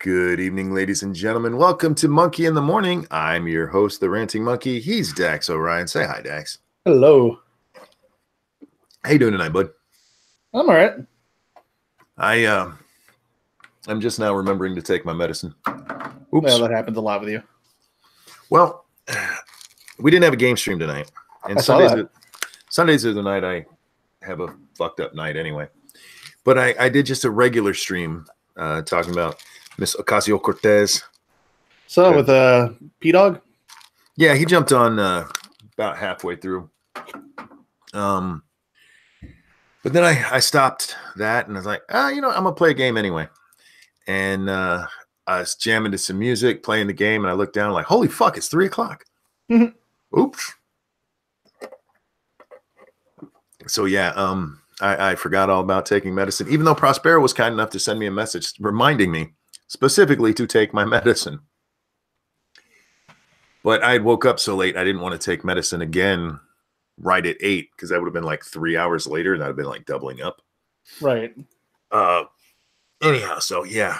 Good evening, ladies and gentlemen. Welcome to Monkey in the Morning. I'm your host, the Ranting Monkey. He's Dax O'Ryan. Say hi, Dax. Hello. How you doing tonight, bud? I'm all right. I'm just now remembering to take my medicine. Oops. Well, that happens a lot with you. Well, we didn't have a game stream tonight, and I saw that. Sundays are the night I have a fucked up night anyway. But I did just a regular stream talking about Miss Ocasio-Cortez. So with P-Dog? Yeah, he jumped on about halfway through. But then I stopped that and I was like, I'm gonna play a game anyway. And I was jamming to some music, playing the game, and I looked down like, holy fuck, it's 3 o'clock. Oops. So yeah, I forgot all about taking medicine, even though Prospero was kind enough to send me a message reminding me specifically to take my medicine. But I woke up so late, I didn't want to take medicine again right at 8, because that would have been like 3 hours later, and that would have been like doubling up. Right. Anyhow, so yeah,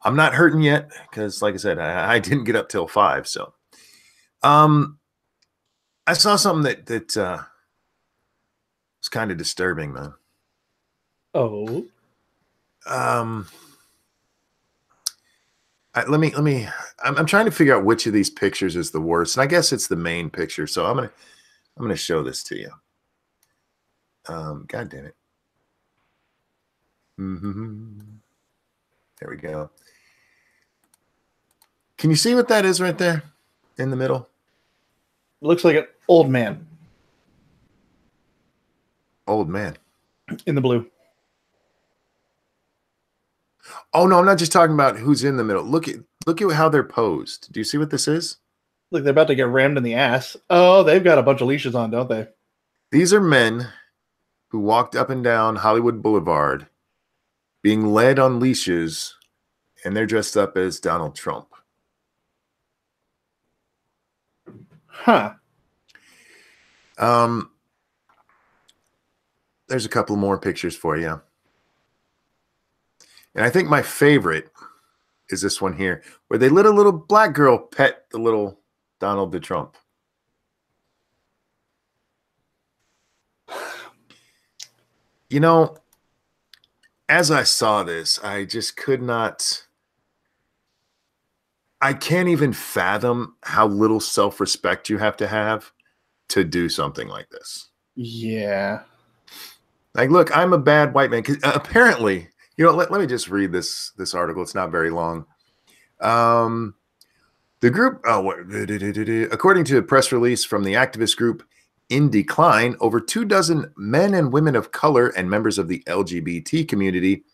I'm not hurting yet, because like I said, I didn't get up till 5. So I saw something that was kind of disturbing, man. Oh. I'm trying to figure out which of these pictures is the worst, and I guess it's the main picture. So I'm gonna show this to you. God damn it. There we go. Can you see what that is right there in the middle? Looks like an old man. Old man. In the blue. Oh no, I'm not just talking about who's in the middle. Look at how they're posed. Do you see what this is? Look, they're about to get rammed in the ass. Oh, they've got a bunch of leashes on, don't they? These are men who walked up and down Hollywood Boulevard being led on leashes, and they're dressed up as Donald Trump. Huh. There's a couple more pictures for you. And I think my favorite is this one here, where they let a little black girl pet the little Donald the Trump. You know, as I saw this, I just could not. I can't even fathom how little self-respect you have to do something like this. Yeah. Like, look, I'm a bad white man. 'Cause apparently, let me just read this article. It's not very long. The group, according to a press release from the activist group In Decline, over 24 men and women of color and members of the LGBT community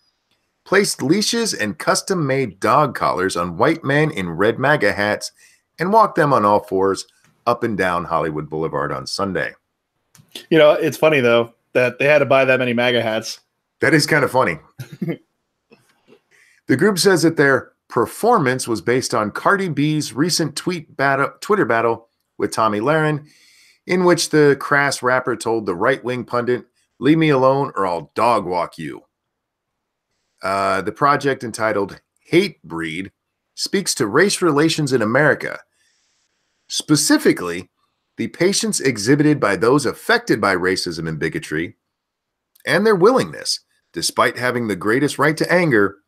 placed leashes and custom-made dog collars on white men in red MAGA hats and walked them on all fours up and down Hollywood Boulevard on Sunday. It's funny, though, that they had to buy that many MAGA hats. That is kind of funny. The group says that their performance was based on Cardi B's recent Twitter battle with Tommy Lahren, in which the crass rapper told the right-wing pundit, "Leave me alone or I'll dog walk you." The project, entitled Hate Breed, speaks to race relations in America, specifically the patience exhibited by those affected by racism and bigotry, and their willingness, despite having the greatest right to anger,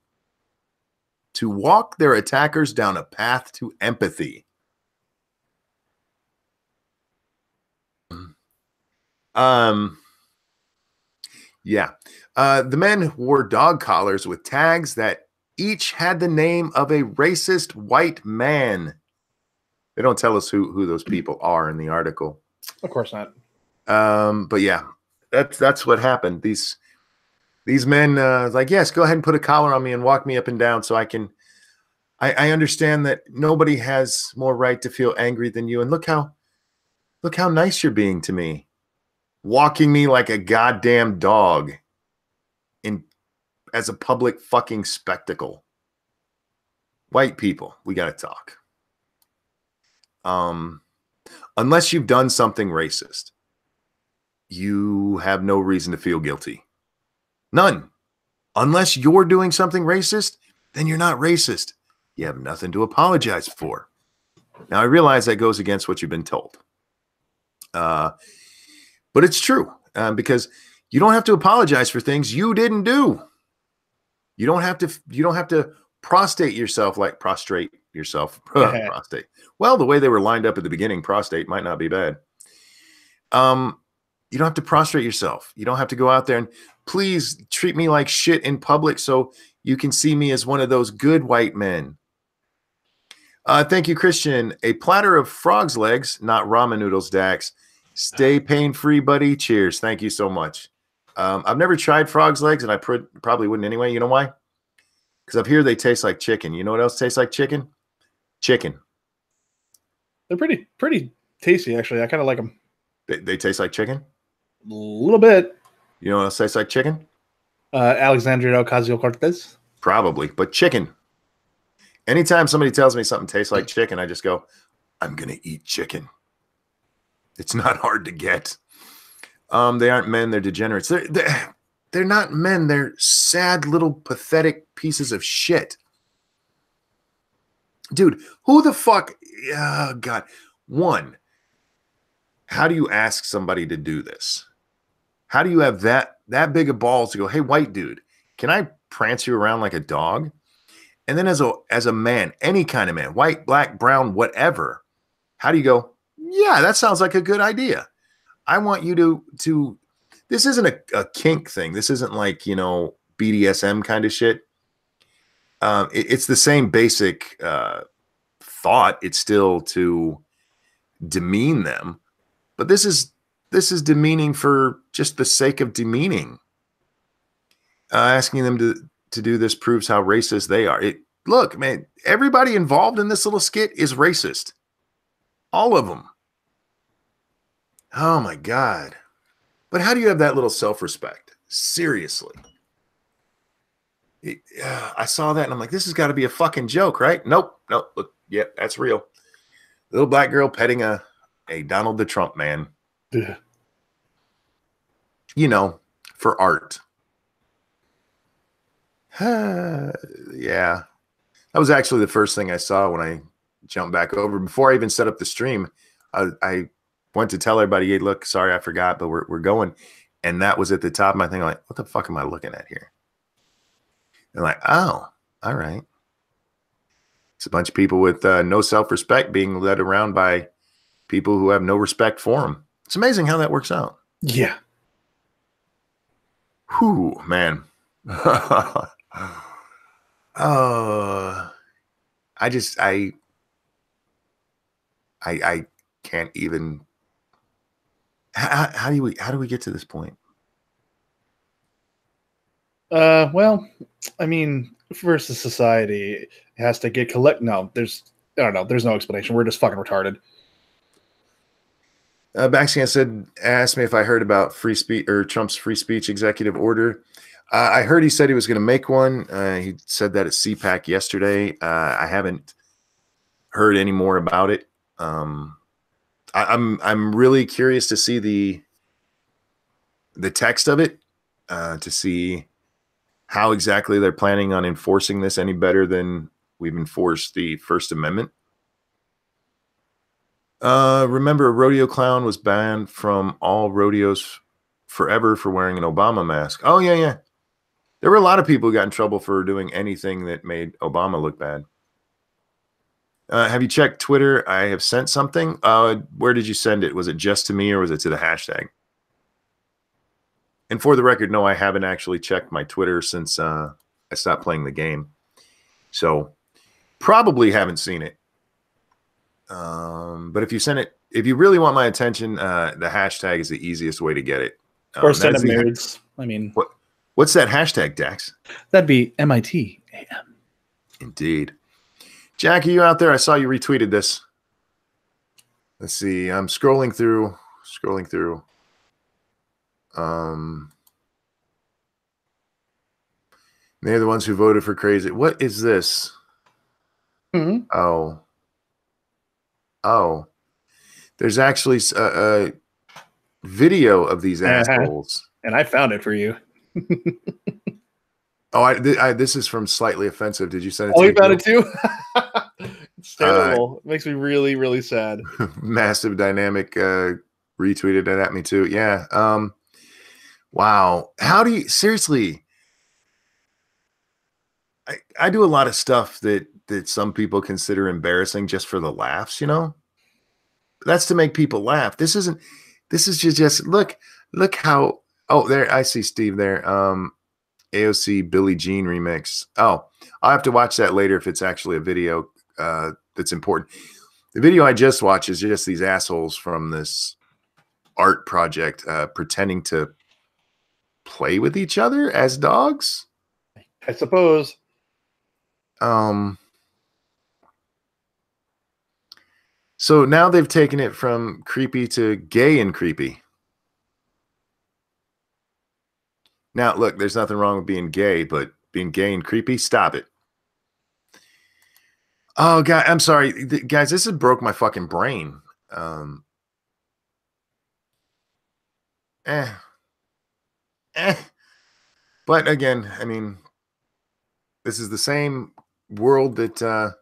to walk their attackers down a path to empathy. The men wore dog collars with tags that each had the name of a racist white man. They don't tell us who those people are in the article. Of course not. But yeah, that's what happened. These men like, yes, go ahead and put a collar on me and walk me up and down so I can. I understand that nobody has more right to feel angry than you, and look how nice you're being to me, walking me like a goddamn dog as a public fucking spectacle. White people, we got to talk. Unless you've done something racist, you have no reason to feel guilty. None. Unless you're doing something racist, then you're not racist. You have nothing to apologize for. Now, I realize that goes against what you've been told. But it's true because you don't have to apologize for things you didn't do. You don't have to prostrate yourself. Prostate. Well, the way they were lined up at the beginning, prostate might not be bad. You don't have to prostrate yourself. You don't have to go out there and please treat me like shit in public so you can see me as one of those good white men. Thank you, Christian. A platter of frog's legs, not ramen noodles, Dax. Stay pain-free, buddy. Cheers. Thank you so much. I've never tried frog's legs, and I probably wouldn't anyway. You know why? Because up here they taste like chicken. You know what else tastes like chicken? Chicken. They're pretty tasty, actually. I kind of like them. They taste like chicken? A little bit. You know what else tastes like chicken? Alexandria Ocasio-Cortez. Probably, but chicken. Anytime somebody tells me something tastes like chicken, I just go, I'm going to eat chicken. It's not hard to get. They aren't men, they're degenerates. They're not men, they're sad little pathetic pieces of shit. Dude, who the fuck? Oh, God. One, how do you ask somebody to do this? How do you have that big of balls to go, hey, white dude, can I prance you around like a dog? And then as a man, any kind of man, white, black, brown, whatever, how do you go, yeah, that sounds like a good idea. I want you to this isn't a kink thing. This isn't like, BDSM kind of shit. It's the same basic thought. It's still to demean them. But this is demeaning for just the sake of demeaning. Asking them to do this proves how racist they are. Look, man, everybody involved in this little skit is racist. All of them. Oh, my God. But how do you have that little self-respect? Seriously. I saw that and I'm like, this has got to be a fucking joke, right? Nope. Look, yeah, that's real. Little black girl petting a Donald the Trump man. Yeah. For art. Yeah. That was actually the first thing I saw when I jumped back over. Before I even set up the stream, I went to tell everybody, hey, look, sorry, I forgot, but we're going. And that was at the top of my thing. I'm like, what the fuck am I looking at here? And like, oh, all right. It's a bunch of people with no self-respect being led around by people who have no respect for them. It's amazing how that works out. Yeah. Whew, man. I can't even. How do we get to this point? Well, I mean, versus society, it has to get No, I don't know. There's no explanation. We're just fucking retarded. Baxian asked me if I heard about free speech or Trump's free speech executive order. I heard he said he was going to make one. He said that at CPAC yesterday. I haven't heard any more about it. I'm really curious to see the text of it, to see how exactly they're planning on enforcing this any better than we've enforced the First Amendment. Remember, a rodeo clown was banned from all rodeos forever for wearing an Obama mask. Oh, yeah. There were a lot of people who got in trouble for doing anything that made Obama look bad. Have you checked Twitter? I have sent something. Where did you send it? Was it just to me or was it to the hashtag? And for the record, no, I haven't actually checked my Twitter since I stopped playing the game. So probably haven't seen it. But if you send it, if you really want my attention, the hashtag is the easiest way to get it. Or send them nudes. I mean, what's that hashtag, Dax? That'd be MITAM. Indeed. Jackie, you out there? I saw you retweeted this. Let's see. I'm scrolling through. They're the ones who voted for crazy. What is this? Mm-hmm. Oh. There's actually a video of these assholes. And I found it for you. Oh, this is from Slightly Offensive. Did you send it Oh, to you me, found it Joe? too? It's terrible. It makes me really, really sad. Massive Dynamic retweeted it at me too. Yeah. Wow. How do you seriously? I do a lot of stuff that some people consider embarrassing just for the laughs, you know? That's to make people laugh. This isn't this is just look how oh there I see Steve there. AOC Billie Jean remix. Oh, I'll have to watch that later if it's actually a video that's important. The video I just watched is just these assholes from this art project pretending to play with each other as dogs. I suppose. Um, so now they've taken it from creepy to gay and creepy. Now, look, there's nothing wrong with being gay, but being gay and creepy, stop it. Oh, God, I'm sorry. Guys, this has broke my fucking brain. Um, eh, eh. But again, I mean, this is the same world that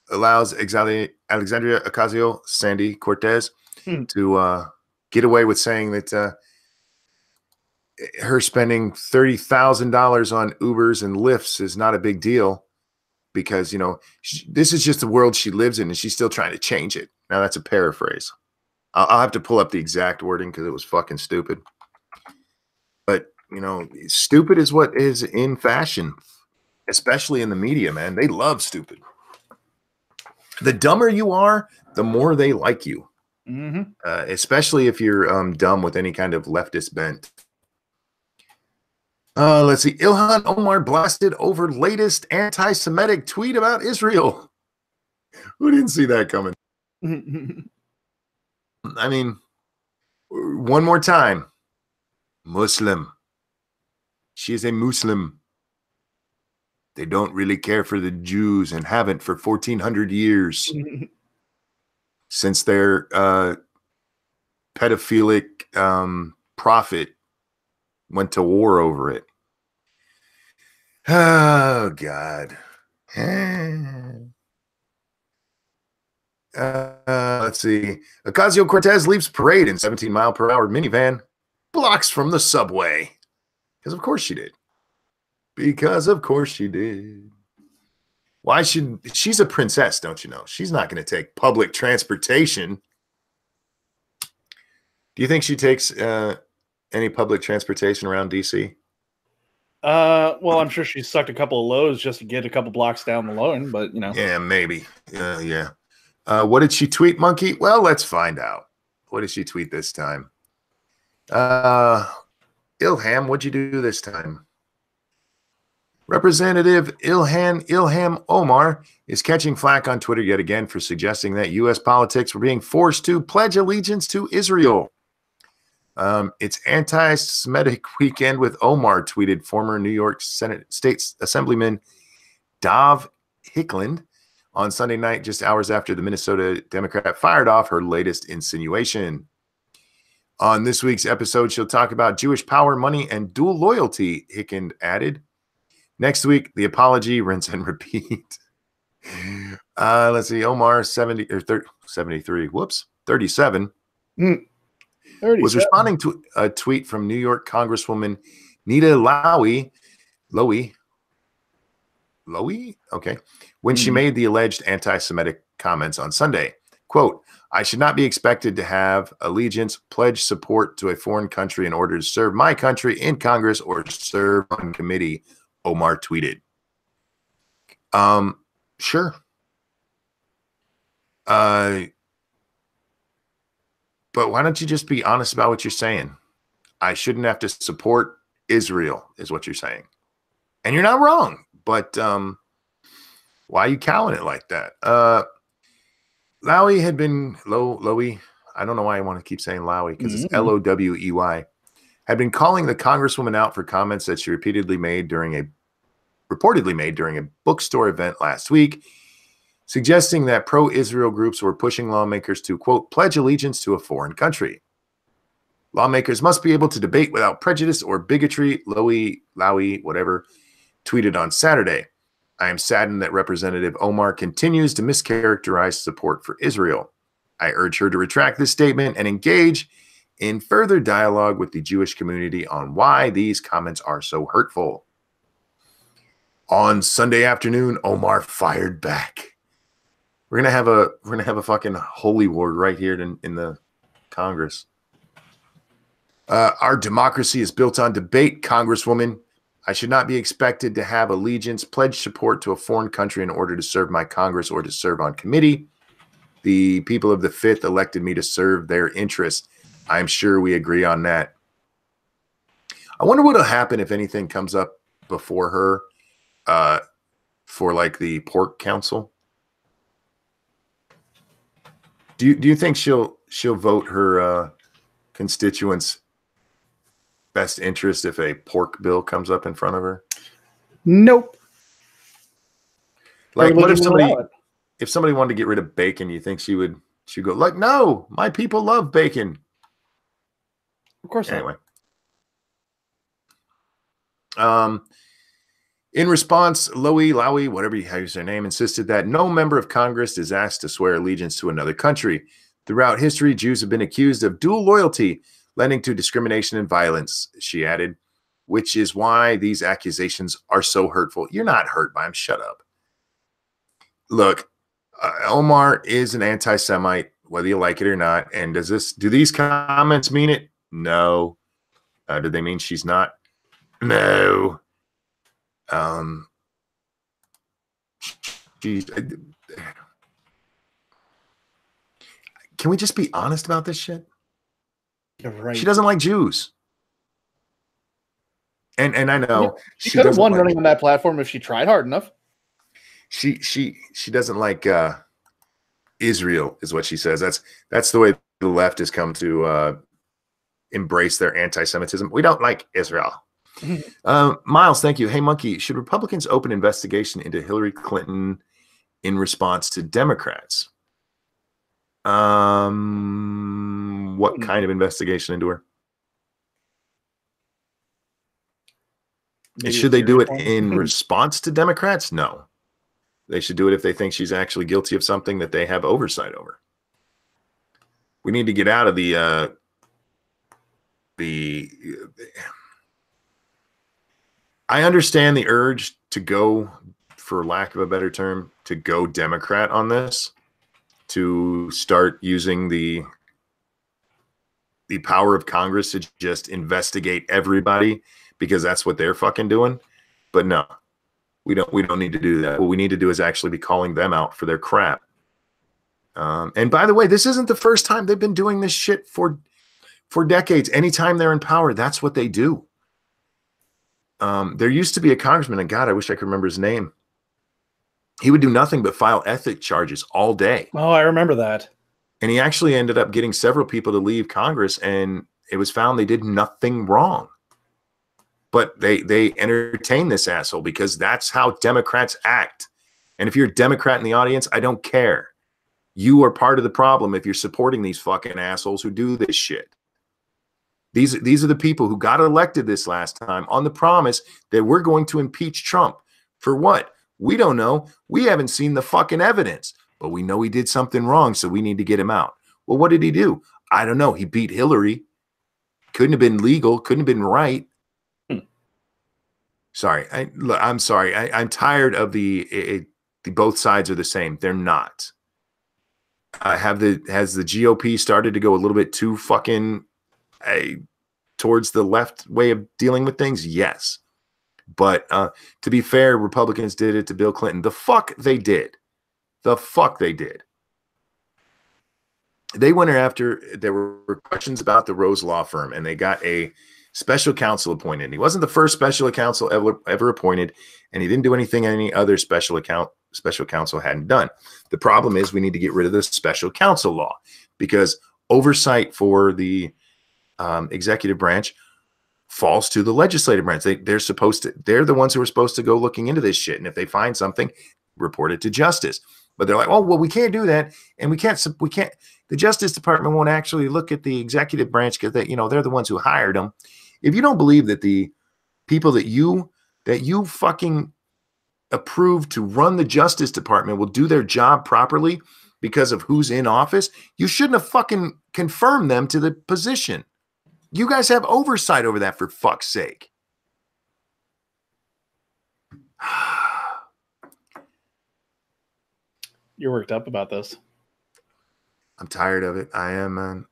allows Alexandria Ocasio Sandy Cortez Hmm. to get away with saying that her spending $30,000 on Ubers and Lyfts is not a big deal because, you know, this is just the world she lives in and she's still trying to change it. Now, that's a paraphrase. I'll have to pull up the exact wording because it was fucking stupid. But, you know, stupid is what is in fashion, especially in the media, man. They love stupid. The dumber you are, the more they like you, especially if you're dumb with any kind of leftist bent. Let's see. Ilhan Omar blasted over latest anti-Semitic tweet about Israel. Who didn't see that coming? I mean, one more time. Muslim. She is a Muslim. They don't really care for the Jews and haven't for 1,400 years since their pedophilic prophet went to war over it. Oh, God. Let's see. Ocasio-Cortez leaves parade in 17-mile-per-hour minivan, blocks from the subway. Because of course she did. Because of course she did. Why should she's a princess, don't you know? She's not going to take public transportation. Do you think she takes any public transportation around DC? Well, I'm sure she sucked a couple of lows just to get a couple blocks down the loan, but you know. Yeah, maybe. Yeah. What did she tweet, Monkey? Well, let's find out. What did she tweet this time? Ilham, what'd you do this time? Representative Ilham Omar is catching flack on Twitter yet again for suggesting that U.S. politics were being forced to pledge allegiance to Israel. It's anti-Semitic weekend with Omar, tweeted former New York State Assemblyman Dov Hickland on Sunday night, just hours after the Minnesota Democrat fired off her latest insinuation. On this week's episode, she'll talk about Jewish power, money, and dual loyalty, Hickland added. Next week, the apology, rinse and repeat. Let's see, Omar 73, 37. 37. Was responding to a tweet from New York Congresswoman Nita Lowey, okay, when she made the alleged anti-Semitic comments on Sunday. Quote, I should not be expected to have allegiance, pledge support to a foreign country in order to serve my country in Congress or serve on committee, Omar tweeted. Sure. But why don't you just be honest about what you're saying? I shouldn't have to support Israel, is what you're saying. And you're not wrong, but why are you cowing it like that? Lowey had been, Lowey, I don't know why I want to keep saying Lowey, because it's Lowey, had been calling the Congresswoman out for comments that she reportedly made during a bookstore event last week, suggesting that pro-Israel groups were pushing lawmakers to, quote, pledge allegiance to a foreign country. Lawmakers must be able to debate without prejudice or bigotry, Lowey, whatever, tweeted on Saturday, I am saddened that Representative Omar continues to mischaracterize support for Israel. I urge her to retract this statement and engage in further dialogue with the Jewish community on why these comments are so hurtful. On Sunday afternoon, Omar fired back. We're gonna have a fucking holy war right here in the Congress. Our democracy is built on debate, Congresswoman. I should not be expected to have allegiance, pledge support to a foreign country in order to serve my Congress or to serve on committee. The people of the 5th elected me to serve their interests. I'm sure we agree on that. I wonder what will happen if anything comes up before her for like the pork council. Do you think she'll vote her constituents' best interest if a if bill comes up in front of her? Nope. Like, what if somebody wanted to get rid of bacon? You think she'd go like, no, my people love bacon. Of course not. Anyway. In response, Lowy, whatever you use their name, insisted that no member of Congress is asked to swear allegiance to another country. Throughout history, Jews have been accused of dual loyalty, lending to discrimination and violence, she added, which is why these accusations are so hurtful. You're not hurt by them. Shut up. Look, Omar is an anti-Semite, whether you like it or not. And do these comments mean it? No. Do they mean she's not? No. Can we just be honest about this shit? You're right. She doesn't like Jews. And I know she could have won running on that platform if she tried hard enough. She doesn't like Israel, is what she says. That's the way the left has come to embrace their anti-Semitism. We don't like Israel. Miles, thank you. Hey, Monkey, should Republicans open investigation into Hillary Clinton in response to Democrats? What kind of investigation into her? Should they do it in response to Democrats? No. They should do it if they think she's actually guilty of something that they have oversight over. We need to get out of the I understand the urge to go, for lack of a better term, to go Democrat on this, to start using the power of Congress to just investigate everybody because that's what they're fucking doing. But no, we don't need to do that. What we need to do is actually be calling them out for their crap. And by the way, this isn't the first time. They've been doing this shit for decades. Anytime they're in power, that's what they do. There used to be a congressman, and God, I wish I could remember his name. He would do nothing but file ethics charges all day. Oh, I remember that. And he actually ended up getting several people to leave Congress, and it was found they did nothing wrong. But they entertain this asshole because that's how Democrats act. And if you're a Democrat in the audience, I don't care. You are part of the problem if you're supporting these fucking assholes who do this shit. These are the people who got elected this last time on the promise that we're going to impeach Trump. For what? We don't know. We haven't seen the fucking evidence, but we know he did something wrong, so we need to get him out. Well, what did he do? I don't know. He beat Hillary. Couldn't have been legal. Couldn't have been right. Sorry. I'm sorry. I'm tired of the both sides are the same. They're not. Has the GOP started to go a little bit too fucking towards the left way of dealing with things? Yes. But to be fair, Republicans did it to Bill Clinton. The fuck they did. The fuck they did. They went after, there were questions about the Rose Law Firm, and they got a special counsel appointed. He wasn't the first special counsel ever appointed, and he didn't do anything any other special counsel hadn't done. The problem is we need to get rid of the special counsel law because oversight for the executive branch falls to the legislative branch. They're the ones who are supposed to go looking into this shit. And if they find something, report it to justice. But they're like, oh, well, we can't do that. And we can't, the Justice Department won't actually look at the executive branch because they're the ones who hired them. If you don't believe that the people that you that you fucking approved to run the Justice Department will do their job properly because of who's in office, you shouldn't have fucking confirmed them to the position. You guys have oversight over that, for fuck's sake. You're worked up about this. I'm tired of it. I am, man.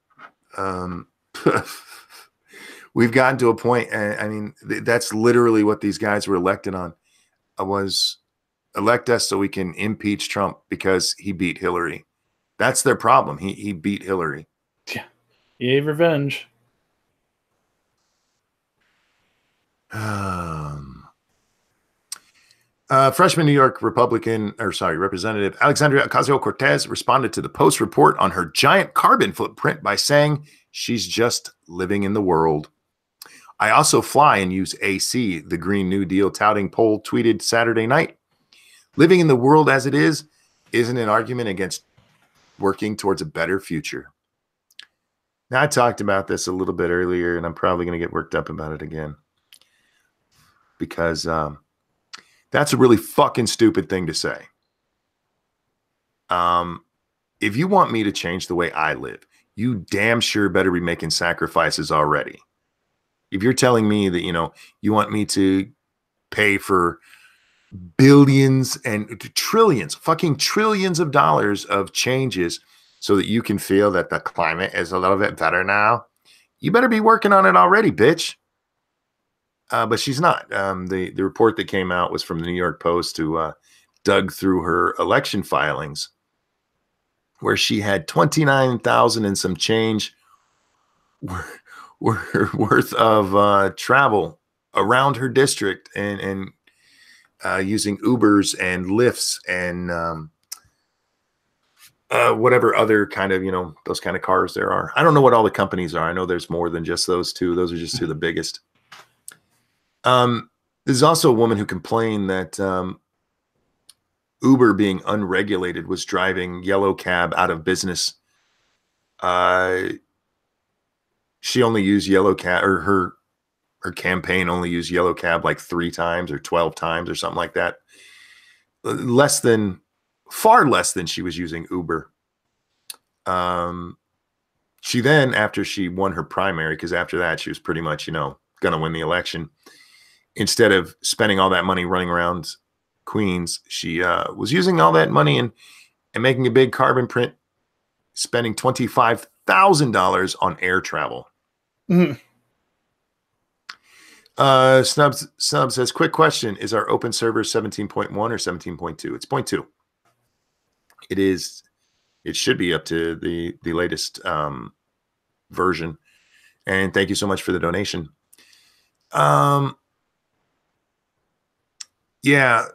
We've gotten to a point. I mean, that's literally what these guys were elected on. Was elect us so we can impeach Trump because he beat Hillary. That's their problem. He beat Hillary. Yeah, yay revenge. Freshman New York Representative Alexandria Ocasio-Cortez responded to the Post report on her giant carbon footprint by saying she's just living in the world. I also fly and use AC, the Green New Deal touting poll tweeted Saturday night. Living in the world as it is isn't an argument against working towards a better future. Now, I talked about this a little bit earlier, and I'm probably going to get worked up about it again. Because that's a really fucking stupid thing to say. If you want me to change the way I live, you damn sure better be making sacrifices already. If you're telling me that, you want me to pay for billions and trillions, fucking trillions of dollars of changes so that you can feel that the climate is a little bit better now, you better be working on it already, bitch. But she's not. The report that came out was from the New York Post, who dug through her election filings, where she had 29,000 and some change worth of travel around her district and using Ubers and Lyfts and whatever other kind of, those kind of cars there are. I don't know what all the companies are. I know there's more than just those two. Those are just two of the biggest. There's also a woman who complained that Uber, being unregulated, was driving Yellow Cab out of business. She only used Yellow Cab, or her campaign only used Yellow Cab like 3 times or 12 times or something like that. Far less than she was using Uber. She then, after she won her primary, because after that she was pretty much, going to win the election, instead of spending all that money running around Queens, she was using all that money and making a big carbon print, spending $25,000 on air travel. Mm-hmm. Snub says, quick question. Is our open server 17.1 or 17.2? It's 0.2. It is. It should be up to the latest version. And thank you so much for the donation. Yeah,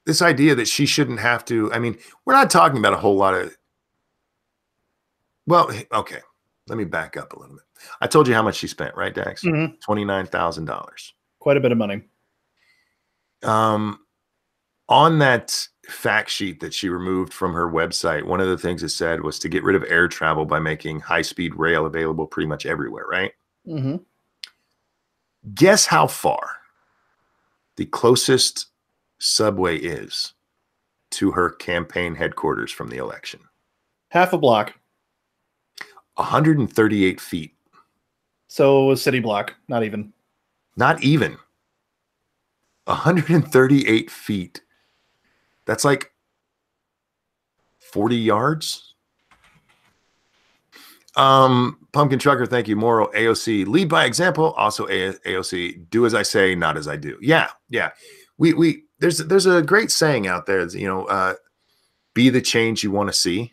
this idea that she shouldn't have to, I mean, we're not talking about a whole lot of, well, okay, let me back up a little bit. I told you how much she spent, right, Dax? Mm-hmm. $29,000. Quite a bit of money. On that fact sheet that she removed from her website, one of the things it said was to get rid of air travel by making high-speed rail available pretty much everywhere, right? Mm-hmm. Guess how far the closest subway is to her campaign headquarters from the election? Half a block. 138 feet. So a city block, not even. Not even. 138 feet. That's like 40 yards. Pumpkin Trucker, thank you. Moral AOC, lead by example. Also AOC, do as I say, not as I do. Yeah. There's a great saying out there, be the change you want to see.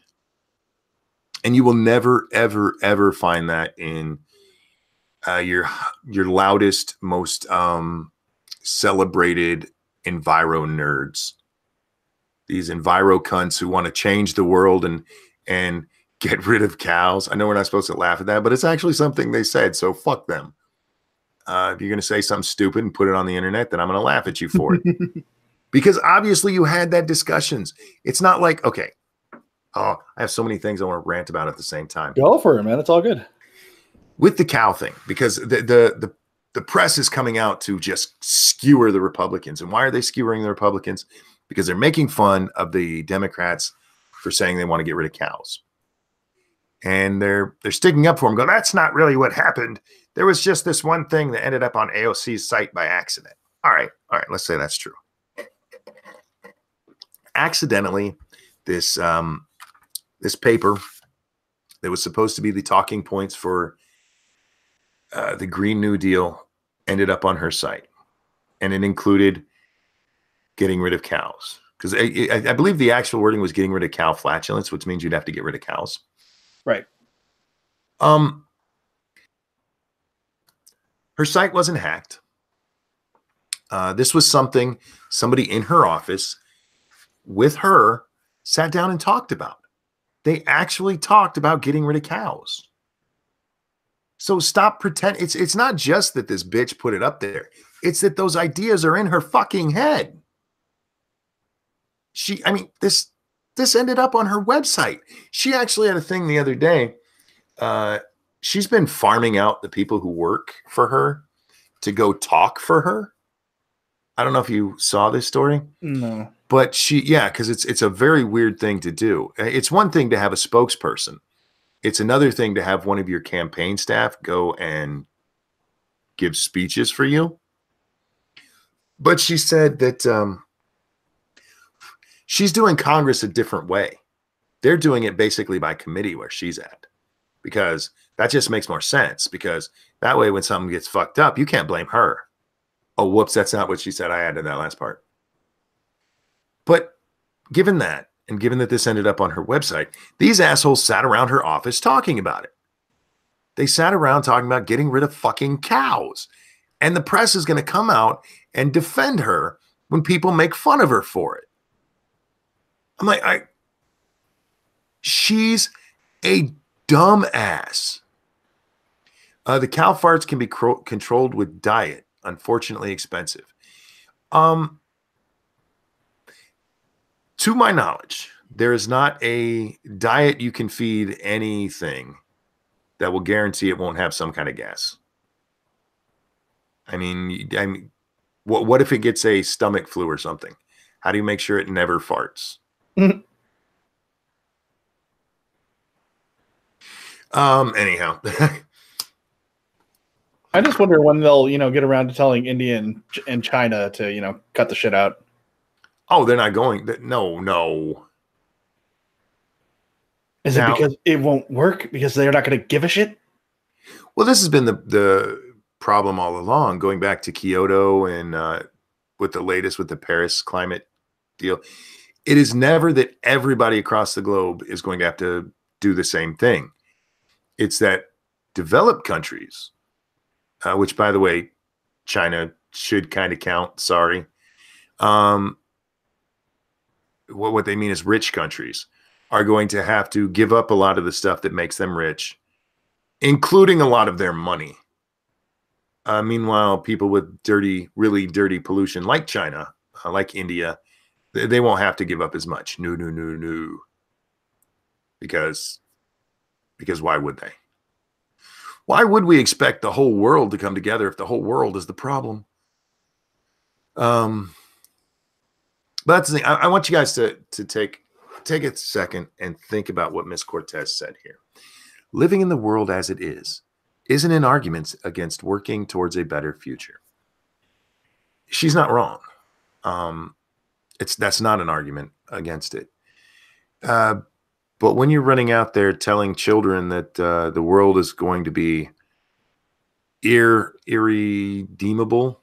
And you will never, ever, ever find that in your loudest, most celebrated enviro nerds. These enviro cunts who want to change the world and get rid of cows. I know we're not supposed to laugh at that, but it's actually something they said, so fuck them. If you're going to say something stupid and put it on the internet, then I'm going to laugh at you for it. Because obviously you had that discussions. It's not like, okay, I have so many things I want to rant about at the same time. Go for it, man. It's all good. With the cow thing, because the the press is coming out to just skewer the Republicans. And why are they skewering the Republicans? Because they're making fun of the Democrats for saying they want to get rid of cows. And they're sticking up for them, going, that's not really what happened. There was just this one thing that ended up on AOC's site by accident. All right, let's say that's true. Accidentally, this paper that was supposed to be the talking points for the Green New Deal ended up on her site. And it included getting rid of cows. Because I believe the actual wording was getting rid of cow flatulence, which means you'd have to get rid of cows. Right. Her site wasn't hacked. This was something somebody in her office with her sat down and talked about. They actually talked about getting rid of cows. So stop pretending. It's not just that this bitch put it up there. It's that those ideas are in her fucking head. This ended up on her website. She actually had a thing the other day. She's been farming out the people who work for her to go talk for her. I don't know if you saw this story. No. But because it's a very weird thing to do. It's one thing to have a spokesperson. It's another thing to have one of your campaign staff go and give speeches for you. But she said that she's doing Congress a different way. They're doing it basically by committee where she's at, because that just makes more sense, because that way when something gets fucked up, you can't blame her. Oh, whoops, that's not what she said. I added that last part. But given that, and given that this ended up on her website, these assholes sat around her office talking about it. They sat around talking about getting rid of fucking cows. And the press is going to come out and defend her when people make fun of her for it. I'm like, she's a dumbass. The cow farts can be controlled with diet. Unfortunately expensive. To my knowledge, there is not a diet you can feed anything that will guarantee it won't have some kind of gas. I mean, what if it gets a stomach flu or something? How do you make sure it never farts? Anyhow. I just wonder when they'll, get around to telling India and China to, cut the shit out. Oh, they're not going. No. Is it because it won't work? Because they're not going to give a shit? Well, this has been the problem all along, going back to Kyoto and with the latest with the Paris climate deal. It is never that everybody across the globe is going to have to do the same thing. It's that developed countries, which, by the way, China should kind of count. Sorry. What they mean is rich countries are going to have to give up a lot of the stuff that makes them rich, including a lot of their money. Meanwhile, people with really dirty pollution like China, like India, they won't have to give up as much. No. Because why would they? Why would we expect the whole world to come together if the whole world is the problem? But that's the thing. I want you guys to take a second and think about what Miss Cortez said here. Living in the world as it isn't an argument against working towards a better future. She's not wrong. That's not an argument against it. But when you're running out there telling children that the world is going to be irredeemable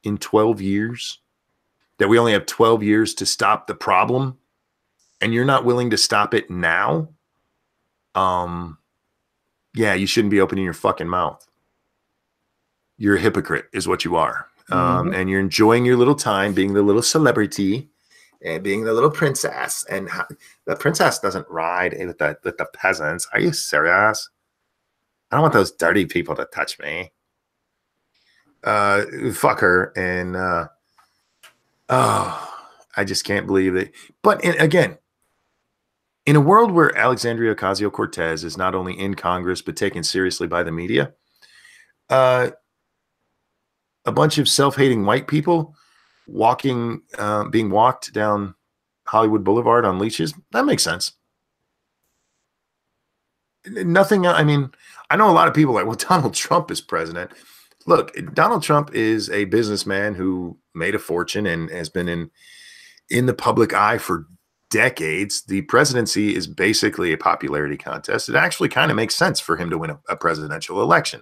in 12 years, that we only have 12 years to stop the problem, and you're not willing to stop it now, yeah, you shouldn't be opening your fucking mouth. You're a hypocrite is what you are. And you're enjoying your little time being the little celebrity and being the little princess. And the princess doesn't ride with the peasants. Are you serious? I don't want those dirty people to touch me. Fuck her. And I just can't believe it. But again, in a world where Alexandria Ocasio-Cortez is not only in Congress but taken seriously by the media, a bunch of self-hating white people being walked down Hollywood Boulevard on leashes. That makes sense. Nothing. I mean, I know a lot of people are like, well, Donald Trump is president. Look, Donald Trump is a businessman who made a fortune and has been in the public eye for decades. The presidency is basically a popularity contest. It actually kind of makes sense for him to win a presidential election.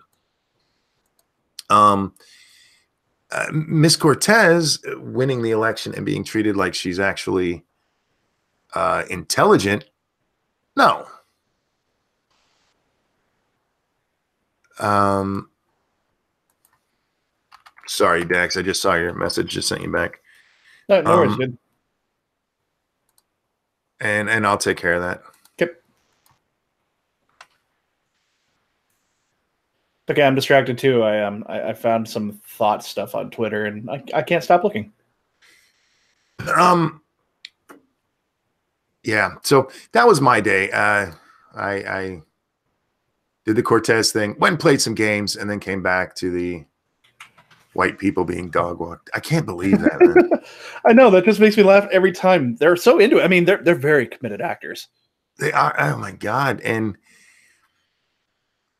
Miss Cortez winning the election and being treated like she's actually intelligent. No. Sorry, Dax. I just saw your message. Just sent you back. No worries, good. And I'll take care of that. Yep. Okay, I'm distracted too. I found some thought stuff on Twitter, and I can't stop looking. Yeah. So that was my day. I did the Cortez thing, went and played some games, and then came back to the white people being dog walked. I can't believe that, man. I know, that just makes me laugh every time. They're so into it. I mean, they're very committed actors. They are. Oh my God. And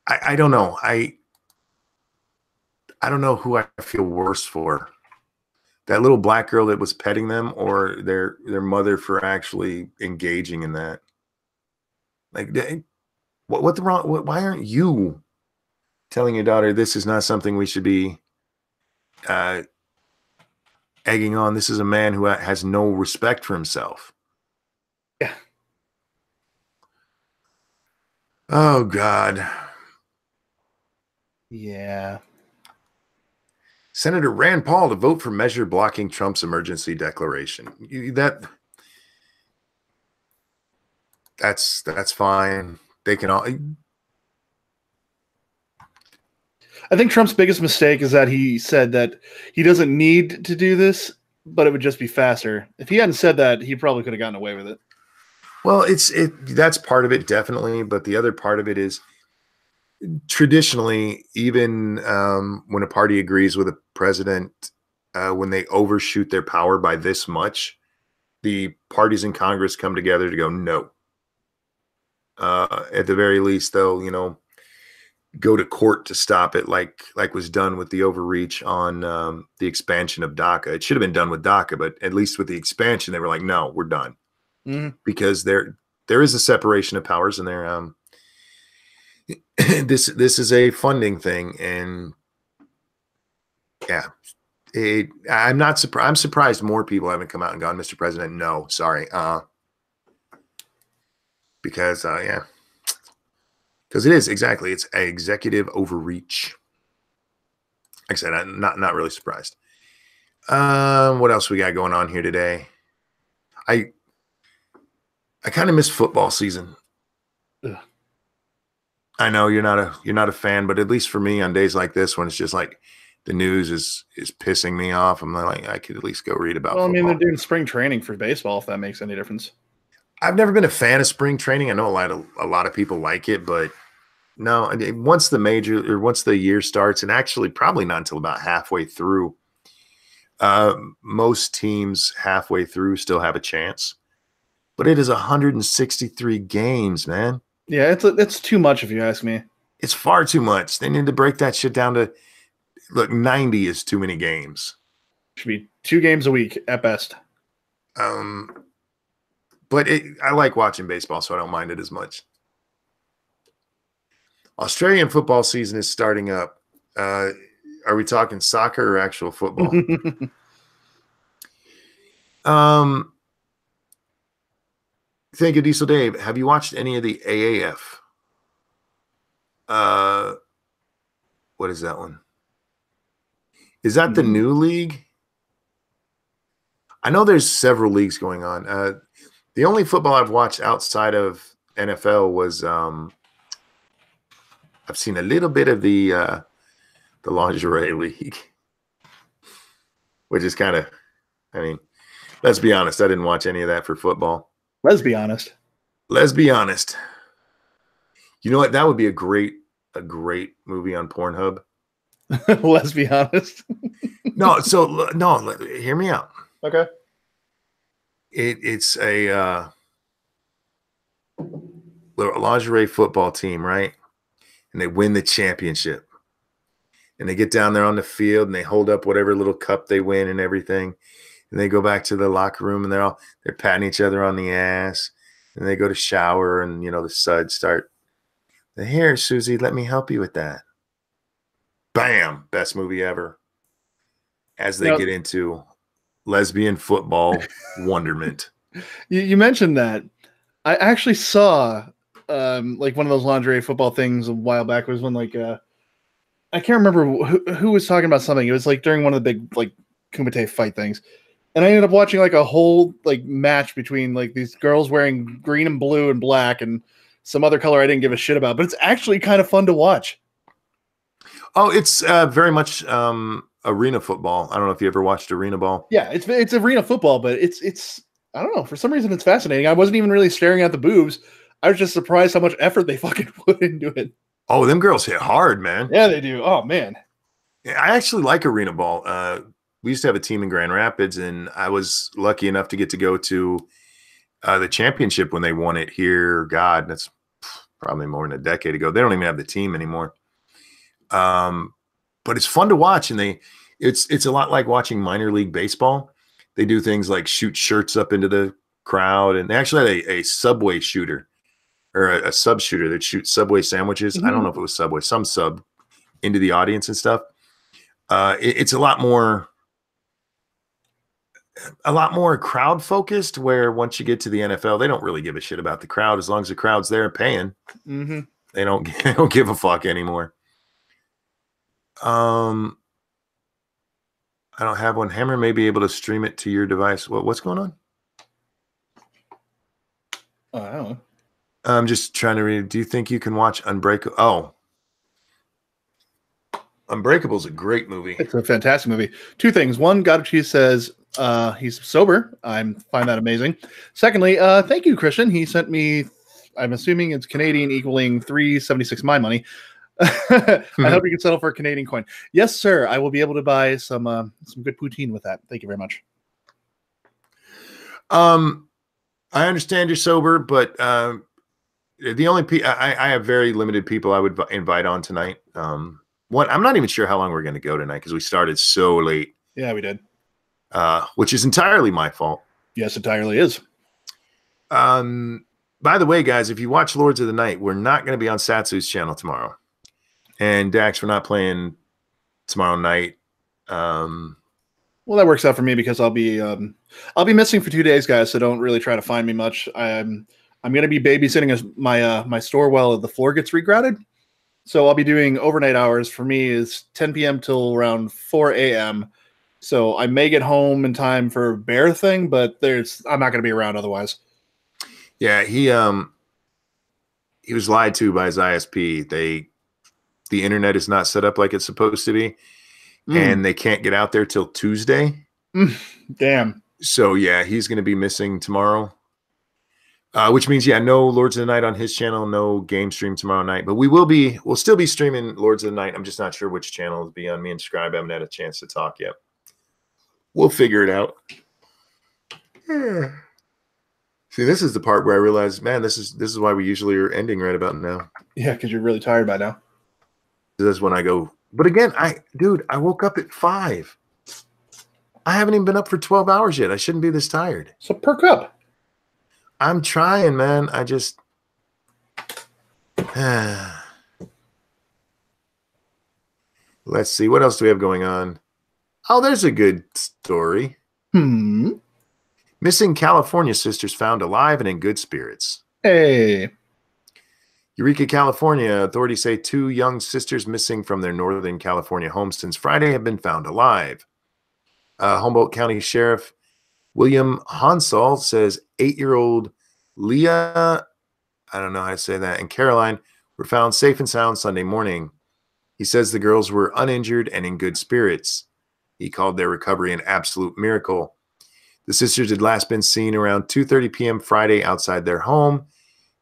I don't know. I don't know who I feel worse for. That little black girl that was petting them, or their mother for actually engaging in that. Like, what the wrong? Why aren't you telling your daughter this is not something we should be egging on? This is a man who has no respect for himself. Yeah. Oh God. Yeah. Senator Rand Paul to vote for measure blocking Trump's emergency declaration. That's fine. They can all. I think Trump's biggest mistake is that he said that he doesn't need to do this, but it would just be faster. If he hadn't said that, he probably could have gotten away with it. Well, that's part of it, definitely. But the other part of it is traditionally, even when a party agrees with a president, when they overshoot their power by this much, the parties in Congress come together to go, no. At the very least, they'll, go to court to stop it, like was done with the overreach on the expansion of DACA. It should have been done with DACA, but at least with the expansion, they were like, no, we're done. Mm-hmm. Because there is a separation of powers, and there this is a funding thing, and yeah, I'm surprised more people haven't come out and gone, Mr. President, no, sorry, because yeah, because it is exactly, it's executive overreach. Like I said, I'm not really surprised. What else we got going on here today? I kind of miss football season. Ugh. I know you're not a fan, but at least for me, on days like this, when it's just like the news is pissing me off, I'm like, I could at least go read about. Well, football. I mean, they're doing spring training for baseball, if that makes any difference. I've never been a fan of spring training. I know a lot of people like it, but no. I mean, once the year starts, and actually probably not until about halfway through, most teams halfway through still have a chance. But it is 163 games, man. Yeah, it's too much if you ask me. It's far too much. They need to break that shit down to, look, 90 is too many games. Should be 2 games a week at best. But I like watching baseball, so I don't mind it as much. Australian football season is starting up. Are we talking soccer or actual football? Thank you, Diesel Dave. Have you watched any of the AAF? What is that one? Is that the new league? I know there's several leagues going on. The only football I've watched outside of NFL was I've seen a little bit of the lingerie league, which is kind of, I mean, let's be honest, I didn't watch any of that for football. Let's be honest. Let's be honest. You know what? That would be a great movie on Pornhub. Let's be honest. No, so no, hear me out. Okay. It's a lingerie football team, right? And they win the championship. And they get down there on the field and they hold up whatever little cup they win and everything. And they go back to the locker room and they're patting each other on the ass. And they go to shower and the suds start. Here, Susie, let me help you with that. Bam! Best movie ever. As they get into lesbian football wonderment. You mentioned that. I actually saw like one of those lingerie football things a while back. It was when like I can't remember who was talking about something. It was like during one of the big like Kumite fight things. And I ended up watching like a whole like match between like these girls wearing green and blue and black and some other color I didn't give a shit about, but it's actually kind of fun to watch. Oh, it's very much arena football. I don't know if you ever watched arena ball. Yeah, it's arena football, but it's I don't know, for some reason it's fascinating. I wasn't even really staring at the boobs. I was just surprised how much effort they fucking put into it. Oh, them girls hit hard, man. Yeah, they do. Oh man. Yeah, I actually like arena ball. We used to have a team in Grand Rapids, and I was lucky enough to get to go to the championship when they won it here. God, that's probably more than a decade ago. They don't even have the team anymore. But it's fun to watch, and it's a lot like watching minor league baseball. They do things like shoot shirts up into the crowd, and they actually had a Subway shooter or a sub shooter that shoots Subway sandwiches. Mm-hmm. I don't know if it was Subway, some sub into the audience and stuff. It's a lot more crowd focused, where once you get to the NFL, they don't really give a shit about the crowd as long as the crowd's there paying. Mm-hmm. They don't give a fuck anymore. I don't have one. Hammer may be able to stream it to your device. What's going on? Oh, I don't know. I'm just trying to read. Do you think you can watch Unbreakable? Oh, Unbreakable is a great movie. It's a fantastic movie. Two things. One, God of Cheese says he's sober. I find that amazing. Secondly, thank you, Christian. He sent me, I'm assuming it's Canadian equaling $3.76 my money. I hope you can settle for a Canadian coin. Yes, sir. I will be able to buy some good poutine with that. Thank you very much. I understand you're sober, but the only I have very limited people I would invite on tonight. One, I'm not even sure how long we're going to go tonight because we started so late. Yeah, we did. Which is entirely my fault. Yes, entirely is. By the way, guys, if you watch Lords of the Night, we're not going to be on Satsu's channel tomorrow. And Dax, we're not playing tomorrow night. Well, that works out for me because I'll be missing for 2 days, guys. So don't really try to find me much. I'm going to be babysitting my store while the floor gets regrouted. So I'll be doing overnight hours. For me is 10 p.m. till around 4 a.m. So I may get home in time for bear thing, but I'm not going to be around otherwise. Yeah, he was lied to by his ISP. The internet is not set up like it's supposed to be, and they can't get out there till Tuesday. Damn. So yeah, he's going to be missing tomorrow, which means no Lords of the Night on his channel, no game stream tomorrow night. But we'll still be streaming Lords of the Night. I'm just not sure which channel it'll be on. Me and Scribe haven't had a chance to talk yet. We'll figure it out. See, this is the part where I realized, man, this is why we usually are ending right about now. Yeah, because you're really tired by now. This is when I go. But again, I woke up at 5. I haven't even been up for 12 hours yet. I shouldn't be this tired. So perk up. I'm trying, man. I just. Let's see. What else do we have going on? Oh, there's a good story. Missing California sisters found alive and in good spirits. Hey. Eureka, California. Authorities say 2 young sisters missing from their Northern California home since Friday have been found alive. Humboldt County Sheriff William Hansall says 8-year-old Leah, I don't know how to say that, and Caroline were found safe and sound Sunday morning. He says the girls were uninjured and in good spirits. He called their recovery an absolute miracle. The sisters had last been seen around 2:30 p.m. Friday outside their home,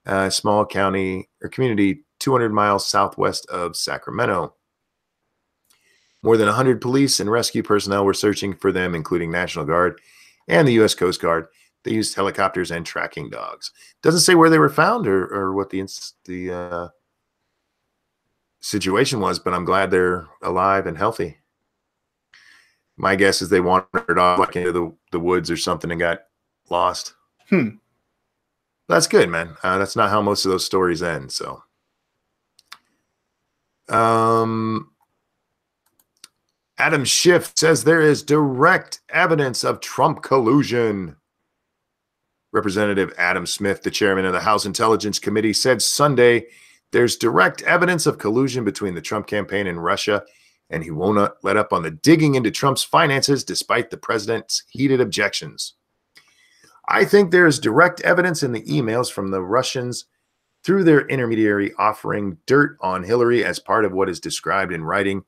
a small county or community 200 miles southwest of Sacramento. More than 100 police and rescue personnel were searching for them, including National Guard and the U.S. Coast Guard. They used helicopters and tracking dogs. Doesn't say where they were found or what the situation was, but I'm glad they're alive and healthy. My guess is they wandered off like into the woods or something and got lost. That's good, man. That's not how most of those stories end. So, Adam Schiff says there is direct evidence of Trump collusion. Representative Adam Smith, the chairman of the House Intelligence Committee, said Sunday there's direct evidence of collusion between the Trump campaign and Russia, and he won't let up on the digging into Trump's finances despite the president's heated objections. I think there is direct evidence in the emails from the Russians through their intermediary offering dirt on Hillary as part of what is described in writing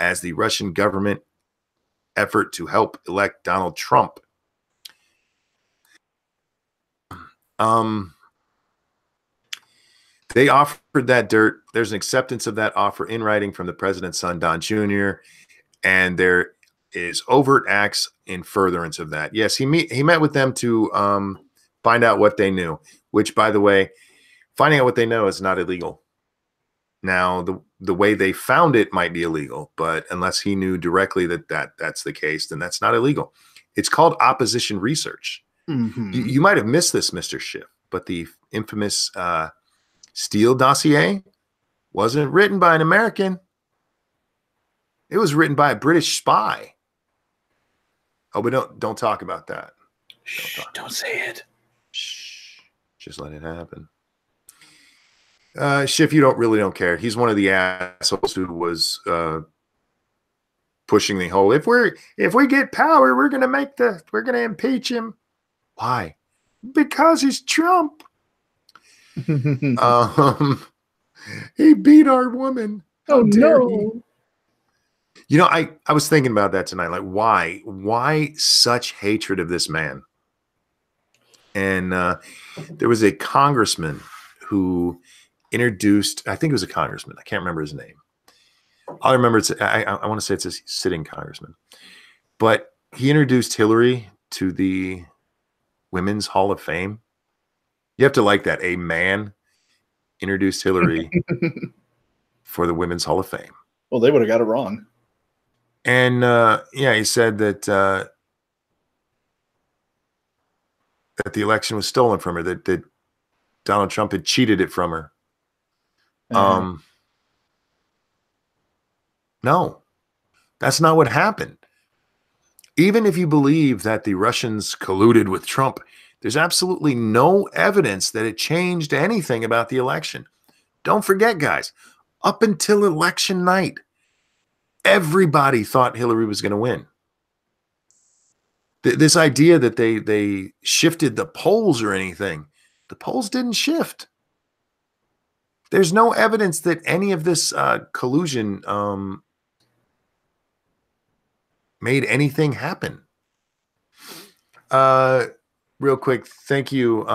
as the Russian government effort to help elect Donald Trump. They offered that dirt. There's an acceptance of that offer in writing from the president's son, Don Jr., and there is overt acts in furtherance of that. Yes, he met with them to find out what they knew, which, by the way, finding out what they know is not illegal. Now, the way they found it might be illegal, but unless he knew directly that's the case, then that's not illegal. It's called opposition research. Mm-hmm. You might have missed this, Mr. Schiff, but the infamous Steele dossier wasn't written by an American. It was written by a British spy. Oh, but don't talk about that. Shh, don't say it. Shh, just let it happen. Schiff, you don't care. He's one of the assholes who was pushing the whole, if we get power, we're gonna impeach him. Why? Because he's Trump. He beat our woman. Oh no. You know, I was thinking about that tonight. Like, why such hatred of this man? And there was a congressman who introduced, I think it was a congressman. I can't remember his name. All I remember, I want to say it's a sitting congressman. But he introduced Hillary to the Women's Hall of Fame. You have to like that. A man introduced Hillary for the Women's Hall of Fame. Well, they would have got it wrong. And he said that that the election was stolen from her, that Donald Trump had cheated it from her. No, that's not what happened. Even if you believe that the Russians colluded with Trump, there's absolutely no evidence that it changed anything about the election. Don't forget, guys, up until election night, everybody thought Hillary was going to win. This idea that they shifted the polls or anything, the polls didn't shift. There's no evidence that any of this collusion made anything happen. Real quick, thank you.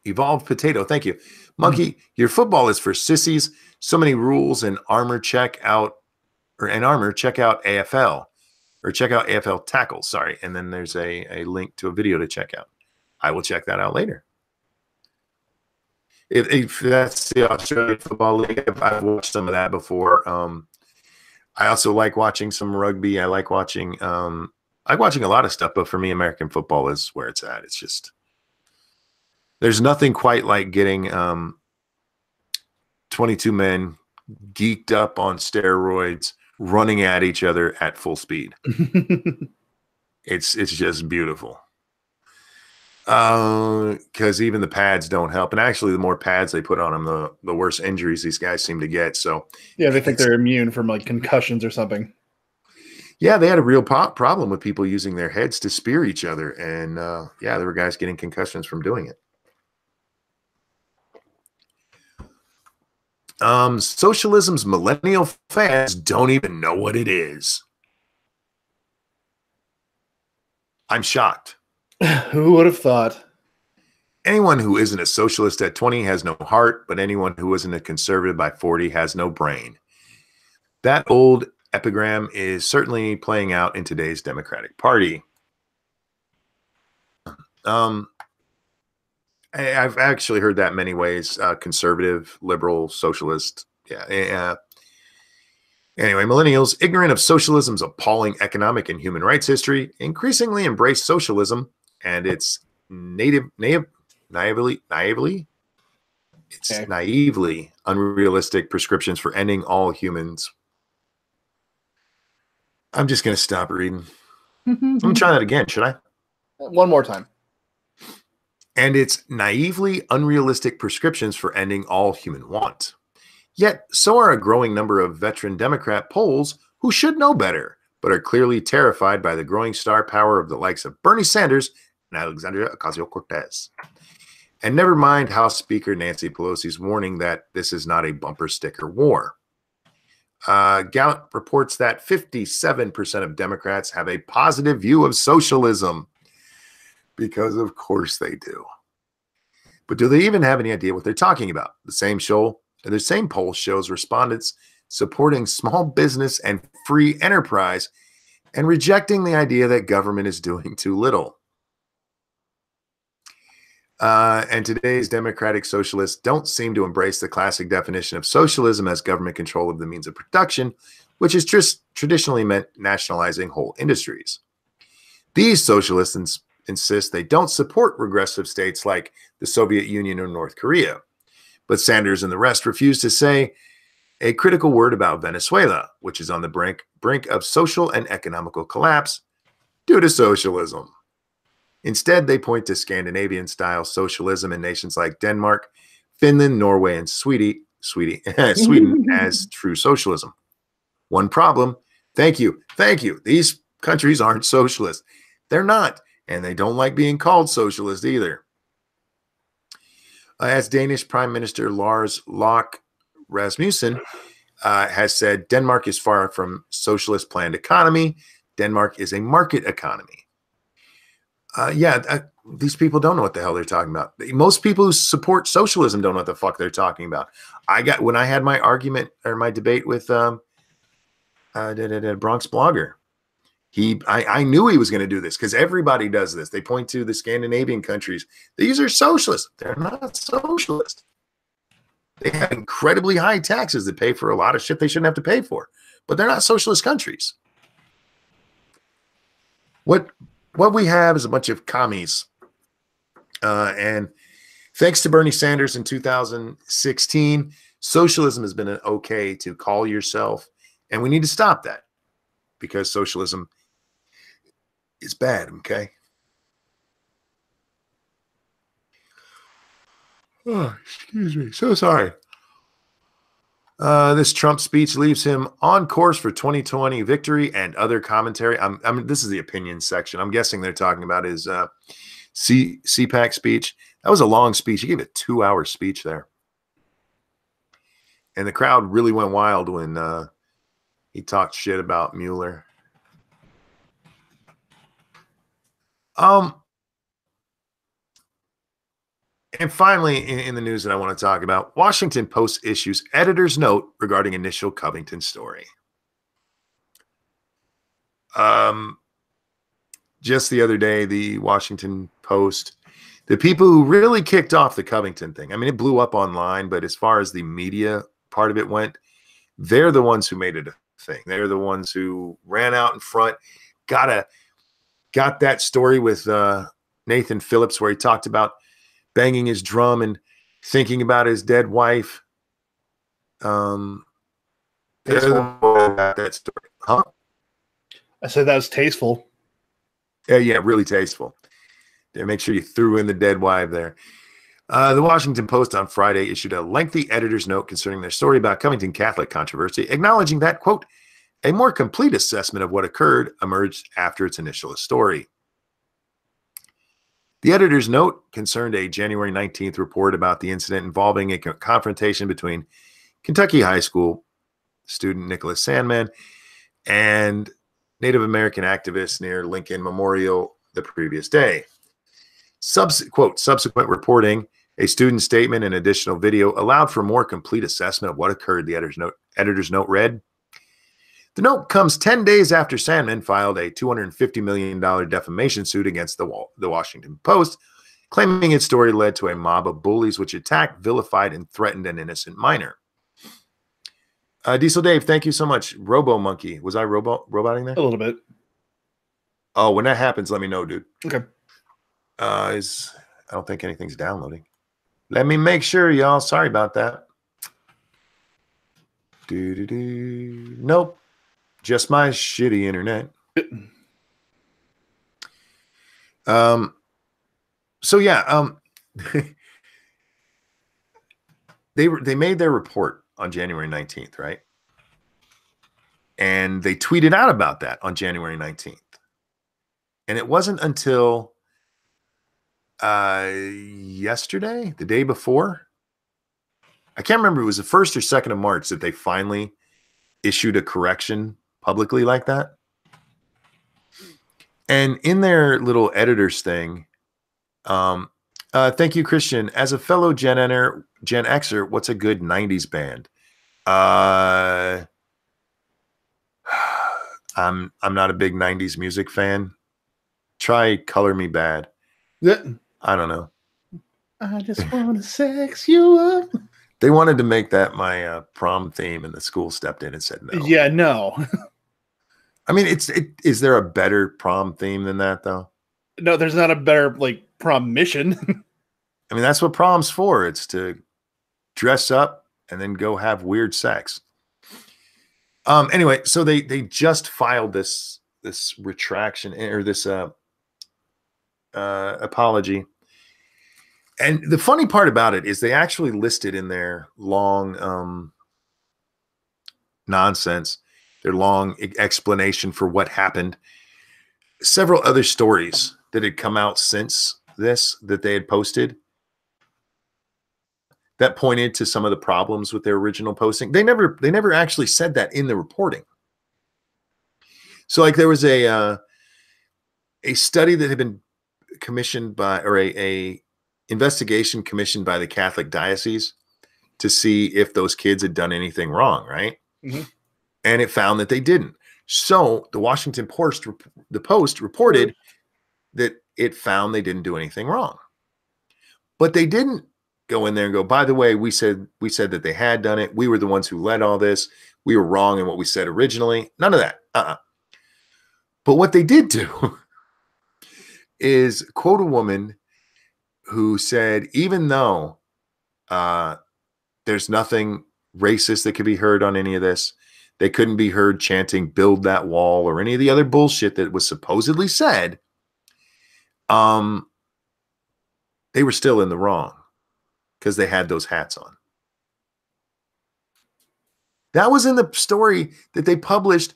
Evolved Potato, thank you. Monkey, your football is for sissies. So many rules and armor, check out AFL, or check out AFL tackles, sorry. And then there's a link to a video to check out. I will check that out later. If that's the Australian Football League, I've watched some of that before. I also like watching some rugby. I like watching a lot of stuff, but for me, American football is where it's at. It's just, there's nothing quite like getting 22 men geeked up on steroids running at each other at full speed. It's just beautiful. Because even the pads don't help, and actually, the more pads they put on them, the worse injuries these guys seem to get. So yeah, they think they're immune from like concussions or something. Yeah, they had a real problem with people using their heads to spear each other, and there were guys getting concussions from doing it. Socialism's millennial fans don't even know what it is. I'm shocked. Who would have thought? Anyone who isn't a socialist at 20 has no heart, but anyone who isn't a conservative by 40 has no brain. That old epigram is certainly playing out in today's Democratic Party. I've actually heard that many ways: conservative, liberal, socialist. Yeah. Anyway, millennials, ignorant of socialism's appalling economic and human rights history, increasingly embrace socialism and its naively unrealistic prescriptions for ending all humans. I'm just going to stop reading. I'm going to try that again, should I? One more time. And its naively unrealistic prescriptions for ending all human want. Yet, so are a growing number of veteran Democrat polls who should know better, but are clearly terrified by the growing star power of the likes of Bernie Sanders and Alexandria Ocasio-Cortez. And never mind House Speaker Nancy Pelosi's warning that this is not a bumper sticker war. Gallup reports that 57% of Democrats have a positive view of socialism, because of course they do. But do they even have any idea what they're talking about? The same poll shows respondents supporting small business and free enterprise and rejecting the idea that government is doing too little. And today's democratic socialists don't seem to embrace the classic definition of socialism as government control of the means of production, which has traditionally meant nationalizing whole industries. These socialists insist they don't support regressive states like the Soviet Union or North Korea. But Sanders and the rest refuse to say a critical word about Venezuela, which is on the brink of social and economical collapse due to socialism. Instead, they point to Scandinavian-style socialism in nations like Denmark, Finland, Norway, and Sweden as true socialism. One problem, thank you. These countries aren't socialist. They're not, and they don't like being called socialist either. As Danish Prime Minister Lars Løkke Rasmussen has said, Denmark is far from socialist planned economy. Denmark is a market economy. These people don't know what the hell they're talking about. Most people who support socialism don't know what the fuck they're talking about. When I had my argument or my debate with Bronx Blogger, I knew he was going to do this because everybody does this. They point to the Scandinavian countries. These are socialists. They're not socialist. They have incredibly high taxes that pay for a lot of shit they shouldn't have to pay for, but they're not socialist countries. What we have is a bunch of commies. And thanks to Bernie Sanders in 2016, socialism has been okay to call yourself, and we need to stop that because socialism is bad, okay? Oh, excuse me. So sorry. This Trump speech leaves him on course for 2020 victory and other commentary. This is the opinion section. I'm guessing they're talking about his CPAC speech. That was a long speech. He gave a 2-hour speech there. And the crowd really went wild when he talked shit about Mueller. And finally, in the news that I want to talk about, Washington Post issues editor's note regarding initial Covington story. Just the other day, the Washington Post, the people who really kicked off the Covington thing, I mean, it blew up online, but as far as the media part of it went, they're the ones who made it a thing. They're the ones who ran out in front, got that story with Nathan Phillips where he talked about banging his drum and thinking about his dead wife. That story, huh? I said that was tasteful. Yeah, really tasteful. Yeah, make sure you threw in the dead wife there. The Washington Post on Friday issued a lengthy editor's note concerning their story about Covington Catholic controversy, acknowledging that, quote, a more complete assessment of what occurred emerged after its initial story. The editor's note concerned a January 19th report about the incident involving a confrontation between Kentucky high school student Nicholas Sandman and Native American activists near Lincoln Memorial the previous day. Subsequent reporting, a student statement, and additional video allowed for more complete assessment of what occurred, the editor's note read. The note comes 10 days after Sandman filed a $250 million defamation suit against the Washington Post, claiming its story led to a mob of bullies which attacked, vilified, and threatened an innocent minor. Diesel Dave, thank you so much. Robo Monkey. Was I roboting there? A little bit. Oh, when that happens, let me know, dude. Okay. I don't think anything's downloading. Let me make sure, y'all. Sorry about that. Nope. Just my shitty internet. So yeah, they made their report on January 19th, right? And they tweeted out about that on January 19th. And it wasn't until yesterday, the day before, I can't remember, it was the 1st or 2nd of March that they finally issued a correction publicly like that. And in their little editors thing, thank you, Christian. As a fellow Gen Xer, what's a good 90s band? I'm not a big 90s music fan. Try Color Me Bad. I don't know. I just want to sex you up. They wanted to make that my prom theme, and the school stepped in and said no. Yeah, no. I mean, is there a better prom theme than that, though? No, there's not a better prom mission. I mean, that's what prom's for. It's to dress up and then go have weird sex. Anyway, so they just filed this retraction or this apology. And the funny part about it is they actually listed in their long nonsense, their long explanation for what happened, several other stories that had come out since this that they had posted that pointed to some of the problems with their original posting. They never actually said that in the reporting. So like there was a study that had been commissioned by, or a investigation commissioned by the Catholic diocese to see if those kids had done anything wrong, right? Mm-hmm. And it found that they didn't. So the Washington Post, reported that it found they didn't do anything wrong. But they didn't go in there and go, by the way, we said that they had done it. We were the ones who led all this. We were wrong in what we said originally. None of that. But what they did do is quote a woman who said, even though there's nothing racist that could be heard on any of this, they couldn't be heard chanting "build that wall" or any of the other bullshit that was supposedly said, they were still in the wrong because they had those hats on. That was in the story that they published,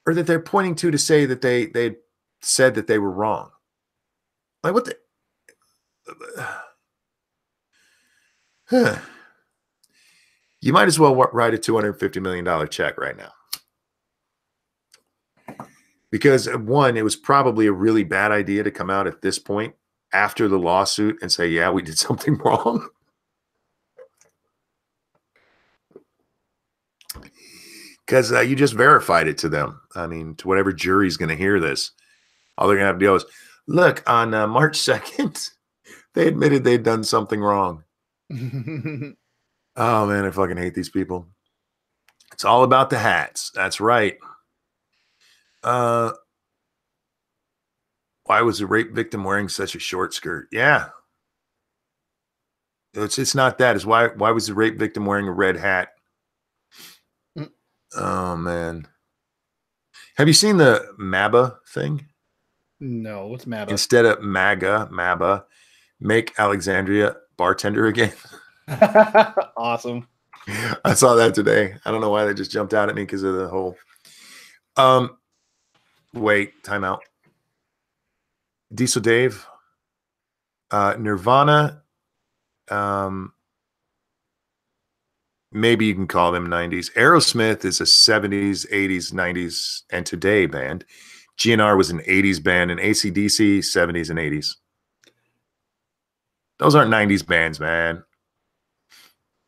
or that they're pointing to say that they said that they were wrong. Like what the? You might as well write a $250 million check right now. Because one, it was probably a really bad idea to come out at this point after the lawsuit and say, yeah, we did something wrong. Because you just verified it to them. I mean, to whatever jury's going to hear this, all they're going to have to do is, look, on March 2nd, they admitted they'd done something wrong. Oh, man, I fucking hate these people. It's all about the hats. That's right. Why was the rape victim wearing such a short skirt? Yeah. It's not that. It's why was the rape victim wearing a red hat? Oh, man. Have you seen the MABA thing? No, what's MABA? Instead of MABA, make Alexandria bartender again. Awesome. I saw that today. I don't know why they just jumped out at me because of the whole. Wait, time out. Diesel Dave, Nirvana. Maybe you can call them 90s. Aerosmith is a 70s, 80s, 90s, and today band. GNR was an 80s band, and AC/DC 70s and 80s. Those aren't 90s bands, man.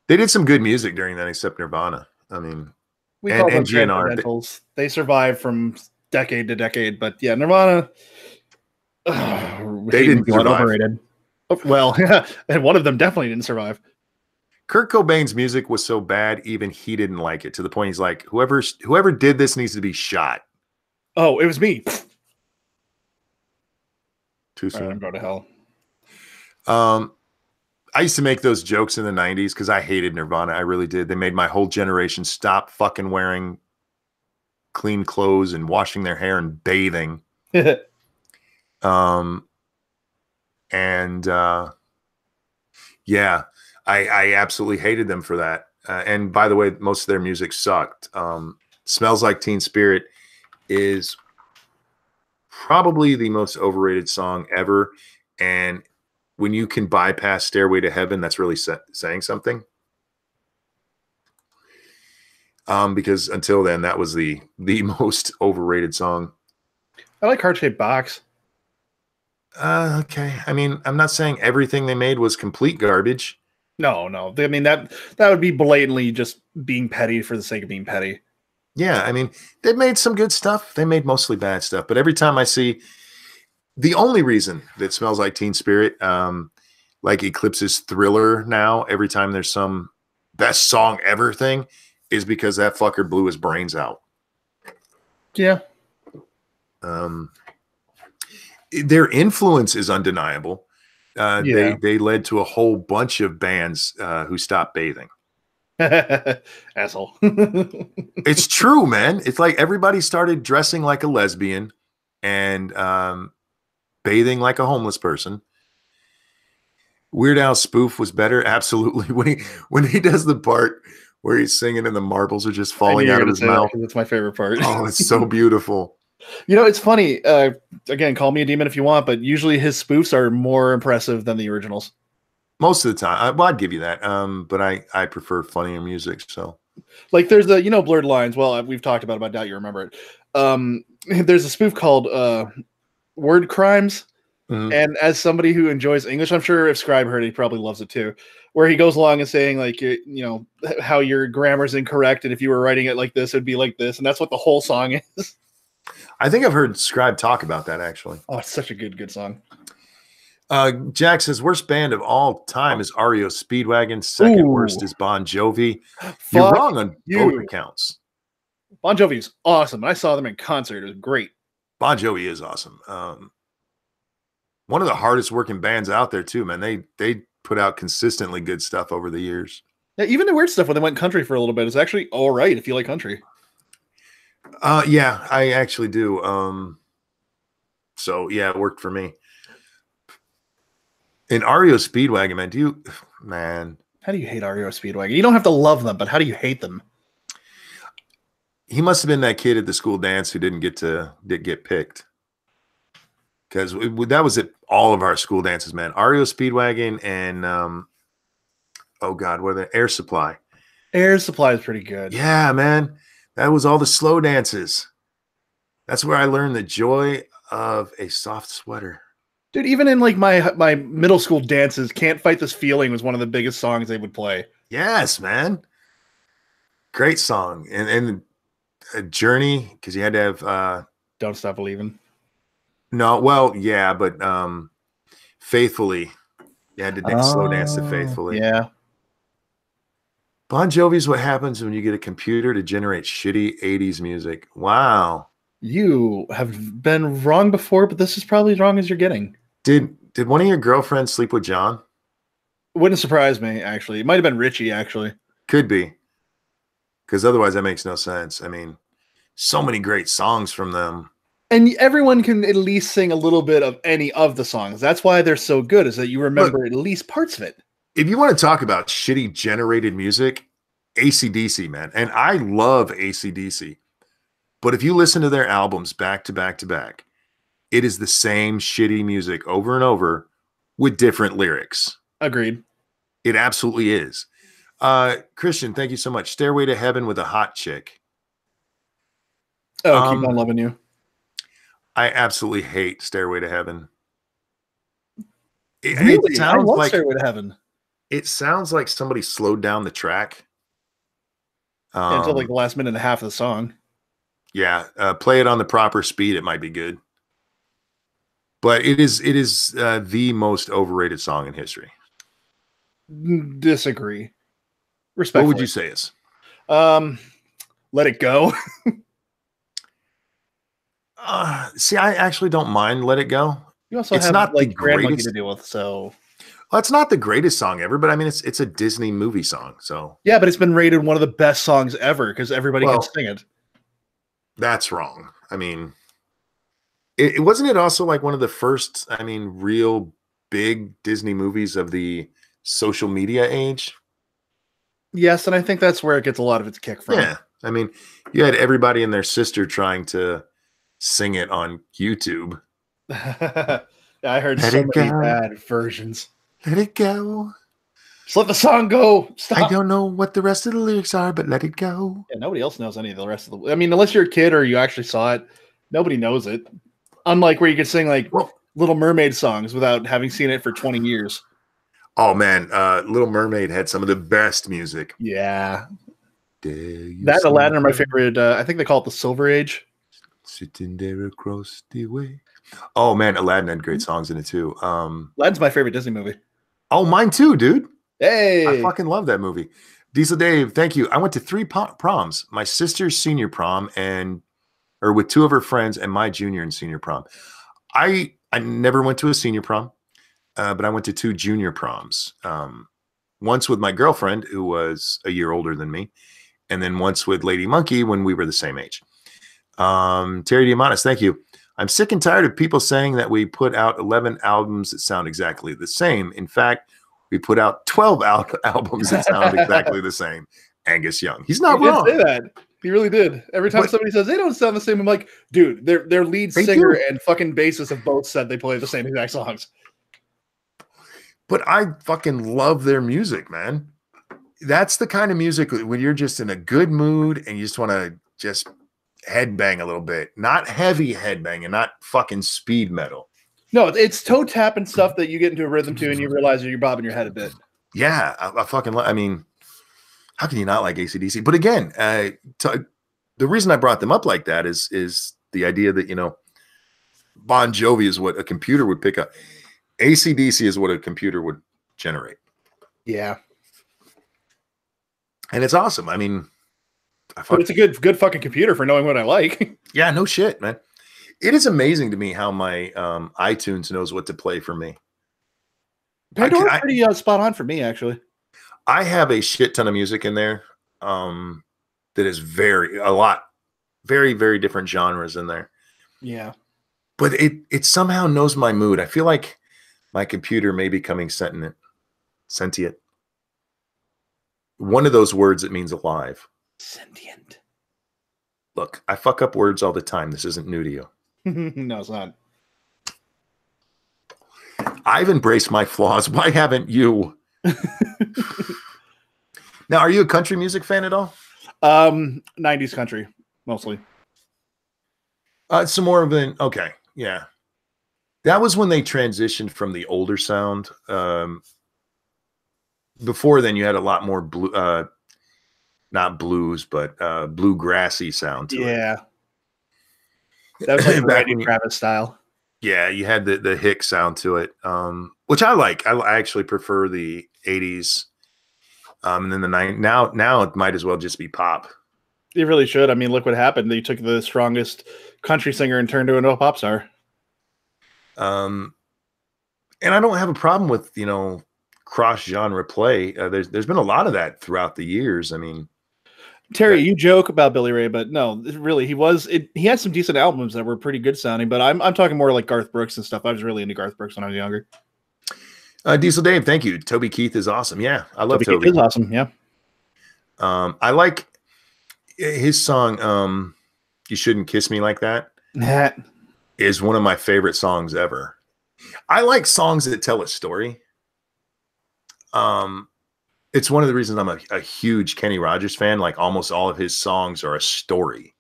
They did some good music during that, except Nirvana. I mean, We and call them GNR. transcendentals. They survive from decade to decade, but yeah, Nirvana. They Hate me if didn't you want survive. overrated. Well, and one of them definitely didn't survive. Kurt Cobain's music was so bad, even he didn't like it, to the point he's like, whoever did this needs to be shot. Oh, it was me. Too All right, I'm soon. going to hell. I used to make those jokes in the 90s because I hated Nirvana. I really did. They made my whole generation stop fucking wearing clean clothes and washing their hair and bathing. Um, and yeah, I absolutely hated them for that. And by the way, most of their music sucked. Smells Like Teen Spirit is probably the most overrated song ever. And when you can bypass Stairway to Heaven, that's really saying something. Because until then, that was the most overrated song. I like Heart Shaped Box. Okay. I mean, I'm not saying everything they made was complete garbage. No. I mean that would be blatantly just being petty for the sake of being petty. Yeah, I mean, they made some good stuff. They made mostly bad stuff. But every time I see, the only reason that Smells Like Teen Spirit like eclipses Thriller now, every time there's some best song ever thing, is because that fucker blew his brains out. Yeah. Their influence is undeniable. Yeah. They led to a whole bunch of bands who stopped bathing. Asshole. It's true, man. It's like everybody started dressing like a lesbian and bathing like a homeless person. Weird Al spoof was better, absolutely. When he does the part where he's singing and the marbles are just I knew falling you were out of going to his say that mouth. because it's my favorite part. Oh, it's so beautiful. You know, it's funny. Again, call me a demon if you want, but usually his spoofs are more impressive than the originals. Most of the time, I'd give you that. But I prefer funnier music. So, Like, there's the Blurred Lines. Well, we've talked about it, but I doubt you remember it. There's a spoof called Word Crimes. mhm. And as somebody who enjoys English, I'm sure if Scribe heard it, he probably loves it too. Where he goes along and saying like, how your grammar's incorrect, and if you were writing it like this, it'd be like this, and that's what the whole song is. I think I've heard Scribe talk about that actually. Oh, it's such a good song. Jack says worst band of all time is REO Speedwagon. Second worst is Bon Jovi. You're Fuck wrong on both accounts. Bon Jovi's awesome. I saw them in concert. It was great. Bon Jovi is awesome. One of the hardest working bands out there too, man. They put out consistently good stuff over the years. Yeah, even the weird stuff when they went country for a little bit is actually all right if you like country. Yeah, I actually do. So yeah, it worked for me. In REO Speedwagon, man, How do you hate REO Speedwagon? You don't have to love them, but how do you hate them? he must have been that kid at the school dance who didn't get picked. Because that was at all of our school dances, man. REO Speedwagon and oh god, what are they? Air Supply. Air Supply is pretty good. Yeah, man. That was all the slow dances. That's where I learned the joy of a soft sweater. Dude, even in like my middle school dances, Can't Fight This Feeling was one of the biggest songs they would play. Yes, man. Great song. And a Journey, because you had to have Don't Stop Believing. no, well, yeah, but Faithfully. You had to slow dance to Faithfully. Yeah. Bon Jovi's what happens when you get a computer to generate shitty 80s music. Wow. You have been wrong before, but this is probably as wrong as you're getting. Did one of your girlfriends sleep with John? Wouldn't surprise me, actually. It might have been Richie, actually. Could be. Because otherwise that makes no sense. I mean, so many great songs from them. And everyone can at least sing a little bit of any of the songs. That's why they're so good, is that you remember at least parts of it. If you want to talk about shitty generated music, AC/DC, man. And I love AC/DC. But if you listen to their albums back to back to back, it is the same shitty music over and over with different lyrics. Agreed. It absolutely is. Christian, thank you so much. Stairway to Heaven with a Hot Chick. Oh, Keep On Loving You. I absolutely hate Stairway to Heaven. It Really? I sounds love like Stairway to Heaven. somebody slowed down the track. Yeah, until like the last minute and a half of the song. Yeah, play it on the proper speed. It might be good. But it is the most overrated song in history. Disagree. What would Respectfully. you say is? Um, Let It Go. See, I actually don't mind Let It Go. You also It's have not the like Grand Monkey to greatest. deal with, so Well, it's not the greatest song ever, but I mean, it's a Disney movie song. So, yeah, but it's been rated one of the best songs ever because everybody can well, sing it. that's wrong. I mean, it wasn't it also like one of the first, I mean, real big Disney movies of the social media age? Yes, and I think that's where it gets a lot of its kick from. Yeah. I mean, you had everybody and their sister trying to sing it on YouTube. Yeah, I heard Let so it many go. bad versions. Let it go. Just let the song go. I Stop. don't know what the rest of the lyrics are, but let it go. Yeah, nobody else knows any of the rest of the. I mean, unless you're a kid or you actually saw it, nobody knows it. Unlike where you could sing like Well, Little Mermaid songs without having seen it for 20 years. oh man, Little Mermaid had some of the best music. Yeah, Dare you that see Aladdin are my her favorite. I think they call it the Silver Age. sitting there across the way? Oh man, Aladdin had great songs in it too. Aladdin's my favorite Disney movie. Oh, mine too, dude. I Hey, fucking love that movie. Diesel Dave, thank you. I went to 3 proms: my sister's senior prom or with 2 of her friends, and my junior and senior prom. I never went to a senior prom, but I went to 2 junior proms. Once with my girlfriend, who was a year older than me, and then once with Lady Monkey when we were the same age. Terry Diamandis, thank you. I'm sick and tired of people saying that we put out 11 albums that sound exactly the same. In fact, we put out 12 albums that sound exactly the same. Angus Young. He's he not did say wrong. that. He really did. Every time But somebody says they don't sound the same, I'm like, dude, their lead they singer do. and fucking bassist have both said they play the same exact songs. But I fucking love their music, man. That's the kind of music when you're just in a good mood and you just want to just headbang a little bit. Not heavy headbang and not fucking speed metal. No, it's toe tap and stuff that you get into a rhythm to, and you realize you're bobbing your head a bit. Yeah, I fucking I mean, how can you not like AC/DC? But again, the reason I brought them up like that is the idea that, you know, Bon Jovi is what a computer would pick up. AC/DC is what a computer would generate. Yeah, And it's awesome. I mean, but it's a good fucking computer for knowing what I like. yeah, no shit, man. It is amazing to me how my iTunes knows what to play for me. Pandora's pretty spot on for me, actually. I have a shit ton of music in there that is very, very different genres in there. Yeah. But it somehow knows my mood. I feel like my computer may be becoming sentient. Sentient. One of those words that means alive. Sentient. Look, I fuck up words all the time. This isn't new to you. No, it's not. I've embraced my flaws. Why haven't you? Now, are you a country music fan at all? 90s country, mostly. Some more of an okay, yeah. That was when they transitioned from the older sound. Before then, you had a lot more blue, not blues, but bluegrassy sound to it. Yeah. That was like the Back Randy when Travis style. yeah, you had the hick sound to it, which I like. I actually prefer the 80s. And then the 90s. Now it might as well just be pop. It really should. I mean, look what happened. They took the strongest country singer and turned her into a pop star. And I don't have a problem with, you know, cross genre play. There's been a lot of that throughout the years. I mean, Terry, you joke about Billy Ray, but no, really, he had some decent albums that were pretty good sounding. But I'm talking more like Garth Brooks and stuff. I was really into Garth Brooks when I was younger. Diesel Dave, thank you. Toby Keith is awesome. Yeah, I love Toby. Keith is awesome. Yeah. I like his song. You Shouldn't Kiss Me Like That. That Is one of my favorite songs ever. I like songs that tell a story. It's one of the reasons I'm a huge Kenny Rogers fan. Like almost all of his songs are a story.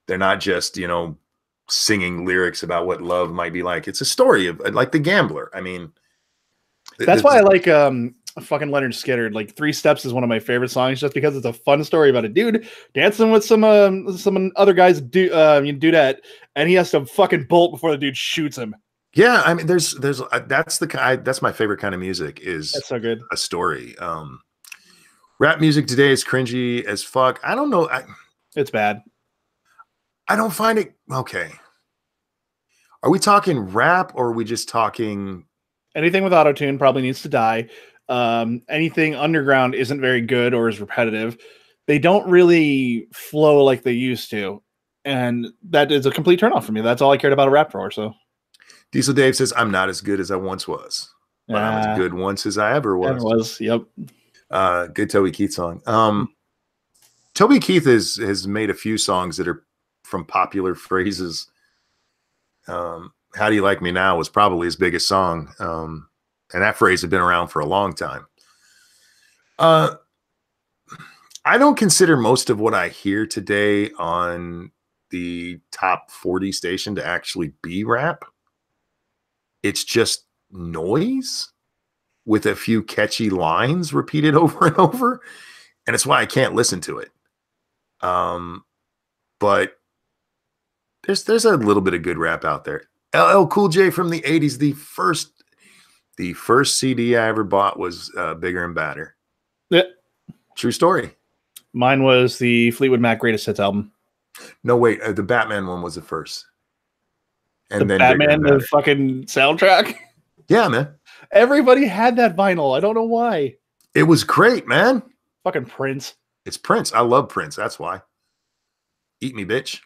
They're not just, you know, singing lyrics about what love might be like. It's a story of like The Gambler. I mean, That's why I like fucking Leonard Skinner. Like Three Steps is one of my favorite songs, just because it's a fun story about a dude dancing with some other guy's dudette, and he has to fucking bolt before the dude shoots him. Yeah, I mean, there's that's my favorite kind of music is That's so good. a story. Rap music today is cringy as fuck. I don't know. It's bad. I don't find it okay. Are we talking rap or are we just talking? Anything with autotune probably needs to die. Anything underground isn't very good or is repetitive. They don't really flow like they used to. And that is a complete turnoff for me. That's all I cared about a rap for. So Diesel Dave says, I'm not as good as I once was. But I'm as good once as I ever was. Yep. Good Toby Keith song. Toby Keith has made a few songs that are from popular phrases. How Do You Like Me Now was probably his biggest song. And that phrase had been around for a long time. I don't consider most of what I hear today on the top 40 station to actually be rap. It's just noise with a few catchy lines repeated over and over. And it's why I can't listen to it. But there's a little bit of good rap out there. LL Cool J from the 80s, the first CD I ever bought was Bigger and Badder. Yeah. True story. Mine was the Fleetwood Mac Greatest Hits album. No, wait, the Batman one was the first. And then Batman, the fucking soundtrack. Yeah, man. Everybody had that vinyl. I don't know why. It was great, man. Fucking Prince. It's Prince. I love Prince. That's why. Eat me, bitch.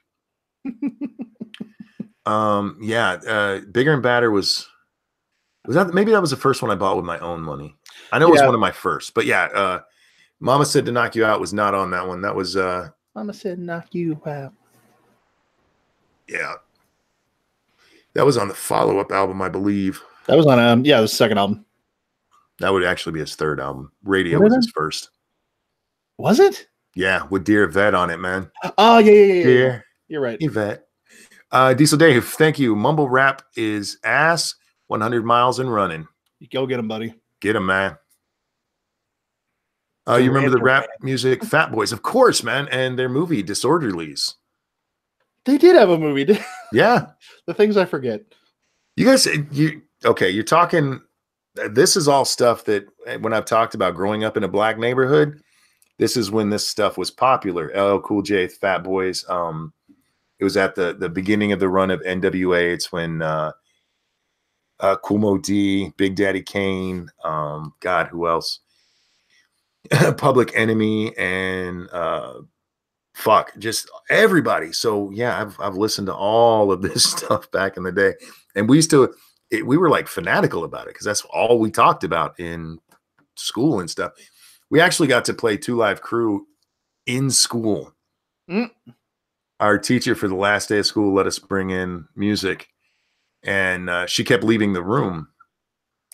Bigger and Badder was that, maybe that was the first one I bought with my own money. I know it was one of my first, but yeah, Mama Said to Knock You Out was not on that one. That was Mama Said Knock You Out. Yeah. That was on the follow-up album, I believe. That was on the second album. That would actually be his third album. Radio was his first. Was it? Yeah, with Dear Yvette on it, man. Oh, yeah. Dear You're right. Yvette. Diesel Dave, thank you. Mumble rap is ass, 100 miles and running. Go get him, buddy. Get him, man. You remember the rap music Fat Boys? Of course, man. And their movie, Disorderlies. They did have a movie. Yeah. The things I forget. You guys, you're talking, this is all stuff that when I've talked about growing up in a black neighborhood, this is when this stuff was popular. LL Cool J, Fat Boys. It was at the beginning of the run of NWA. It's when Kool Moe D, Big Daddy Kane, God, who else? Public Enemy, and just everybody. So yeah, I've listened to all of this stuff back in the day, and we were like fanatical about it because that's all we talked about in school and stuff. We actually got to play Two Live Crew in school. Our teacher for the last day of school let us bring in music, and she kept leaving the room.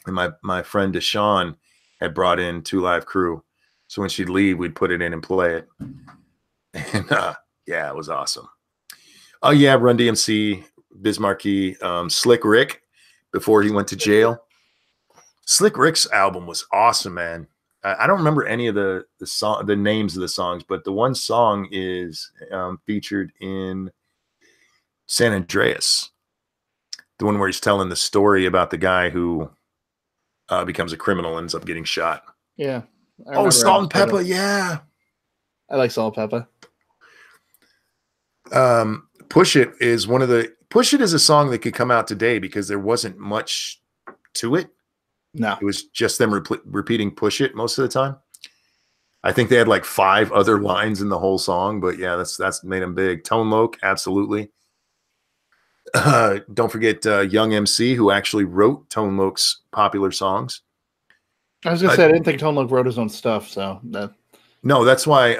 And my friend Deshaun had brought in Two Live Crew, so when she'd leave, we'd put it in and play it. And yeah, it was awesome. Oh yeah, Run DMC, Biz Markie, Slick Rick before he went to jail. Slick Rick's album was awesome, man. I don't remember any of the names of the songs, but the one song is featured in San Andreas, the one where he's telling the story about the guy who becomes a criminal, ends up getting shot. Yeah. Oh, Salt and Pepper, yeah. I like Salt and Pepper. Push It is a song that could come out today because there wasn't much to it. No, it was just them repeating Push It most of the time. I think they had like 5 other lines in the whole song, but yeah, that's made them big. Tone Loc, absolutely. Don't forget Young MC, who actually wrote Tone Loc's popular songs. I was gonna say I didn't think Tone Loc wrote his own stuff, so that. No, that's why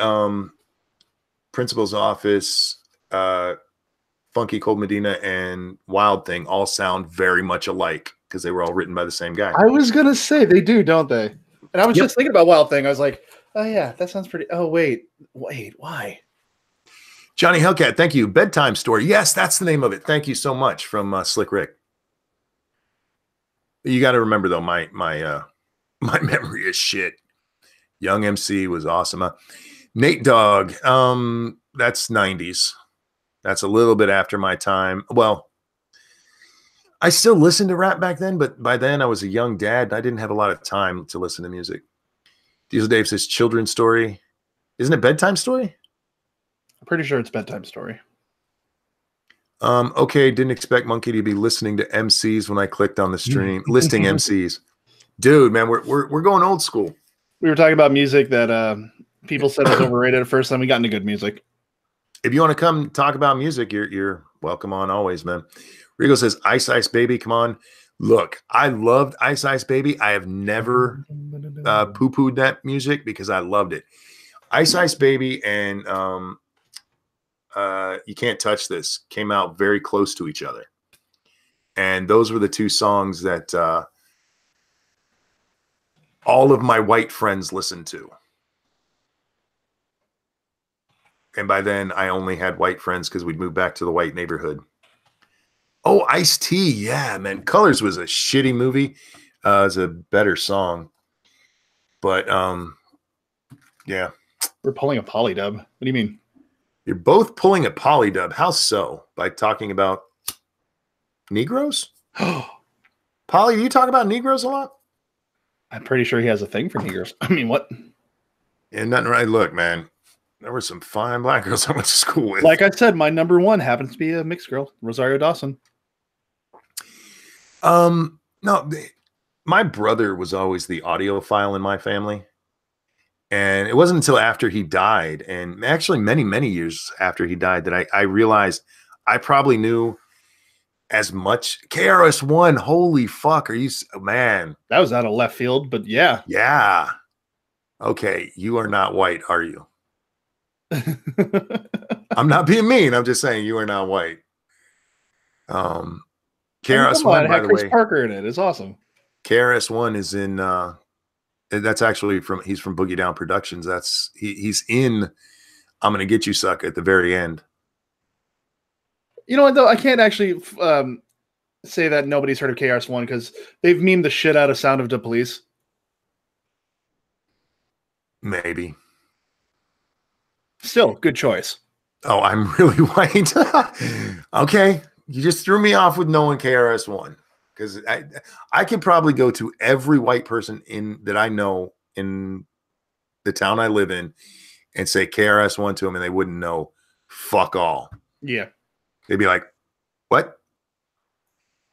Principal's Office, Funky Cold Medina, and Wild Thing all sound very much alike because they were all written by the same guy. I was gonna say they do, don't they? And I was just thinking about Wild Thing. I was like, oh yeah, that sounds pretty. Oh wait, why? Johnny Hellcat, thank you. Bedtime Story. Yes, that's the name of it. Thank you so much from Slick Rick. You got to remember though, my my memory is shit. Young MC was awesome. Nate Dogg, that's 90s. That's a little bit after my time. Well, I still listened to rap back then, but by then I was a young dad and I didn't have a lot of time to listen to music. Diesel Dave says children's story. Isn't it bedtime story? I'm pretty sure it's bedtime story. Okay, didn't expect Monkey to be listening to MCs when I clicked on the stream. Listing MCs. Dude, man, we're going old school. We were talking about music that people said was overrated at first, then we got into good music. If you want to come talk about music, you're welcome on always, man. Rigo says, Ice Ice Baby, come on. Look, I loved Ice Ice Baby. I have never poo-pooed that music because I loved it. Ice Ice Baby and You Can't Touch This came out very close to each other. And those were the two songs that all of my white friends listened to. And by then, I only had white friends because we'd moved back to the white neighborhood. Oh, Ice-T. Yeah, man. Colors was a shitty movie. It's a better song. But, yeah. We're pulling a polydub. What do you mean? You're both pulling a polydub. How so? By talking about Negroes? Polly, do you talk about Negroes a lot? I'm pretty sure he has a thing for Negroes. I mean, what? Yeah, nothing right. Look, man. There were some fine black girls I went to school with. Like I said, my number one happens to be a mixed girl, Rosario Dawson. No, my brother was always the audiophile in my family. And it wasn't until after he died, and actually many, many years after he died, that I realized I probably knew as much. KRS-One, holy fuck, are you, man. That was out of left field, but yeah. Yeah. Okay, you are not white, are you? I'm not being mean. I'm just saying you are not white. KRS-One, by the Chris way, Parker in it. It's awesome. KRS-One is in. That's actually he's from Boogie Down Productions. He's in. I'm gonna get you, sucker, at the very end. You know what though? I can't actually say that nobody's heard of KRS-One because they've memed the shit out of Sound of the Police. Maybe. Still, good choice. Oh, I'm really white. Okay, you just threw me off with knowing KRS-One because I could probably go to every white person that I know in the town I live in and say KRS-One to them, and they wouldn't know fuck all. Yeah, they'd be like, "What?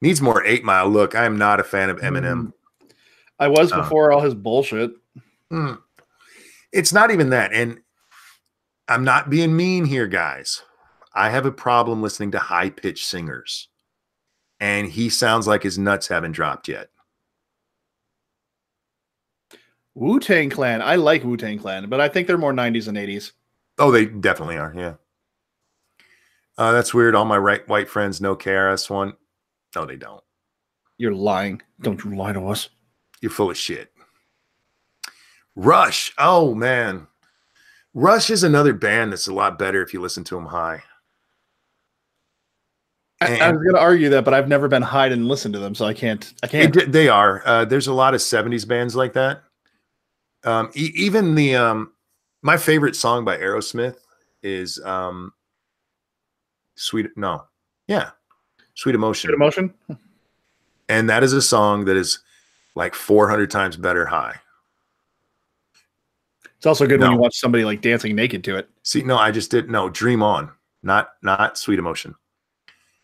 Needs more 8 Mile." Look, I am not a fan of Eminem. I was before all his bullshit. It's not even that, and I'm not being mean here, guys. I have a problem listening to high-pitched singers. And he sounds like his nuts haven't dropped yet. Wu-Tang Clan. I like Wu-Tang Clan, but I think they're more 90s and 80s. Oh, they definitely are, yeah. That's weird. All my white friends know KRS-One. No, they don't. You're lying. Don't you lie to us. You're full of shit. Rush. Oh, man. Rush is another band that's a lot better if you listen to them high. I was going to argue that, but I've never been high and listened to them, so I can't. They are. There's a lot of 70s bands like that. Even my favorite song by Aerosmith is Sweet Emotion. Sweet Emotion. And that is a song that is like 400 times better high. It's also good when you watch somebody like dancing naked to it. See, no, I just did. No, Dream On, not Sweet Emotion.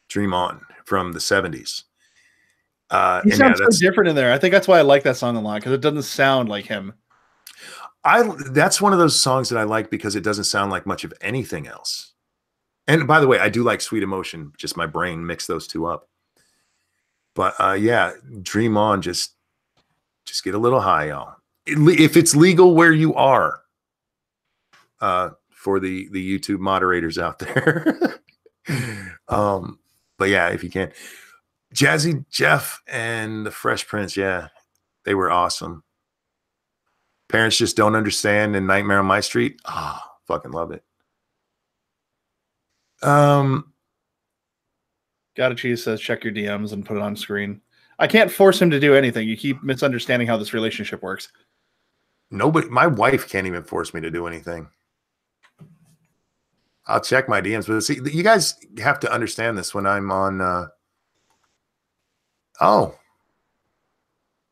Dream On from the 70s. He sounds so different in there. I think that's why I like that song a lot, because it doesn't sound like him. That's one of those songs that I like because it doesn't sound like much of anything else. And by the way, I do like Sweet Emotion. Just my brain mixed those two up. But yeah, Dream On, just get a little high, y'all. If it's legal where you are, for the YouTube moderators out there. But yeah, if you can. Jazzy Jeff and the Fresh Prince, yeah, they were awesome. Parents Just Don't Understand and Nightmare on My Street. Fucking love it. Gotta Cheese says check your DMs and put it on screen. I can't force him to do anything. You keep misunderstanding how this relationship works. Nobody, my wife can't even force me to do anything. I'll check my DMs, but see, you guys have to understand this when I'm on. Oh,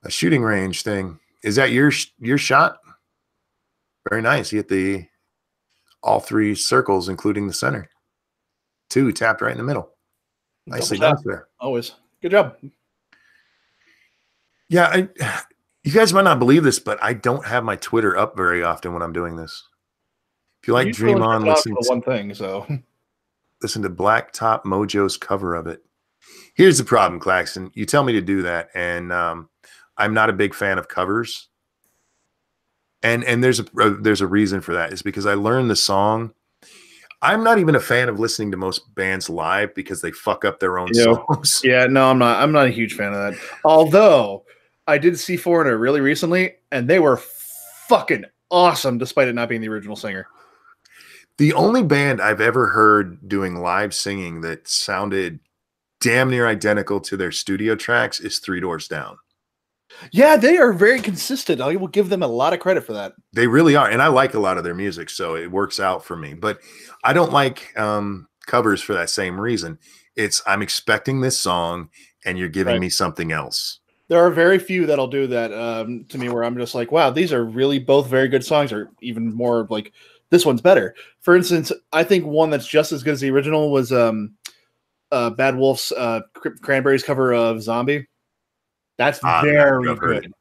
a shooting range thing. Is that your shot? Very nice. You hit all 3 circles, including the center. 2 tapped right in the middle. Nicely done there. Always. Good job. Yeah, you guys might not believe this, but I don't have my Twitter up very often when I'm doing this. If you like Dream On, listen to one thing. So listen to Blacktop Mojo's cover of it. Here's the problem, Claxton. You tell me to do that, and I'm not a big fan of covers. And there's a reason for that. It's because I learned the song. I'm not even a fan of listening to most bands live because they fuck up their own songs. Yeah, no, I'm not. I'm not a huge fan of that. Although I did see Foreigner really recently, and they were fucking awesome, despite it not being the original singer. The only band I've ever heard doing live singing that sounded damn near identical to their studio tracks is 3 Doors Down. Yeah, they are very consistent. I will give them a lot of credit for that. They really are. And I like a lot of their music, so it works out for me. But I don't like covers for that same reason. I'm expecting this song, and you're giving me something else. There are very few that'll do that to me where I'm just like, wow, these are really both very good songs, or even more like this one's better. For instance, I think one that's just as good as the original was Bad Wolf's Cranberries cover of Zombie. That's very good.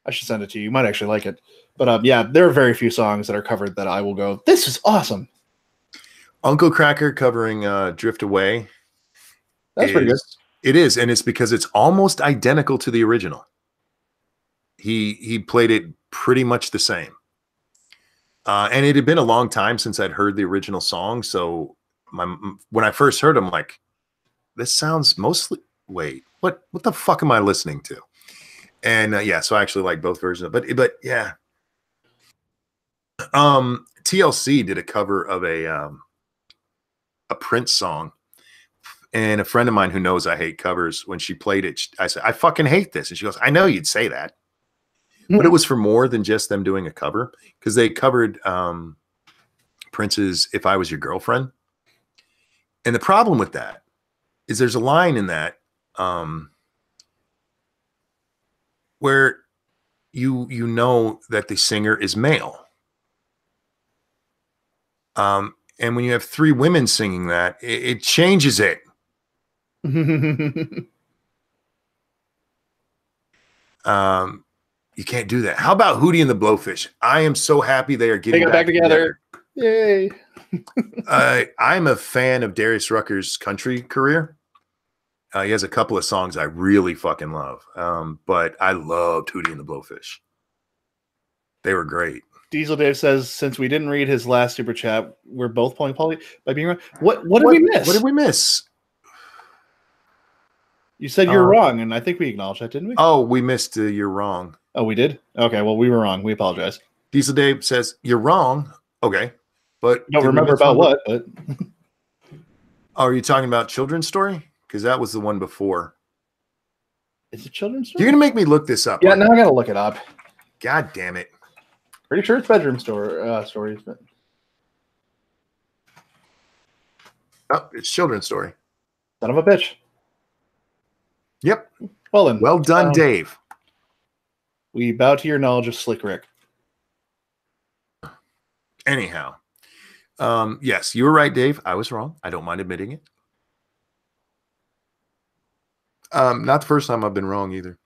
I should send it to you. You might actually like it. But yeah, there are very few songs that are covered that I will go, this is awesome. Uncle Cracker covering Drift Away. That's pretty good. It is, and it's because it's almost identical to the original. He played it pretty much the same. And it had been a long time since I'd heard the original song, so when I first heard him, like, this sounds mostly. Wait, what the fuck am I listening to? And yeah, so I actually like both versions. But yeah, TLC did a cover of a Prince song, and a friend of mine who knows I hate covers, when she played it, I said, I fucking hate this, and she goes, I know you'd say that. But it was for more than just them doing a cover, because they covered Prince's "If I Was Your Girlfriend," and the problem with that is there's a line in that where you know that the singer is male, and when you have 3 women singing that, it changes it. You can't do that. How about Hootie and the Blowfish? I am so happy they are getting back together. Yay! I'm a fan of Darius Rucker's country career. He has a couple of songs I really fucking love. But I loved Hootie and the Blowfish. They were great. Diesel Dave says, since we didn't read his last super chat, we're both pulling Polly by being wrong. What did we miss? What did we miss? You said you're wrong, and I think we acknowledged that, didn't we? Oh, we missed you're wrong. Oh, we did? Okay, well, we were wrong. We apologize. Diesel Dave says, you're wrong. Okay. But don't remember about what, but oh, are you talking about Children's Story? Because that was the one before. Is it Children's Story? You're gonna make me look this up. Yeah, now I gotta look it up. God damn it. Pretty sure it's bedroom stories, but oh, it's Children's Story. Son of a bitch. Yep. Well then. Well done, Dave. We bow to your knowledge of Slick Rick. Anyhow. Yes, you were right, Dave. I was wrong. I don't mind admitting it. Not the first time I've been wrong either.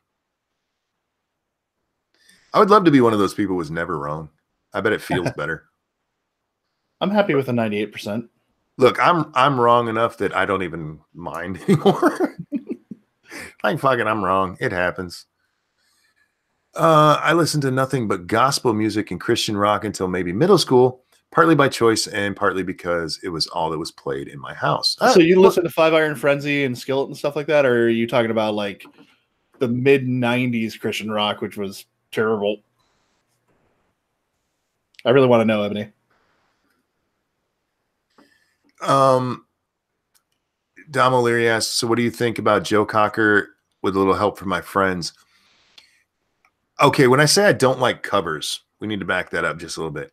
I would love to be one of those people who was never wrong. I bet it feels better. I'm happy with a 98%. Look, I'm wrong enough that I don't even mind anymore. Like, fucking, I'm wrong. It happens. I listened to nothing but gospel music and Christian rock until maybe middle school, partly by choice and partly because it was all that was played in my house. So you listen to Five Iron Frenzy and Skillet and stuff like that, or are you talking about like the mid-90s Christian rock, which was terrible? I really want to know, Ebony. Dom O'Leary asks, so what do you think about Joe Cocker with a little help from my friends. Okay, when I say I don't like covers, we need to back that up just a little bit.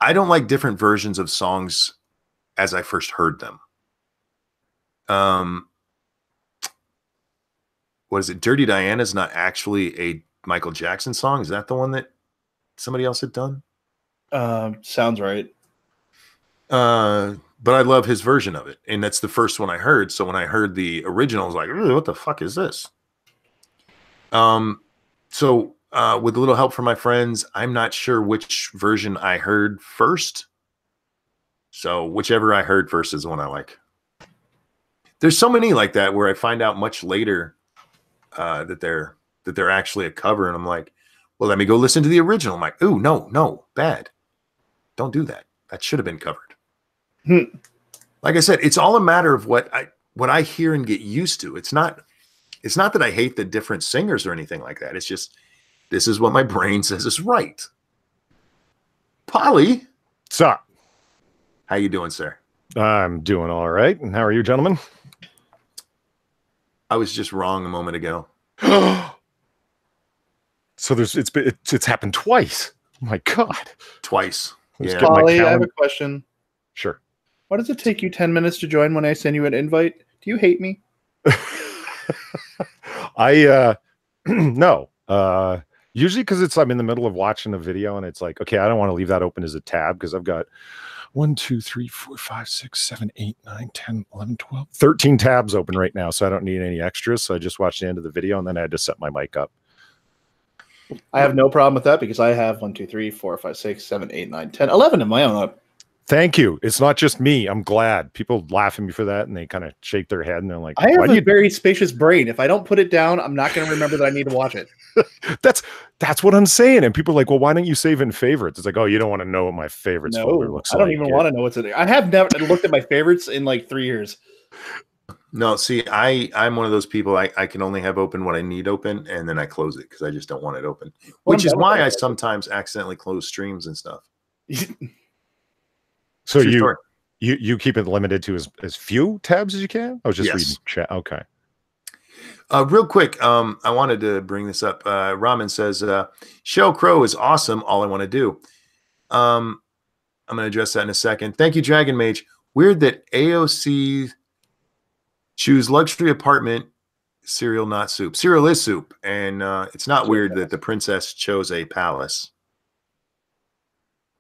I don't like different versions of songs as I first heard them. What is it? Dirty Diana is not actually a Michael Jackson song. Is that the one that somebody else had done? Sounds right. But I love his version of it, and that's the first one I heard. So when I heard the original, I was like, "What the fuck is this?" So with a little help from my friends, I'm not sure which version I heard first. So whichever I heard first is the one I like. There's so many like that where I find out much later that they're actually a cover, and I'm like, well, let me go listen to the original. I'm like, ooh, no, bad. Don't do that. That should have been covered. Like I said, it's all a matter of what I hear and get used to. It's not that I hate the different singers or anything like that. It's just this is what my brain says is right. Polly, What's up? how you doing, sir? I'm doing all right. And how are you, gentlemen? I was just wrong a moment ago. So it's happened twice. Oh my God. Twice. Let's Yeah. get my Polly, I have a calendar. question. Sure. Why does it take you 10 minutes to join when I send you an invite? Do you hate me? I no. Usually because I'm in the middle of watching a video and it's like, okay, I don't want to leave that open as a tab because I've got 1, 2, 3, 4, 5, 6, 7, 8, 9, 10, 11, 12, 13 tabs open right now. So I don't need any extras. So I just watched the end of the video and then I had to set my mic up. I have no problem with that because I have 1, 2, 3, 4, 5, 6, 7, 8, 9, 10, 11 of my own up. Thank you. It's not just me. I'm glad. People laugh at me for that and they kind of shake their head and they're like, I have why do a you very spacious brain. If I don't put it down, I'm not going to remember that I need to watch it. That's what I'm saying. And people are like, well, why don't you save in favorites? It's like, oh, you don't want to know what my favorites folder No, looks I like. don't even want to know what's in there. I have never looked at my favorites in like 3 years. No, see, I'm one of those people. I can only have open what I need open, and then I close it because I just don't want it open. Well, Which is I'm done why with I that. sometimes accidentally close streams and stuff. So True story. you keep it limited to as few tabs as you can? I was just Yes. reading chat. Okay. Real quick, I wanted to bring this up. Ramen says, Sheryl Crow is awesome. All I want to do. I'm going to address that in a second. Thank you, Dragon Mage. Weird that AOC choose luxury apartment, cereal, not soup. Cereal is soup. And it's not weird that the princess chose a palace.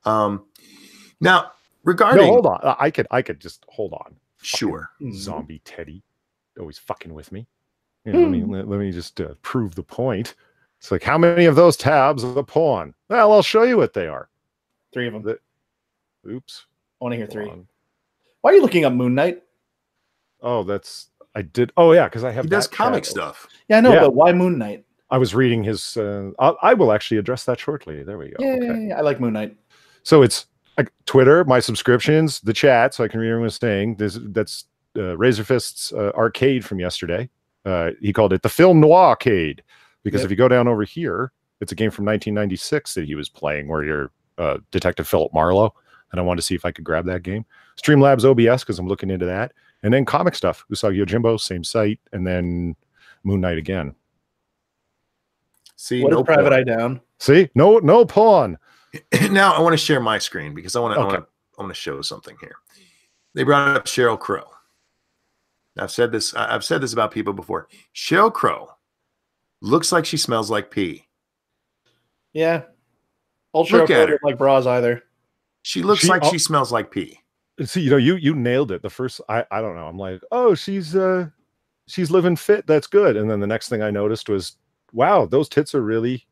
Now, regarding... No, hold on. I could just hold on. Sure. Fucking zombie Teddy. Always fucking with me. You know, let me just prove the point. It's like, how many of those tabs are the pawn? Well, I'll show you what they are. 3 of them. Oops. I want to hear Hold 3. on. Why are you looking up Moon Knight? Oh, I did. Oh, yeah, because I have He does that comic tab. stuff. Yeah, I know, Yeah. but why Moon Knight? I was reading his. I will actually address that shortly. There we go. Yeah, Okay. I like Moon Knight. So it's like Twitter, my subscriptions, the chat, so I can read everyone saying. That's Razorfist's arcade from yesterday. He called it the Film Noir Arcade because if you go down over here, it's a game from 1996 that he was playing where you're Detective Philip Marlowe, and I wanted to see if I could grab that game. Streamlabs OBS because I'm looking into that, and then comic stuff. Usagi Yojimbo, same site, and then Moon Knight again. See, What no is Private porn. Eye Down? See, no pawn. Now I want to share my screen because I want to show something here. They brought up Sheryl Crow. I've said this about people before. Sheryl Crow looks like she smells like pee. Yeah. Old Look Cheryl at Crow her. didn't like bras either. She looks like she smells like pee. See, you nailed it. The first, I don't know. I'm like, oh, she's living fit. That's good. And then the next thing I noticed was, wow, those tits are really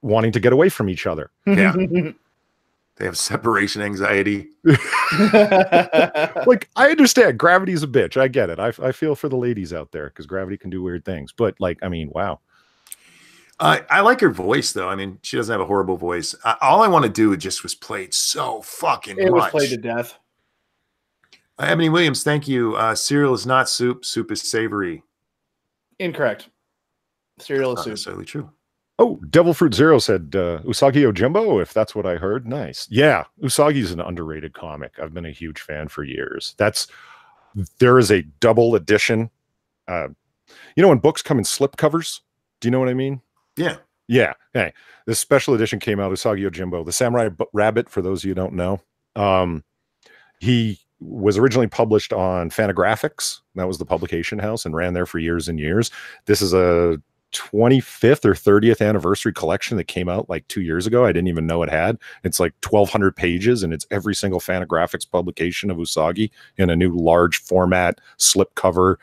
wanting to get away from each other. Yeah. They have separation anxiety. Like, I understand gravity's a bitch. I get it. I feel for the ladies out there because gravity can do weird things. But like, I mean, wow. I like her voice though. I mean, she doesn't have a horrible voice. All I want to do just was played so fucking It was much. played to death. Ebony Williams, thank you. Cereal is not soup. Soup is savory. Incorrect. Cereal is Not soup. necessarily true. Oh, Devil Fruit Zero said Usagi Yojimbo, if that's what I heard. Nice. Yeah, Usagi's an underrated comic. I've been a huge fan for years. There is a double edition You know when books come in slip covers? Do you know what I mean? Yeah. Yeah. Hey, this special edition came out, Usagi Yojimbo, the Samurai Rabbit, for those of you who don't know. He was originally published on Fantagraphics. That was the publication house and ran there for years and years. This is a 25th or 30th anniversary collection that came out like 2 years ago. I didn't even know it had. It's like 1,200 pages, and it's every single Fantagraphics publication of Usagi in a new large format slip cover.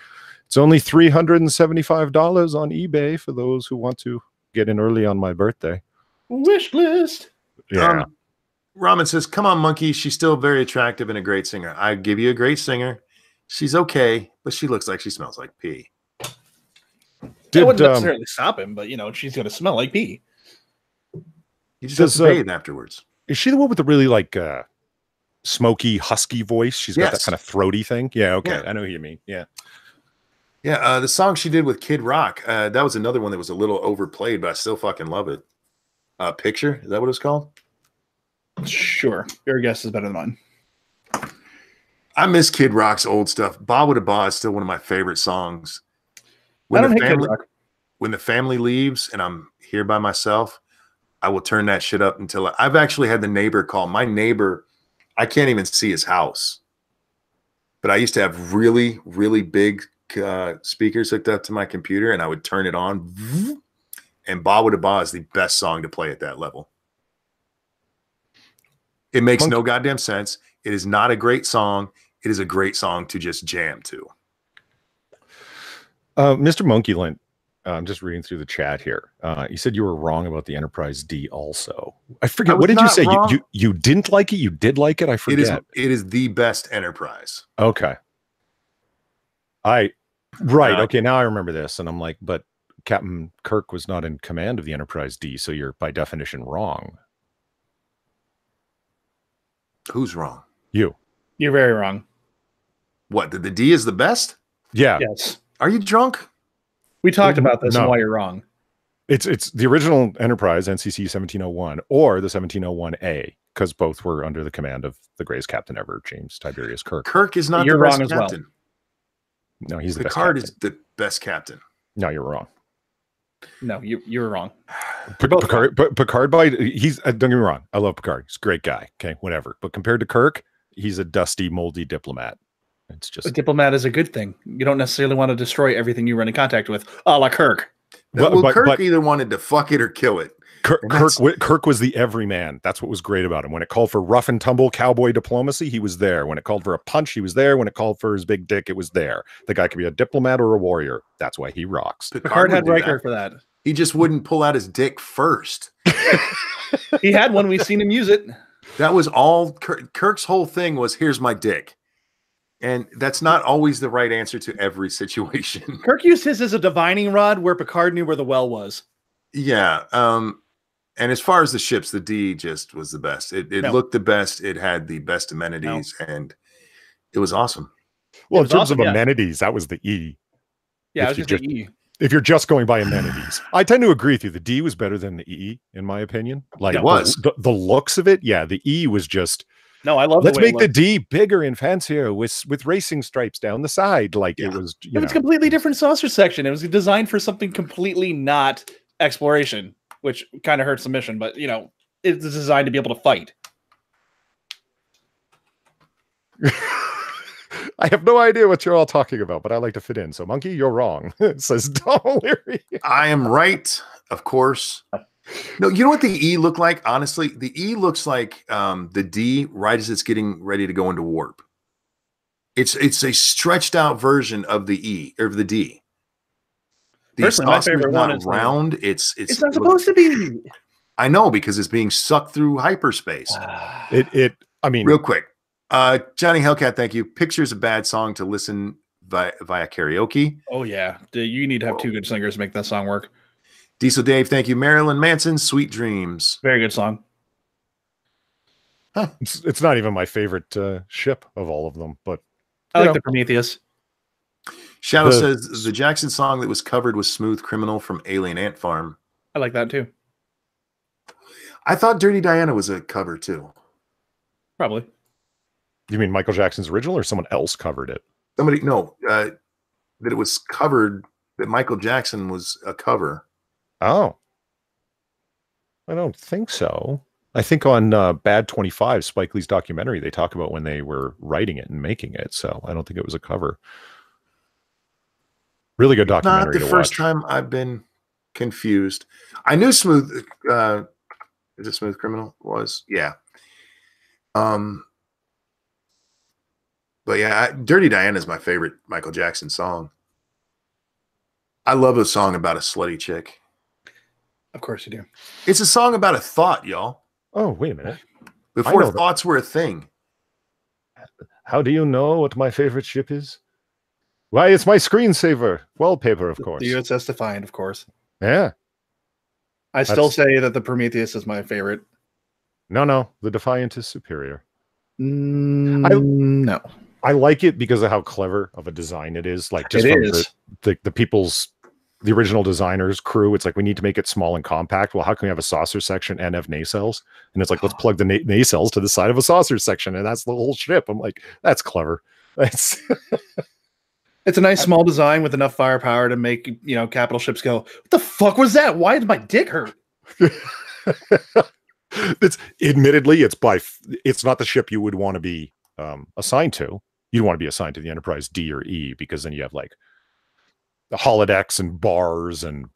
It's only $375 on eBay for those who want to get in early on my birthday. Wish list. Yeah. Ramen says, come on, Monkey. She's still very attractive and a great singer. I give you a great singer. She's okay, but she looks like she smells like pee. That wouldn't necessarily stop him, but, she's going to smell like pee. You just have to bathe afterwards. Is she the one with the really, like, smoky, husky voice? She's got that kind of throaty thing? Yeah, okay. Yeah. I know who you mean. Yeah. Yeah, the song she did with Kid Rock, that was another one that was a little overplayed, but I still fucking love it. Picture? Is that what it's called? Sure. Your guess is better than mine. I miss Kid Rock's old stuff. Ba With a Ba is still one of my favorite songs. When the family leaves and I'm here by myself, I will turn that shit up until I've actually had the neighbor call. My neighbor, I can't even see his house. But I used to have really, really big speakers hooked up to my computer, and I would turn it on. And Ba With a Ba is the best song to play at that level. It makes no goddamn sense. It is not a great song. It is a great song to just jam to. Mr. Monkeylint, I'm just reading through the chat here. You said you were wrong about the Enterprise D also. I forget. What did you say? You didn't like it? You did like it? I forget. It is the best Enterprise. Okay. Okay, now I remember this. And I'm like, but Captain Kirk was not in command of the Enterprise D, so you're by definition wrong. Who's wrong? You. You're very wrong. What? The D is the best? Yeah. Yes. Are you drunk? We talked about this and why you're wrong. It's the original Enterprise, NCC 1701, or the 1701A, because both were under the command of the greatest captain ever, James Tiberius Kirk. Kirk is not the best captain. Well. No, he's the best captain. Picard is the best captain. No, you're wrong. No, you're wrong. Picard, don't get me wrong. I love Picard. He's a great guy. Okay, whatever. But compared to Kirk, he's a dusty, moldy diplomat. It's just a diplomat is a good thing. You don't necessarily want to destroy everything you run in contact with, a la Kirk. Kirk either wanted to fuck it or kill it. Kirk was the everyman. That's what was great about him. When it called for rough and tumble cowboy diplomacy, he was there. When it called for a punch, he was there. When it called for his big dick, it was there. The guy could be a diplomat or a warrior. That's why he rocks. Picard had Riker for that. He just wouldn't pull out his dick first. He had one. We've seen him use it. That was all. Kirk's whole thing was, here's my dick. And that's not always the right answer to every situation. Kirk used his as a divining rod where Picard knew where the well was. Yeah. And as far as the ships, the D just was the best. It looked the best. It had the best amenities, and it was awesome. Well, in terms of amenities, that was the E. Yeah, it was just the E. If you're just going by amenities, I tend to agree with you. The D was better than the E, in my opinion. Like it was the looks of it. Yeah, the E was just. No, I love. Let's make the D bigger and fancier with racing stripes down the side. Like it was. It was a completely different saucer section. It was designed for something completely not exploration, which kind of hurts the mission. But it's designed to be able to fight. I have no idea what you're all talking about, but I like to fit in. So, Monkey, you're wrong, says Don O'Leary. I am right, of course. No, you know what the E looked like? Honestly, the E looks like the D right as it's getting ready to go into warp. It's a stretched out version of the E or the D. Personally, my favorite one is round. It's not supposed to be. I know, because it's being sucked through hyperspace. I mean, real quick. Johnny Hellcat, thank you. Picture's a bad song to listen via karaoke. Oh yeah, you need to have two good singers to make that song work. Diesel Dave, thank you. Marilyn Manson, Sweet Dreams. Very good song. Huh. It's not even my favorite ship of all of them, but I like the Prometheus. Shadow says the Jackson song that was covered was Smooth Criminal from Alien Ant Farm. I like that too. I thought Dirty Diana was a cover too. Probably. You mean Michael Jackson's original, or someone else covered it? That it was covered that Michael Jackson was a cover. Oh, I don't think so. I think on Bad 25, Spike Lee's documentary, they talk about when they were writing it and making it. So I don't think it was a cover. Really good documentary Not the to first watch. time I've been confused. I knew Smooth. Is it Smooth Criminal? Was yeah. But yeah, Dirty Diana is my favorite Michael Jackson song. I love a song about a slutty chick. Of course you do. It's a song about a thought, y'all. Oh, wait a minute. Before thoughts were a thing. How do you know what my favorite ship is? Why, it's my screensaver wallpaper, of course. The USS Defiant, of course. Yeah. I still say that the Prometheus is my favorite. No, the Defiant is superior. No. I like it because of how clever of a design it is. Like just from the people's, the original designers crew, it's like, we need to make it small and compact. Well, how can we have a saucer section and have nacelles? And it's like, let's plug the nacelles to the side of a saucer section. And that's the whole ship. I'm like, that's clever. That's it's a nice small design with enough firepower to make, capital ships go, what the fuck was that? Why did my dick hurt? It's admittedly, it's not the ship you would want to be assigned to. You'd want to be assigned to the Enterprise D or E, because then you have like the holodecks and bars and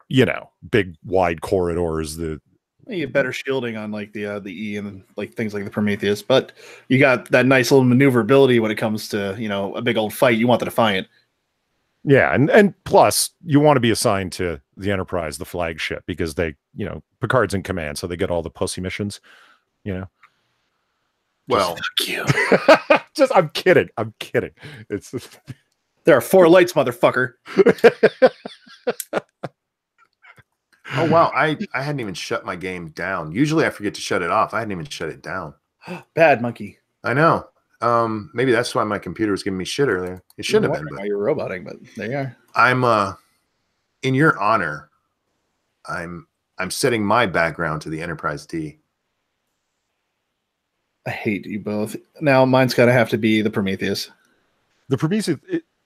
big wide corridors. You have better shielding on like the E and like things like the Prometheus, but you got that nice little maneuverability when it comes to a big old fight. You want the Defiant. Yeah, and plus you want to be assigned to the Enterprise, the flagship, because they, Picard's in command, so they get all the pussy missions, Well, fuck you. I'm kidding. It's there are 4 lights, motherfucker. Oh wow, I hadn't even shut my game down. Usually I forget to shut it off. I hadn't even shut it down. Bad monkey. I know. Maybe that's why my computer was giving me shit earlier. It shouldn't have been. Why you're roboting, but there you are. I'm in your honor, I'm setting my background to the Enterprise D. I hate you both. Now mine's gotta have to be the Prometheus. The Prometheus.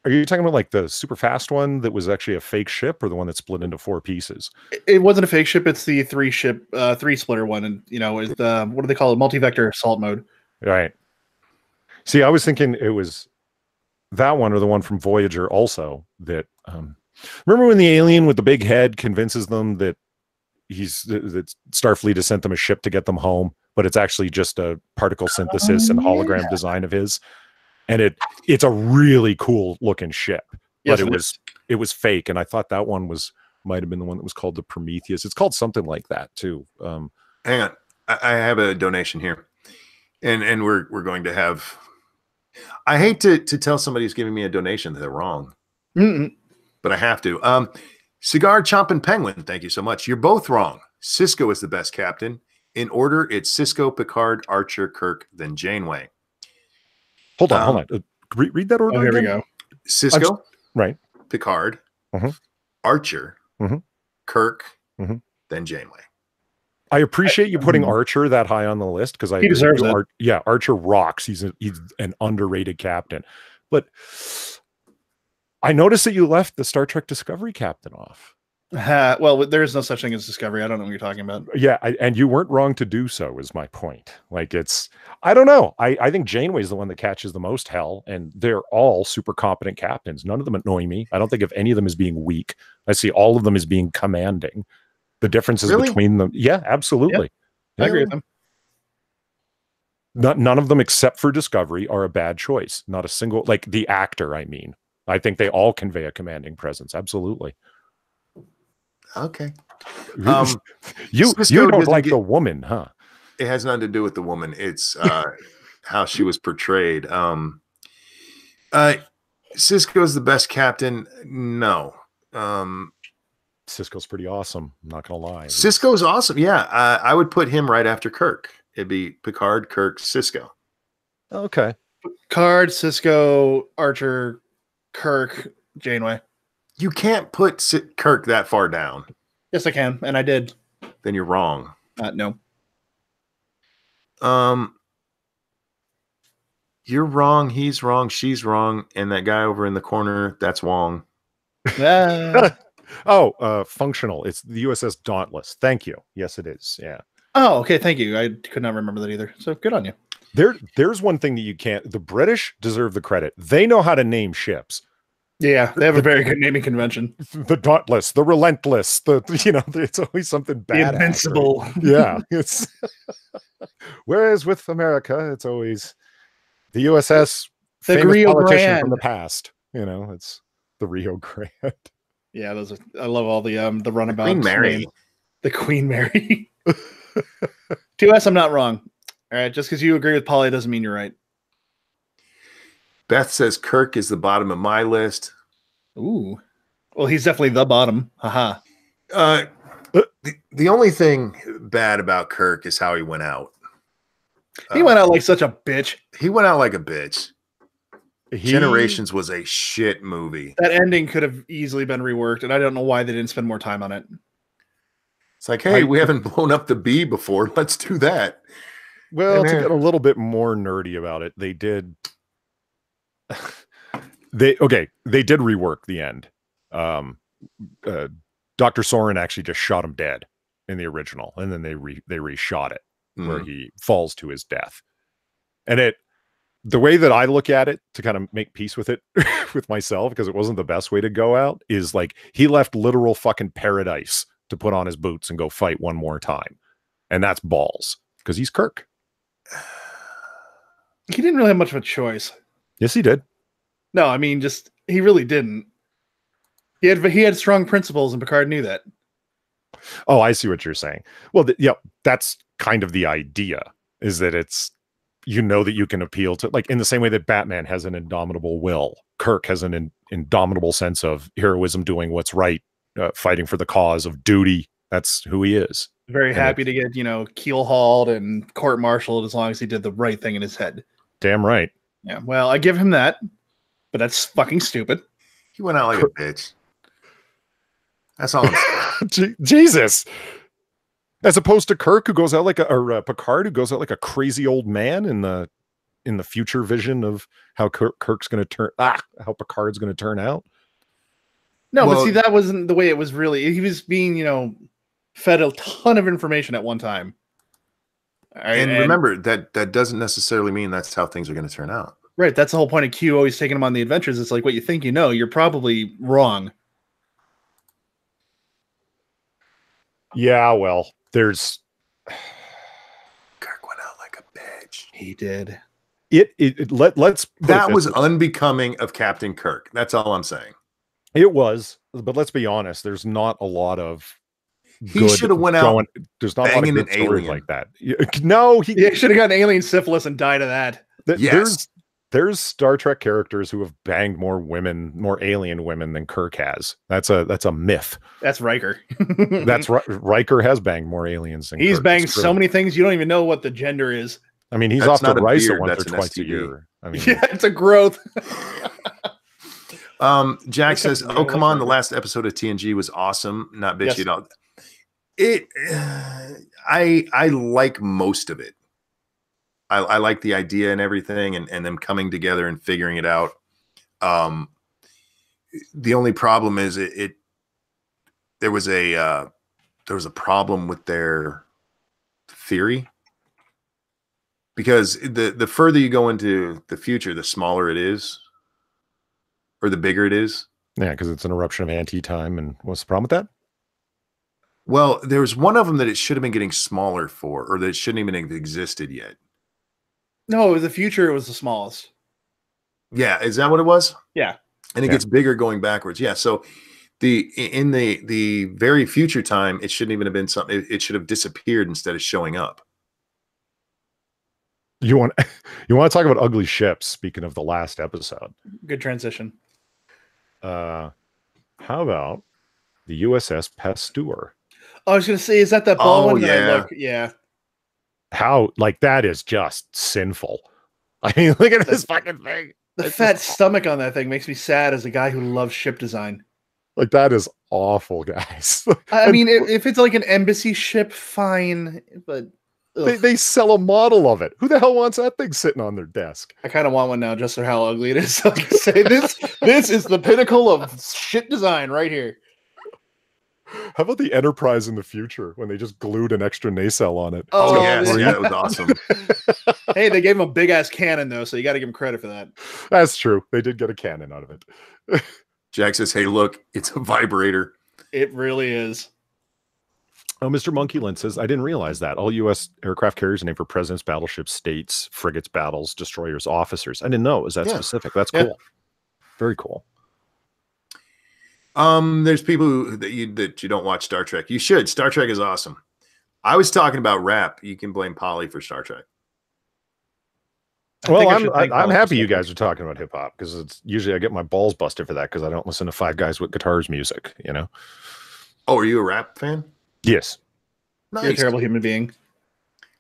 Are you talking about like the super fast one that was actually a fake ship, or the one that split into 4 pieces? It wasn't a fake ship. It's the 3 splitter one, and is the, what do they call it? Multi-vector assault mode. Right. See, I was thinking it was that one or the one from Voyager also. That remember when the alien with the big head convinces them that that Starfleet has sent them a ship to get them home, but it's actually just a particle synthesis and hologram design of his. And it's a really cool looking ship, but it was fake. And I thought that one might have been the one that was called the Prometheus. It's called something like that too. Hang on, I have a donation here, and we're going to have. I hate to tell somebody who's giving me a donation that they're wrong, but I have to. Cigar Chompin' Penguin, thank you so much. You're both wrong. Sisko is the best captain. In order, it's Sisko, Picard, Archer, Kirk, then Janeway. Hold on. Read that order. Oh, here we go. Sisko, right? Picard, Archer, Kirk, then Janeway. I appreciate you putting Archer that high on the list, because he deserves it. Yeah, Archer rocks. He's an underrated captain. But I noticed that you left the Star Trek Discovery captain off. Well, there is no such thing as Discovery. I don't know what you're talking about. Yeah, and you weren't wrong to do so, is my point. Like, I don't know. I think Janeway's the one that catches the most hell, and they're all super competent captains. None of them annoy me. I don't think of any of them as being weak. I see all of them as being commanding. The differences between them. Yeah, absolutely. Yeah, I agree with them. None of them, except for Discovery, are a bad choice. Not a single, like the actor, I mean. I think they all convey a commanding presence. Absolutely. Okay. You don't like the woman, huh? It has nothing to do with the woman. It's how she was portrayed. Sisko's the best captain. No. Sisko's pretty awesome. I'm not gonna lie. Sisko's awesome. Yeah, I would put him right after Kirk. It'd be Picard, Kirk, Sisko. Okay. Picard, Sisko, Archer, Kirk, Janeway. You can't put Kirk that far down. Yes, I can, and I did. Then you're wrong. No. You're wrong. He's wrong. She's wrong. And that guy over in the corner, that's Wong. Functional. It's the USS Dauntless. Thank you. Yes, it is. Yeah. Oh, okay. Thank you. I could not remember that either. So good on you. There's one thing that you can't. The British deserve the credit. They know how to name ships. Yeah, they have a very good naming convention. The Dauntless, the Relentless, it's always something bad. The Invincible. Right? Yeah. It's whereas with America, it's always the USS, the famous Rio politician Grande from the past. It's the Rio Grande. Yeah, those are. I love all the runabouts. Queen Mary. The Queen Mary. 2S, I'm not wrong. All right, just because you agree with Polly doesn't mean you're right. Beth says Kirk is the bottom of my list. Ooh. Well, he's definitely the bottom. Haha. The only thing bad about Kirk is how he went out. He went out like such a bitch. He went out like a bitch. Generations was a shit movie. That ending could have easily been reworked, and I don't know why they didn't spend more time on it. It's like, hey, we haven't blown up the bee before. Let's do that. Well, to get a little bit more nerdy about it, they did. They did rework the end. Dr. Soren actually just shot him dead in the original, and then they reshot it where he falls to his death. And the way that I look at it to kind of make peace with it with myself, because it wasn't the best way to go out, is like he left literal fucking paradise to put on his boots and go fight one more time. And that's balls, because he's Kirk. He didn't really have much of a choice. Yes, he did. No, I mean, just he really didn't. He had strong principles, and Picard knew that. Oh, I see what you're saying. Well, that's kind of the idea, is that it's, that you can appeal to, like, in the same way that Batman has an indomitable will, Kirk has an indomitable sense of heroism, doing what's right, fighting for the cause of duty. That's who he is. Very happy to get, keel hauled and court-martialed as long as he did the right thing in his head. Damn right. Yeah, well, I give him that, but that's fucking stupid. He went out like a bitch. That's all I'm saying. Jesus. As opposed to Kirk, who goes out like Picard, who goes out like a crazy old man in the future vision of how Kirk's going to turn, how Picard's going to turn out. No, but see, that wasn't the way it was really. He was being, fed a ton of information at one time. And remember, that doesn't necessarily mean that's how things are going to turn out. Right. That's the whole point of Q always taking him on the adventures. It's like, what you think you know, you're probably wrong. Yeah, well, there's... Kirk went out like a bitch. He did. Let's... That was unbecoming of Captain Kirk. That's all I'm saying. It was, but let's be honest. There's not a lot of. He should have went out. There's not a lot of good stories like that. No, he should have gotten alien syphilis and died of that. Yes. There's Star Trek characters who have banged more alien women than Kirk has. That's a myth. That's Riker. That's Riker has banged more aliens than he's Kirk. banged so many things you don't even know what the gender is. I mean, he's off to Rice once or twice a year. I mean, yeah, it's a growth. Jack says, "Oh, come on! The last episode of TNG was awesome. Not bitchy at all. I like most of it. I like the idea and everything, and them coming together and figuring it out. The only problem is there was a problem with their theory, because the further you go into the future, the smaller it is, or the bigger it is. Yeah, because it's an eruption of anti-time. And what's the problem with that? Well, there was one of them that it should have been getting smaller for, or that it shouldn't even have existed yet. No, the future was the smallest. Yeah, is that what it was? Yeah. And it gets bigger going backwards. Yeah, so in the very future time, it shouldn't even have been something. It should have disappeared instead of showing up. You want to talk about ugly ships? Speaking of the last episode, good transition. How about the USS Pasteur? I was going to say, is that ball one? Yeah. Yeah. How, like, that is just sinful. I mean, look at this fucking thing. The fat stomach on that thing makes me sad as a guy who loves ship design. Like, that is awful, guys. I mean, if it's like an embassy ship, fine, but they sell a model of it. Who the hell wants that thing sitting on their desk? I kind of want one now, just for how ugly it is. So I can say this is the pinnacle of shit design right here. How about the Enterprise in the future when they just glued an extra nacelle on it? Oh, Oh, yes, yeah. that was awesome. Hey, they gave him a big ass cannon though, so you got to give him credit for that. That's true. They did get a cannon out of it. Jack says, "Hey, look, it's a vibrator." It really is. Oh, Mr. Monkeyland says, I didn't realize that. All U.S. aircraft carriers are named for presidents, battleships, states, frigates, battles, destroyers, officers. I didn't know it was that specific. That's cool. Very cool. There's people that you don't watch Star Trek. You should. Star Trek is awesome. I was talking about rap. You can blame Polly for Star Trek. Well, I'm happy you guys are talking about hip hop because it's usually I get my balls busted for that because I don't listen to five guys with guitars music, you know. Oh, are you a rap fan? Yes. Nice. You're a terrible human being.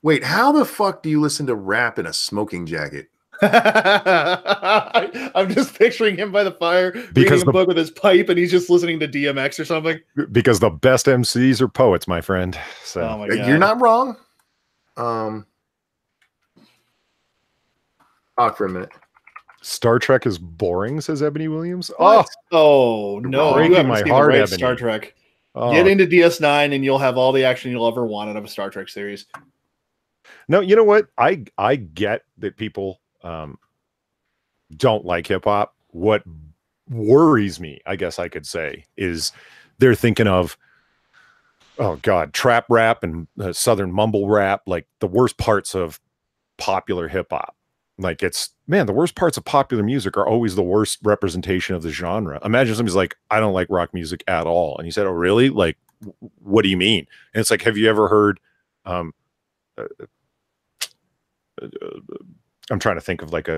Wait, how the fuck do you listen to rap in a smoking jacket? I'm just picturing him by the fire reading a book with his pipe, and he's just listening to DMX or something. Because the best MCs are poets, my friend. So oh my God. You're not wrong. Talk for a minute. Star Trek is boring, says Ebony Williams. Oh no, breaking you haven't my seen heart, the right Ebony. Star Trek. Oh. Get into DS9 and you'll have all the action you'll ever want out of a Star Trek series. No, you know what? I get that people don't like hip hop. What worries me, I guess I could say, is they're thinking of, oh God, trap rap and Southern mumble rap, like the worst parts of popular hip hop. Like the worst parts of popular music are always the worst representation of the genre. Imagine somebody's like, I don't like rock music at all. And you said, oh, really? Like, what do you mean? And it's like, have you ever heard, I'm trying to think of like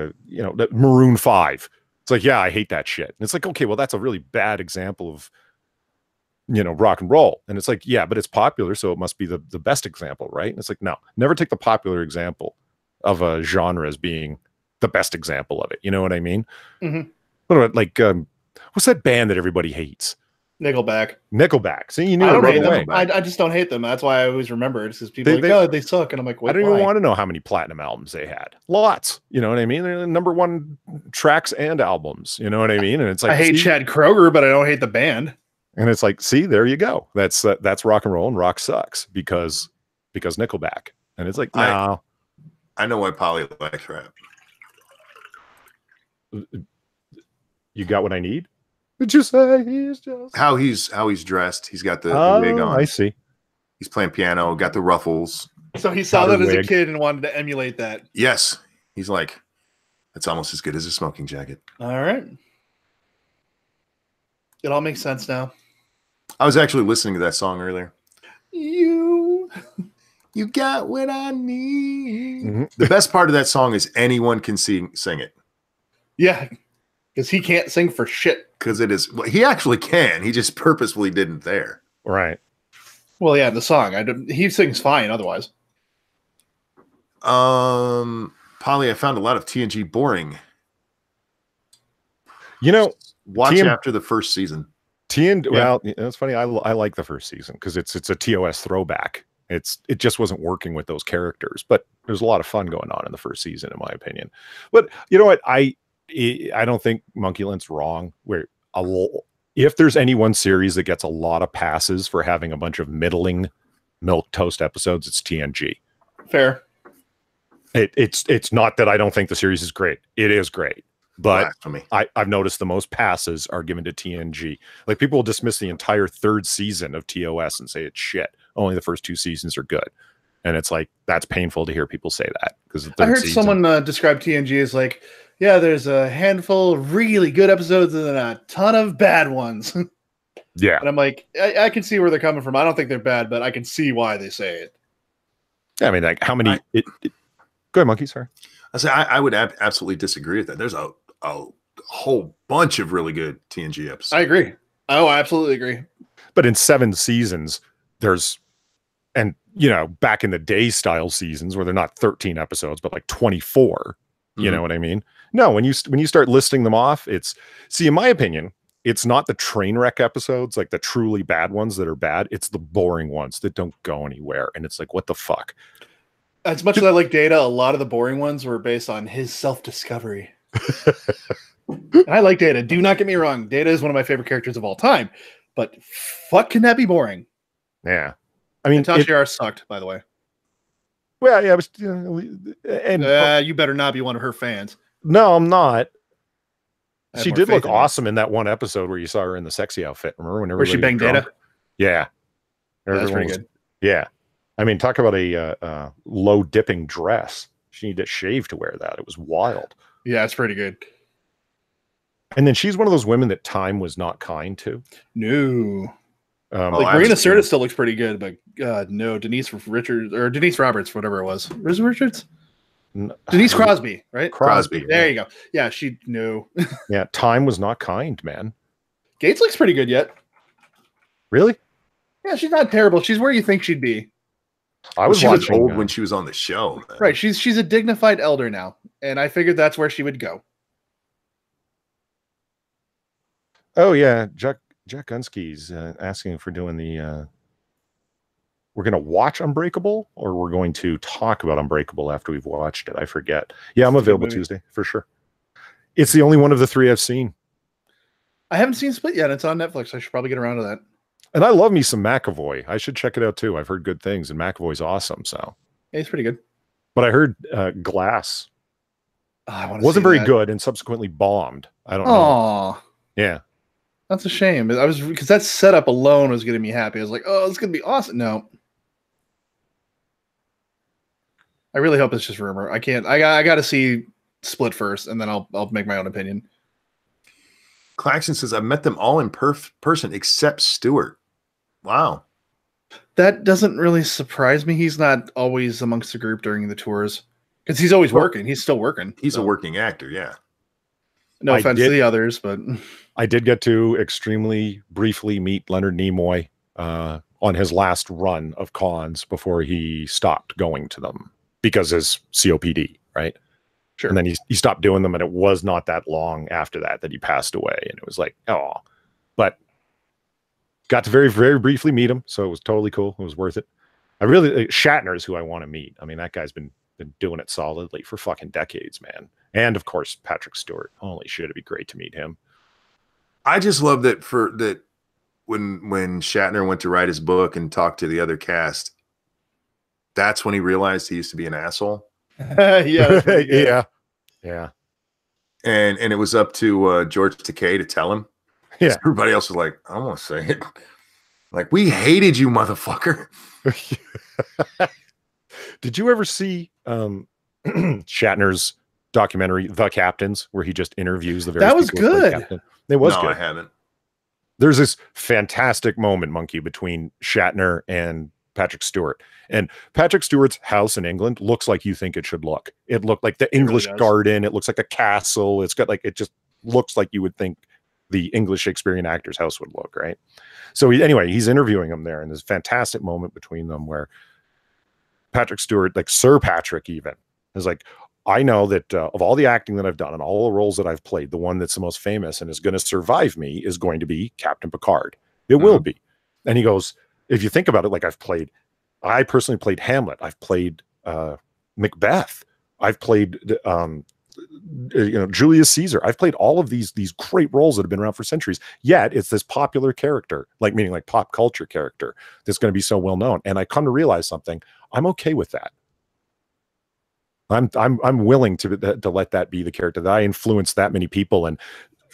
Maroon 5. It's like, yeah, I hate that shit. And it's like, okay, well, that's a really bad example of, rock and roll. And it's like, yeah, but it's popular. So it must be the best example, right? And it's like, no, never take the popular example of a genre as being the best example of it. You know what I mean? Mm-hmm. What about like, what's that band that everybody hates? Nickelback. See, you knew I it don't right hate away. them. I just don't hate them. That's why I always remember it. Because people are like, oh, they suck. And I'm like, wait, I don't even want to know how many platinum albums they had. Lots. You know what I mean? They're the #1 tracks and albums. You know what I mean? And it's like, I hate Chad Kroeger, but I don't hate the band. And it's like, see, there you go. That's rock and roll, and rock sucks because Nickelback. And it's like, no. I know why Polly likes rap. You got what I need? Did you say he's just how he's dressed? He's got the wig on. I see. He's playing piano, got the ruffles. So he saw that as a kid and wanted to emulate that. Yes. He's like, that's almost as good as a smoking jacket. All right. It all makes sense now. I was actually listening to that song earlier. You got what I need. Mm-hmm. The best part of that song is anyone can sing it. Yeah. Because he can't sing for shit. Because it is, well, he actually can. He just purposefully didn't there. Right. Well, yeah, the song. He sings fine otherwise. Polly, I found a lot of TNG boring. Watch after the first season. Well, it's funny. I like the first season because it's a TOS throwback. It just wasn't working with those characters, but there's a lot of fun going on in the first season, in my opinion. But you know what? I don't think Monkeyland's wrong. If there's any one series that gets a lot of passes for having a bunch of middling milquetoast episodes, it's TNG. Fair. It's not that I don't think the series is great. It is great. But I've noticed the most passes are given to TNG. Like people will dismiss the entire third season of TOS and say it's shit. Only the first 2 seasons are good. And it's like, that's painful to hear people say that. Because I heard someone describe TNG as like, yeah, there's a handful of really good episodes and then a ton of bad ones. Yeah. And I'm like, I can see where they're coming from. I don't think they're bad, but I can see why they say it. Yeah, I mean, like how many... Go ahead, Monkey, sorry. I would absolutely disagree with that. There's a whole bunch of really good TNG episodes. I agree. Oh, I absolutely agree. But in 7 seasons, back in the day style seasons where they're not 13 episodes, but like 24, you know what I mean? No, when you start listing them off, in my opinion, it's not the train wreck episodes, like the truly bad ones that are bad. It's the boring ones that don't go anywhere. And it's like, what the fuck? As much as I like Data, a lot of the boring ones were based on his self-discovery. And I like Data. Do not get me wrong. Data is one of my favorite characters of all time. but fuck, can that be boring? Yeah. I mean, And Tasha Yar sucked, by the way. well, yeah, it was, and You better not be one of her fans. no, I'm not. I have She more did look faith in you. awesome in that one episode where you saw her in the sexy outfit. Remember when Where she everybody was banged drunk? Data? Yeah. Yeah, that's Everyone pretty was- good. Yeah. I mean, talk about a low dipping dress. She needed to shave to wear that. It was wild. Yeah, it's pretty good. And then she's one of those women that time was not kind to. No. Oh, Like I've Marina seen- Sirtis still looks pretty good, but God, no. Denise Roberts, whatever it was. Riz Richards? Denise Crosby, right? Crosby. There you go. Yeah, she knew. Yeah, time was not kind, man. Gates looks pretty good yet. Really? Yeah, she's not terrible. She's where you think she'd be. I was she watching. was old when she was on the show. Man. Right. She's a dignified elder now, and I figured that's where she would go. Oh yeah, Jack Gunsky's asking if we're doing the. We're going to watch Unbreakable, or we're going to talk about Unbreakable after we've watched it. I forget. Yeah, I'm available Tuesday for sure. It's the only one of the three I've seen. I haven't seen Split yet. It's on Netflix. I should probably get around to that. And I love me some McAvoy. I should check it out too. I've heard good things, and McAvoy's awesome. So, Yeah, he's pretty good. but I heard Glass wasn't very good and subsequently bombed. I don't know. Aw, Yeah. that's a shame. I was because that setup alone was getting me happy. I was like, oh, it's gonna be awesome. No. I really hope it's just rumor. I can't. I got to see Split first, and then I'll make my own opinion. Claxon says, I've met them all in person except Stewart. Wow. That doesn't really surprise me. He's not always amongst the group during the tours because he's always working. He's still working. He's a working actor, yeah. No offense to the others, but I did get to extremely briefly meet Leonard Nimoy on his last run of cons before he stopped going to them because his COPD, right? Sure. And then he stopped doing them, and it was not that long after that he passed away. And it was like, oh, but got to very, very briefly meet him. So it was totally cool. It was worth it. I really, Shatner is who I want to meet. I mean, that guy's been doing it solidly for fucking decades, man. And of course, Patrick Stewart. Holy shit, it'd be great to meet him. I just love that when Shatner went to write his book and talk to the other cast, that's when he realized he used to be an asshole. yeah, yeah. And it was up to George Takei to tell him. Yeah. Everybody else was like, I don't want to say it. Like, we hated you, motherfucker. Did you ever see Shatner's documentary, The Captains, where he just interviews the various That was people who play good. Captain? It was No, good. I haven't. There's this fantastic moment, Monkey, between Shatner and Patrick Stewart. And Patrick Stewart's house in England looks like you think it should look. It looked like the English really does. garden. It looks like a castle. It's got like, it just looks like you would think the English Shakespearean actor's house would look, right? So he's interviewing him there, and there's a fantastic moment between them where Patrick Stewart, like Sir Patrick even, is like, I know that of all the acting that I've done and all the roles that I've played, the one that's the most famous and is going to survive me is going to be Captain Picard. It will be. And he goes, if you think about it, like I personally played Hamlet. I've played Macbeth. I've played Julius Caesar. I've played all of these great roles that have been around for centuries. Yet it's this popular character, meaning pop culture character, that's going to be so well known. And I come to realize something. I'm okay with that. I'm willing to let that be the character, that I influence that many people. And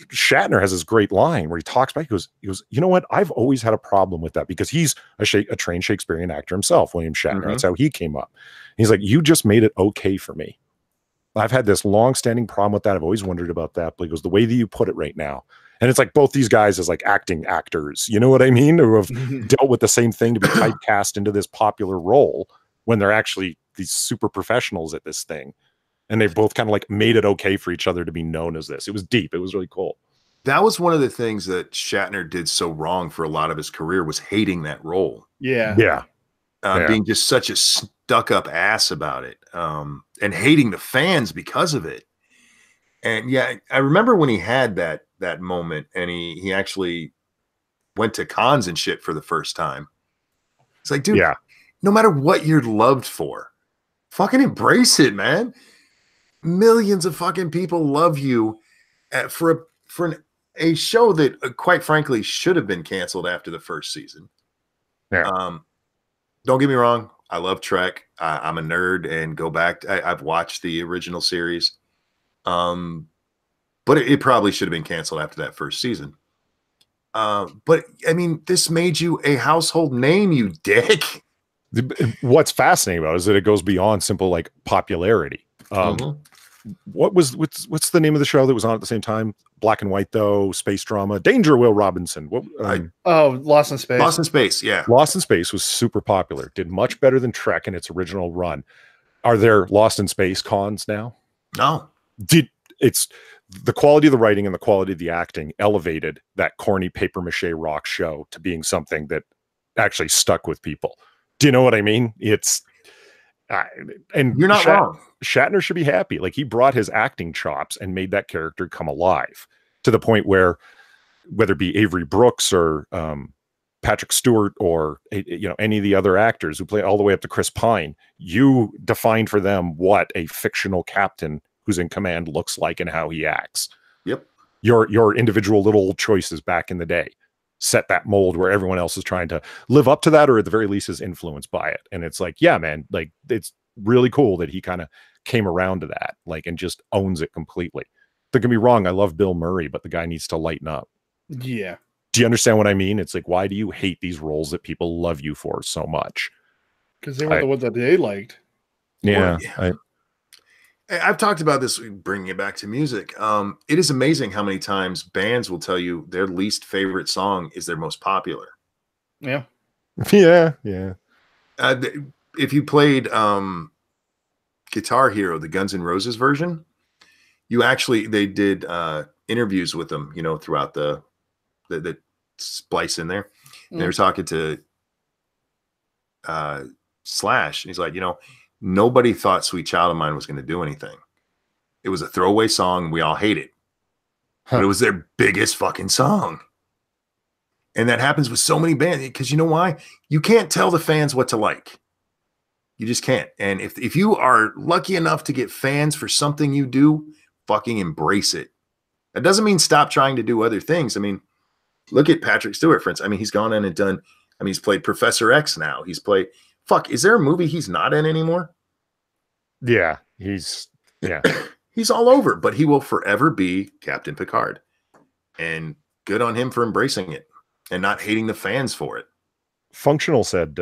Shatner has this great line where he talks about, he goes, you know what? I've always had a problem with that, because he's a trained Shakespearean actor himself, William Shatner. Mm-hmm. That's how he came up. He's like, you just made it okay for me. I've had this long-standing problem with that. I've always wondered about that. But he goes, the way that you put it right now. And it's like both these guys as acting actors, you know what I mean? Who have dealt with the same thing, to be typecast into this popular role when they're actually these super professionals at this thing. And they both kind of made it okay for each other to be known as this. It was deep. It was really cool. That was one of the things that Shatner did so wrong for a lot of his career, was hating that role. Yeah. Being just such a stuck-up ass about it, and hating the fans because of it. And yeah, I remember when he had that moment, and he actually went to cons and shit for the first time. It's like, dude, no matter what you're loved for, fucking embrace it, man. Millions of fucking people love you for an a show that, quite frankly, should have been canceled after the first season. Yeah. Don't get me wrong. I love Trek. I'm a nerd and go back. I've watched the original series. But it probably should have been canceled after that first season. But I mean, this made you a household name, you dick. What's fascinating about it is that it goes beyond simple like popularity. What's the name of the show that was on at the same time? Black and white though, space drama, Danger, Will Robinson. Lost in Space. Lost in Space, yeah. Lost in Space was super popular. Did much better than Trek in its original run. Are there Lost in Space cons now? No. It's the quality of the writing and the quality of the acting elevated that corny paper mache rock show to being something that actually stuck with people. Do you know what I mean? It's and you're not wrong. Shatner should be happy. Like, he brought his acting chops and made that character come alive to the point where, whether it be Avery Brooks or Patrick Stewart or any of the other actors who play, all the way up to Chris Pine, you defined for them what a fictional captain who's in command looks like and how he acts. Yep. Your individual little choices back in the day set that mold where everyone else is trying to live up to that, or at the very least is influenced by it. And it's like, yeah, man, like, it's really cool that he kind of came around to that, like, and just owns it completely. Don't get me wrong, I love Bill Murray, but the guy needs to lighten up. Yeah. Do you understand what I mean? It's like, why do you hate these roles that people love you for so much? Because they were the ones that they liked. Yeah. I've talked about this, bringing it back to music. It is amazing how many times bands will tell you their least favorite song is their most popular. Yeah. Yeah. If you played Guitar Hero, the Guns N' Roses version, they did interviews with them, throughout the splice in there. And they were talking to Slash, and he's like, nobody thought Sweet Child of Mine was going to do anything. It was a throwaway song. We all hate it. But it was their biggest fucking song. And that happens with so many bands, because you know why? You can't tell the fans what to like. You just can't. And if you are lucky enough to get fans for something you do, fucking embrace it. That doesn't mean stop trying to do other things. I mean, look at Patrick Stewart, for instance. I mean, he's gone in and done, he's played Professor X now. He's played, is there a movie he's not in anymore? Yeah, he's he's all over, but he will forever be Captain Picard. And good on him for embracing it and not hating the fans for it. Functional said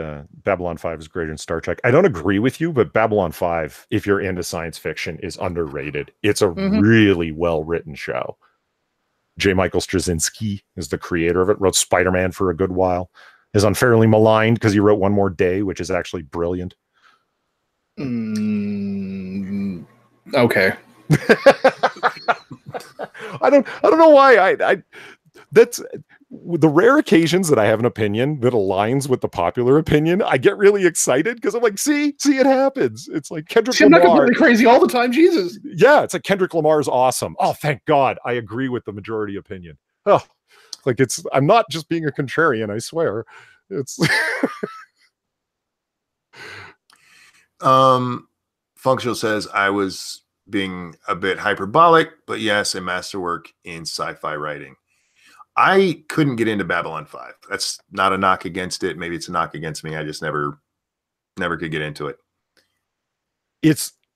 Babylon 5 is greater than Star Trek. I don't agree with you, but Babylon 5, if you're into science fiction, is underrated. It's a really well-written show. J. Michael Straczynski is the creator of it, wrote Spider-Man for a good while, is unfairly maligned because he wrote One More Day, which is actually brilliant. Okay. I don't know why I that's the rare occasions that I have an opinion that aligns with the popular opinion. I get really excited because I'm like, see, it happens. It's like Kendrick Lamar. I'm not completely crazy all the time. Jesus. Yeah, it's like Kendrick Lamar is awesome. Oh, thank God, I agree with the majority opinion. Oh, like I'm not just being a contrarian. I swear, it's. Functional says I was being a bit hyperbolic, but yes, a masterwork in sci-fi writing. I couldn't get into Babylon 5. That's not a knock against it. Maybe it's a knock against me. I just never could get into it.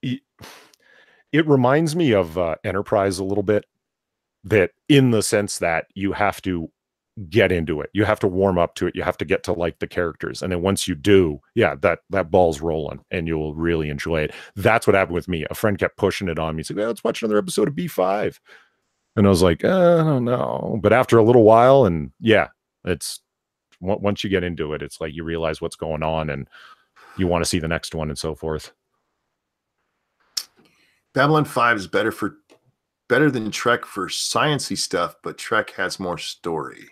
It reminds me of Enterprise a little bit, that in the sense that you have to get into it. You have to warm up to it. You have to get to like the characters. And then once you do, yeah, that ball's rolling and you'll really enjoy it. That's what happened with me. A friend kept pushing it on me. He said, well, let's watch another episode of B5. And I was like, I don't know. But after a little while, and yeah, it's once you get into it, it's like you realize what's going on and you want to see the next one and so forth. Babylon 5 is better than Trek for sciencey stuff, but Trek has more story.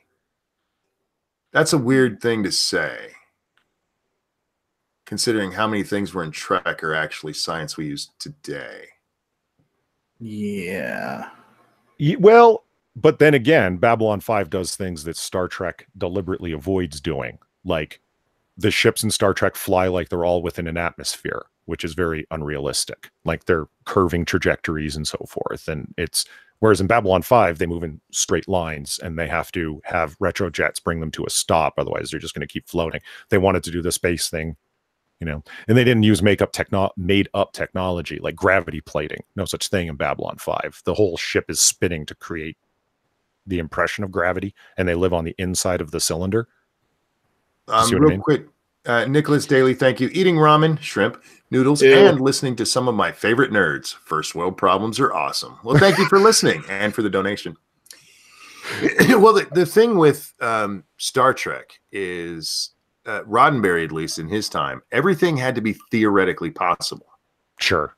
That's a weird thing to say, considering how many things were in Trek are actually science we use today. Yeah. Well, but then again, Babylon 5 does things that Star Trek deliberately avoids doing, like the ships in Star Trek fly like they're all within an atmosphere, which is very unrealistic. Like they're curving trajectories and so forth. And whereas in Babylon 5, they move in straight lines and they have to have retrojets bring them to a stop. Otherwise, they're just going to keep floating. They wanted to do the space thing, and they didn't use made up technology like gravity plating. No such thing in Babylon 5. The whole ship is spinning to create the impression of gravity, and they live on the inside of the cylinder. Real quick, Nicholas Daly, thank you. Eating ramen, shrimp, noodles, Ew. and listening to some of my favorite nerds. First world problems are awesome. Well, thank you for listening and for the donation. Well, the thing with Star Trek is Roddenberry, at least in his time, everything had to be theoretically possible. Sure.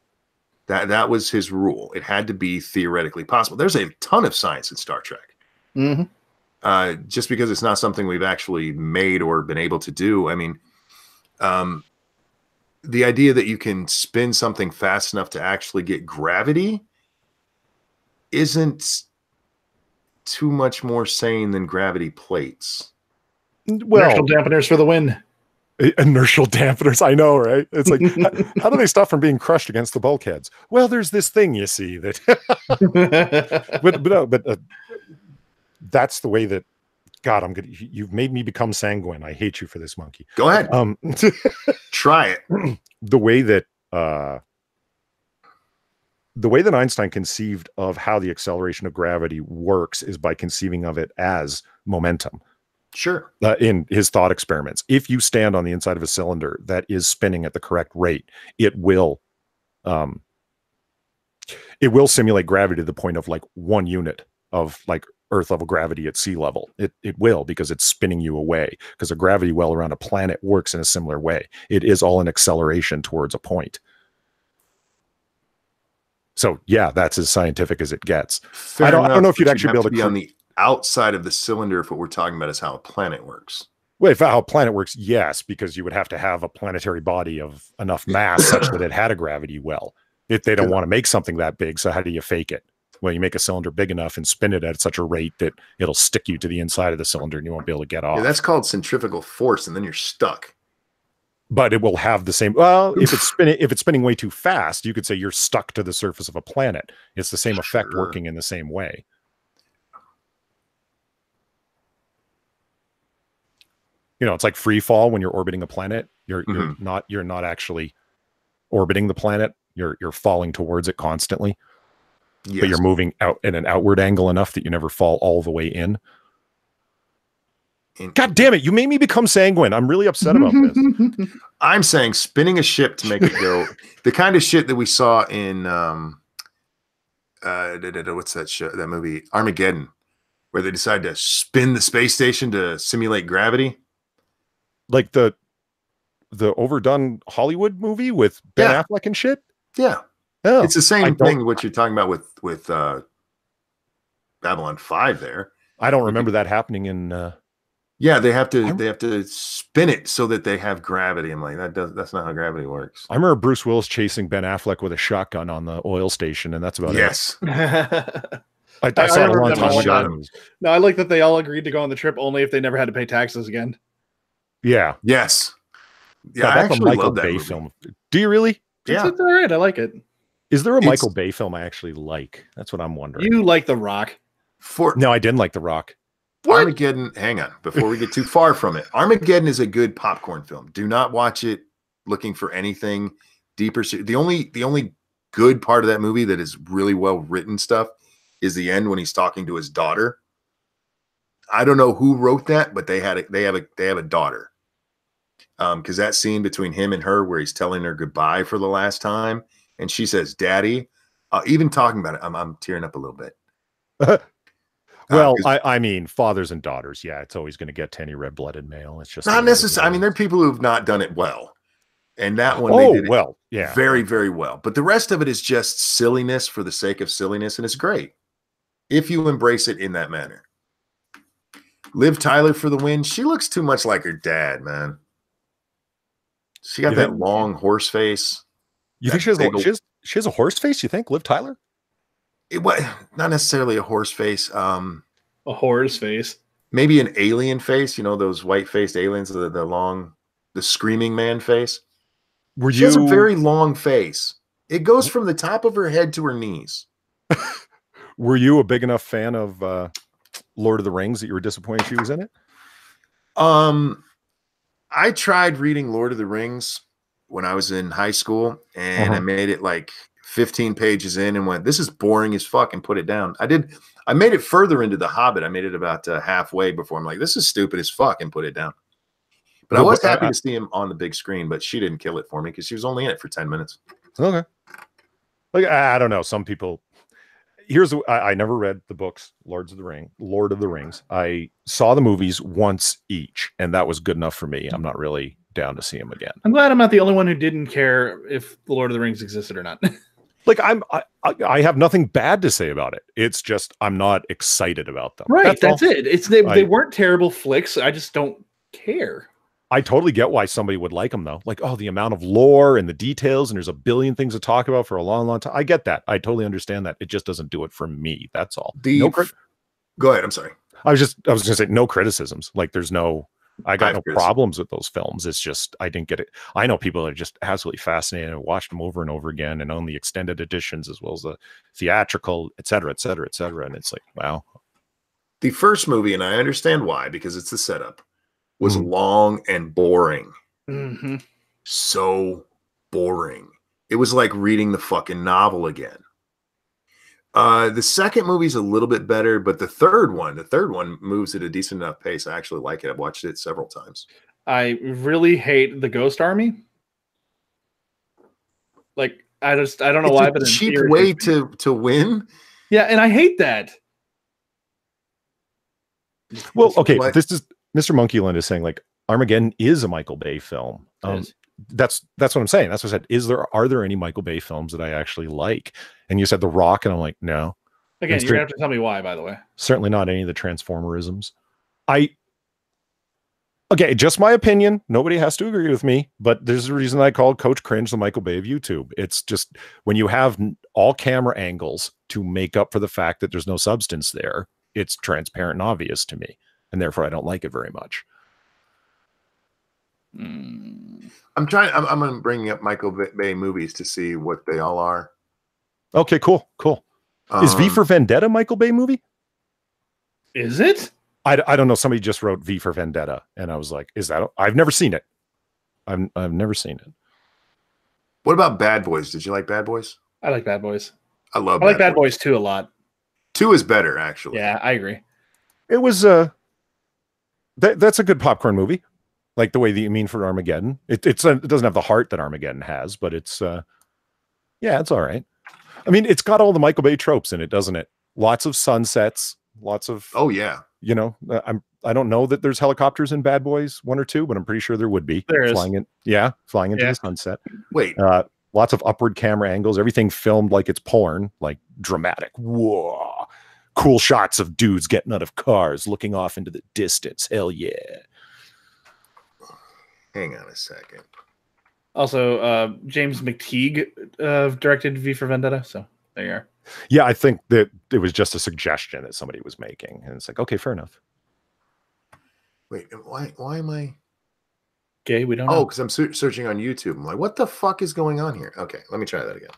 That was his rule. It had to be theoretically possible. There's a ton of science in Star Trek. Mm-hmm. Just because it's not something we've actually made or been able to do. I mean, the idea that you can spin something fast enough to actually get gravity isn't too much more sane than gravity plates. Well, Inertial dampeners for the win. Inertial dampeners, I know, right? It's like, how do they stop from being crushed against the bulkheads? Well, there's this thing, you see, that but that's the way that, God, you've made me become sanguine. I hate you for this, Monkey. Go ahead. Try it. The way that Einstein conceived of how the acceleration of gravity works is by conceiving of it as momentum. Sure. In his thought experiments, if you stand on the inside of a cylinder that is spinning at the correct rate, it will simulate gravity to the point of like 1 unit of like Earth level gravity at sea level. It will, because it's spinning you away, because a gravity well around a planet works in a similar way. It is all an acceleration towards a point. So yeah, that's as scientific as it gets. I don't know if you'd actually be able to be on the outside of the cylinder if what we're talking about is how a planet works. Well, if how a planet works, yes, because you would have to have a planetary body of enough mass such that it had a gravity well. If they don't want to make something that big, so how do you fake it? Well, you make a cylinder big enough and spin it at such a rate that it'll stick you to the inside of the cylinder and you won't be able to get off. Yeah, that's called centrifugal force, and then you're stuck. But it will have the same. Well, if it's spinning way too fast, you could say you're stuck to the surface of a planet. It's the same effect working in the same way. It's like free fall when you're orbiting a planet. You're not actually orbiting the planet. You're falling towards it constantly. Yes. But you're moving out in an outward angle enough that you never fall all the way in. God damn it, you made me become sanguine. I'm really upset about this. I'm saying spinning a ship to make it go, the kind of shit that we saw in what's that show, that movie, Armageddon, where they decide to spin the space station to simulate gravity. Like the overdone Hollywood movie with Ben Affleck and shit? Yeah. Oh, it's the same thing what you're talking about with Babylon 5 there. I don't remember that happening in yeah, they have to spin it so that they have gravity. I'm like, that's not how gravity works. I remember Bruce Willis chasing Ben Affleck with a shotgun on the oil station, and that's about it. I saw it a long time ago. No, I like that they all agreed to go on the trip only if they never had to pay taxes again. Yeah. Yes. Yeah, God, that's a Michael Bay film. Do you really? Yeah, it's all right. I like it. Is there a Michael Bay film I actually like? That's what I'm wondering. You like The Rock? No, I didn't like The Rock. What? Armageddon, hang on, before we get too far from it. Armageddon is a good popcorn film. Do not watch it looking for anything deeper. The only good part of that movie that is really well written stuff is the end when he's talking to his daughter. I don't know who wrote that, but they have a daughter. Because that scene between him and her where he's telling her goodbye for the last time, and she says, "Daddy," even talking about it, I'm tearing up a little bit. Well, I mean, fathers and daughters, yeah, it's always going to get to any red-blooded male. It's just not necessarily. I mean, there are people who've not done it well, and that one they did it well, yeah, very, very well. But the rest of it is just silliness for the sake of silliness, and it's great if you embrace it in that manner. Liv Tyler for the win. She looks too much like her dad, man. She got that long horse face. You think she has a horse face? You think Liv Tyler? Not necessarily a horse face. A horse face. Maybe an alien face. You know those white-faced aliens, the the screaming man face. Were She has a you very long face. It goes from the top of her head to her knees. were you a big enough fan of Lord of the Rings that you were disappointed she was in it? I tried reading Lord of the Rings when I was in high school, and I made it like 15 pages in and went, this is boring as fuck, and put it down. I made it further into The Hobbit. I made it about halfway before I'm like, this is stupid as fuck, and put it down. But I was happy to see him on the big screen, but she didn't kill it for me because she was only in it for 10 minutes. Okay. Like, I don't know. Some people, I never read the books, Lord of the Rings. I saw the movies once each, and that was good enough for me. I'm not really down to see them again. I'm glad I'm not the only one who didn't care if the Lord of the Rings existed or not. Like, I have nothing bad to say about it. It's just I'm not excited about them. Right, that's it. They weren't terrible flicks. I just don't care. I totally get why somebody would like them, though. Like, oh, the amount of lore and the details, and there's a billion things to talk about for a long, long time. I get that. I totally understand that. It just doesn't do it for me. That's all. Go ahead. I'm sorry. I was going to say no criticisms. Like, I got no problems with those films. It's just, I didn't get it. I know people that are just absolutely fascinated and watched them over and over again and own the extended editions as well as the theatrical, et cetera, et cetera, et cetera. And it's like, wow. The first movie, and I understand why, because it's the setup, was long and boring. So boring. It was like reading the fucking novel again. The second movie's a little bit better, but the third one moves at a decent enough pace. I actually like it. I've watched it several times. I really hate the Ghost Army. Like, I don't know why, but it's a cheap way to win. Yeah, and I hate that. Well, okay, this is Mr. Monkeyland is saying like Armageddon is a Michael Bay film. That's what I'm saying. That's what I said. Are there any Michael Bay films that I actually like? And you said The Rock, and I'm like, no. Again, you're gonna have to tell me why, by the way. Certainly not any of the Transformerisms. Okay, just my opinion. Nobody has to agree with me, but there's a reason I called Coach Cringe the Michael Bay of YouTube. It's just when you have all camera angles to make up for the fact that there's no substance there, it's transparent and obvious to me, and therefore I don't like it very much. I'm going to bring up Michael Bay movies to see what they all are. Okay, cool. Is V for Vendetta a Michael Bay movie? Is it? I don't know. Somebody just wrote V for Vendetta, and I was like, "Is that?" I've never seen it. I've never seen it. What about Bad Boys? Did you like Bad Boys? I like Bad Boys. I like Bad Boys 2 a lot. 2 is better, actually. Yeah, I agree. It was that's a good popcorn movie, like the way that you mean for Armageddon. It doesn't have the heart that Armageddon has, but it's it's all right. I mean, it's got all the Michael Bay tropes in it, doesn't it? Lots of sunsets, lots of I don't know that there's helicopters in Bad Boys 1 or 2, but I'm pretty sure there would be. Flying into the sunset. Wait. Lots of upward camera angles, everything filmed like it's porn, like dramatic. Whoa. Cool shots of dudes getting out of cars, looking off into the distance. Hell yeah. Hang on a second. Also, James McTeague directed V for Vendetta, so there you are. Yeah, I think that it was just a suggestion that somebody was making, and it's like, okay, fair enough. Wait, why am I gay? We don't know. Oh, because I'm searching on YouTube. I'm like, what the fuck is going on here? Okay, let me try that again.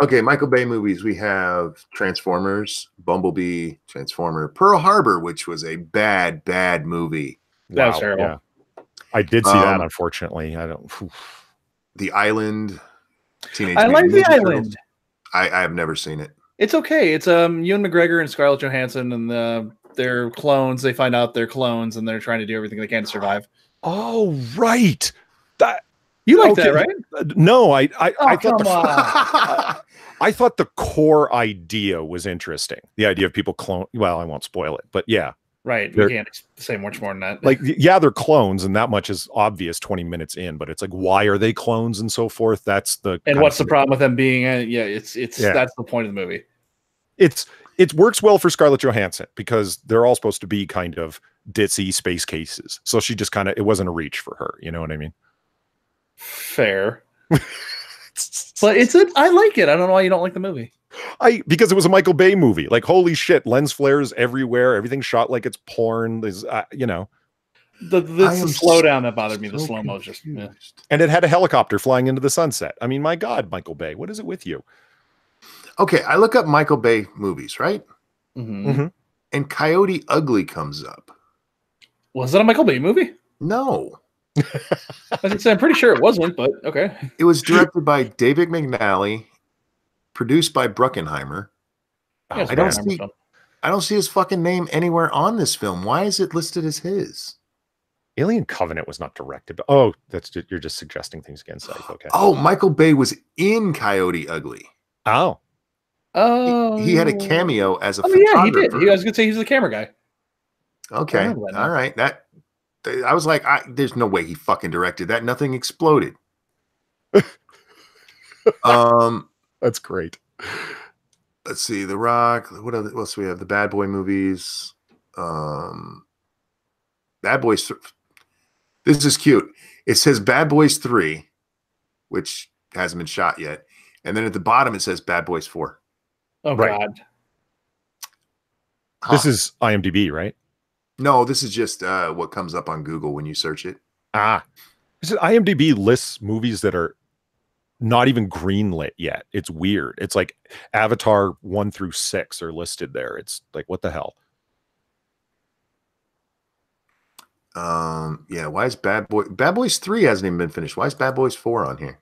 Okay, Michael Bay movies. We have Transformers, Bumblebee, Transformer, Pearl Harbor, which was a bad movie. That was terrible. Yeah. I did see that, unfortunately. I don't. The Island. I like The Island. I have never seen it. It's okay. It's Ewan McGregor and Scarlett Johansson, and they're clones. They find out they're clones, and they're trying to do everything they can to survive. Oh, right. That you like that, right? No, I thought I thought the core idea was interesting. The idea of people clone. Well, I won't spoil it, but yeah. Right. We can't say much more than that. Like, yeah, they're clones, and that much is obvious 20 minutes in, but it's like, why are they clones and so forth? That's the and what's the problem with them being that's the point of the movie. It works well for Scarlett Johansson because they're all supposed to be kind of ditzy space cases. So she just it wasn't a reach for her. You know what I mean? Fair. But I like it. I don't know why you don't like the movie. Because it was a Michael Bay movie. Like, holy shit, lens flares everywhere. Everything shot like it's porn. There's, you know. The slowdown that bothered me. The slow mo just. Yeah. And it had a helicopter flying into the sunset. I mean, my God, Michael Bay, what is it with you? Okay, I look up Michael Bay movies, right? Mm-hmm. And Coyote Ugly comes up. Was that a Michael Bay movie? No. I'm pretty sure it wasn't, but okay. It was directed by David McNally, produced by Bruckheimer. Yeah, I don't see his fucking name anywhere on this film. Why is it listed as his? Alien Covenant was not directed. Oh, you're just suggesting things again, Seth. Okay. Oh, Michael Bay was in Coyote Ugly. Oh. He had a cameo as a photographer. Yeah, he did. I was gonna say he was the camera guy. Okay. All right. I was like, there's no way he fucking directed that. Nothing exploded. That's great. Let's see. The Rock. What else do we have? The Bad Boy movies. Bad Boys. This is cute. It says Bad Boys 3, which hasn't been shot yet. And then at the bottom, it says Bad Boys 4. Oh, right. God. This is IMDb, right? No, this is just what comes up on Google when you search it. IMDb lists movies that are not even greenlit yet. It's weird. It's like Avatar 1 through 6 are listed there. It's like, what the hell? Yeah, why is Bad Boys 3 hasn't even been finished? Why is Bad Boys 4 on here?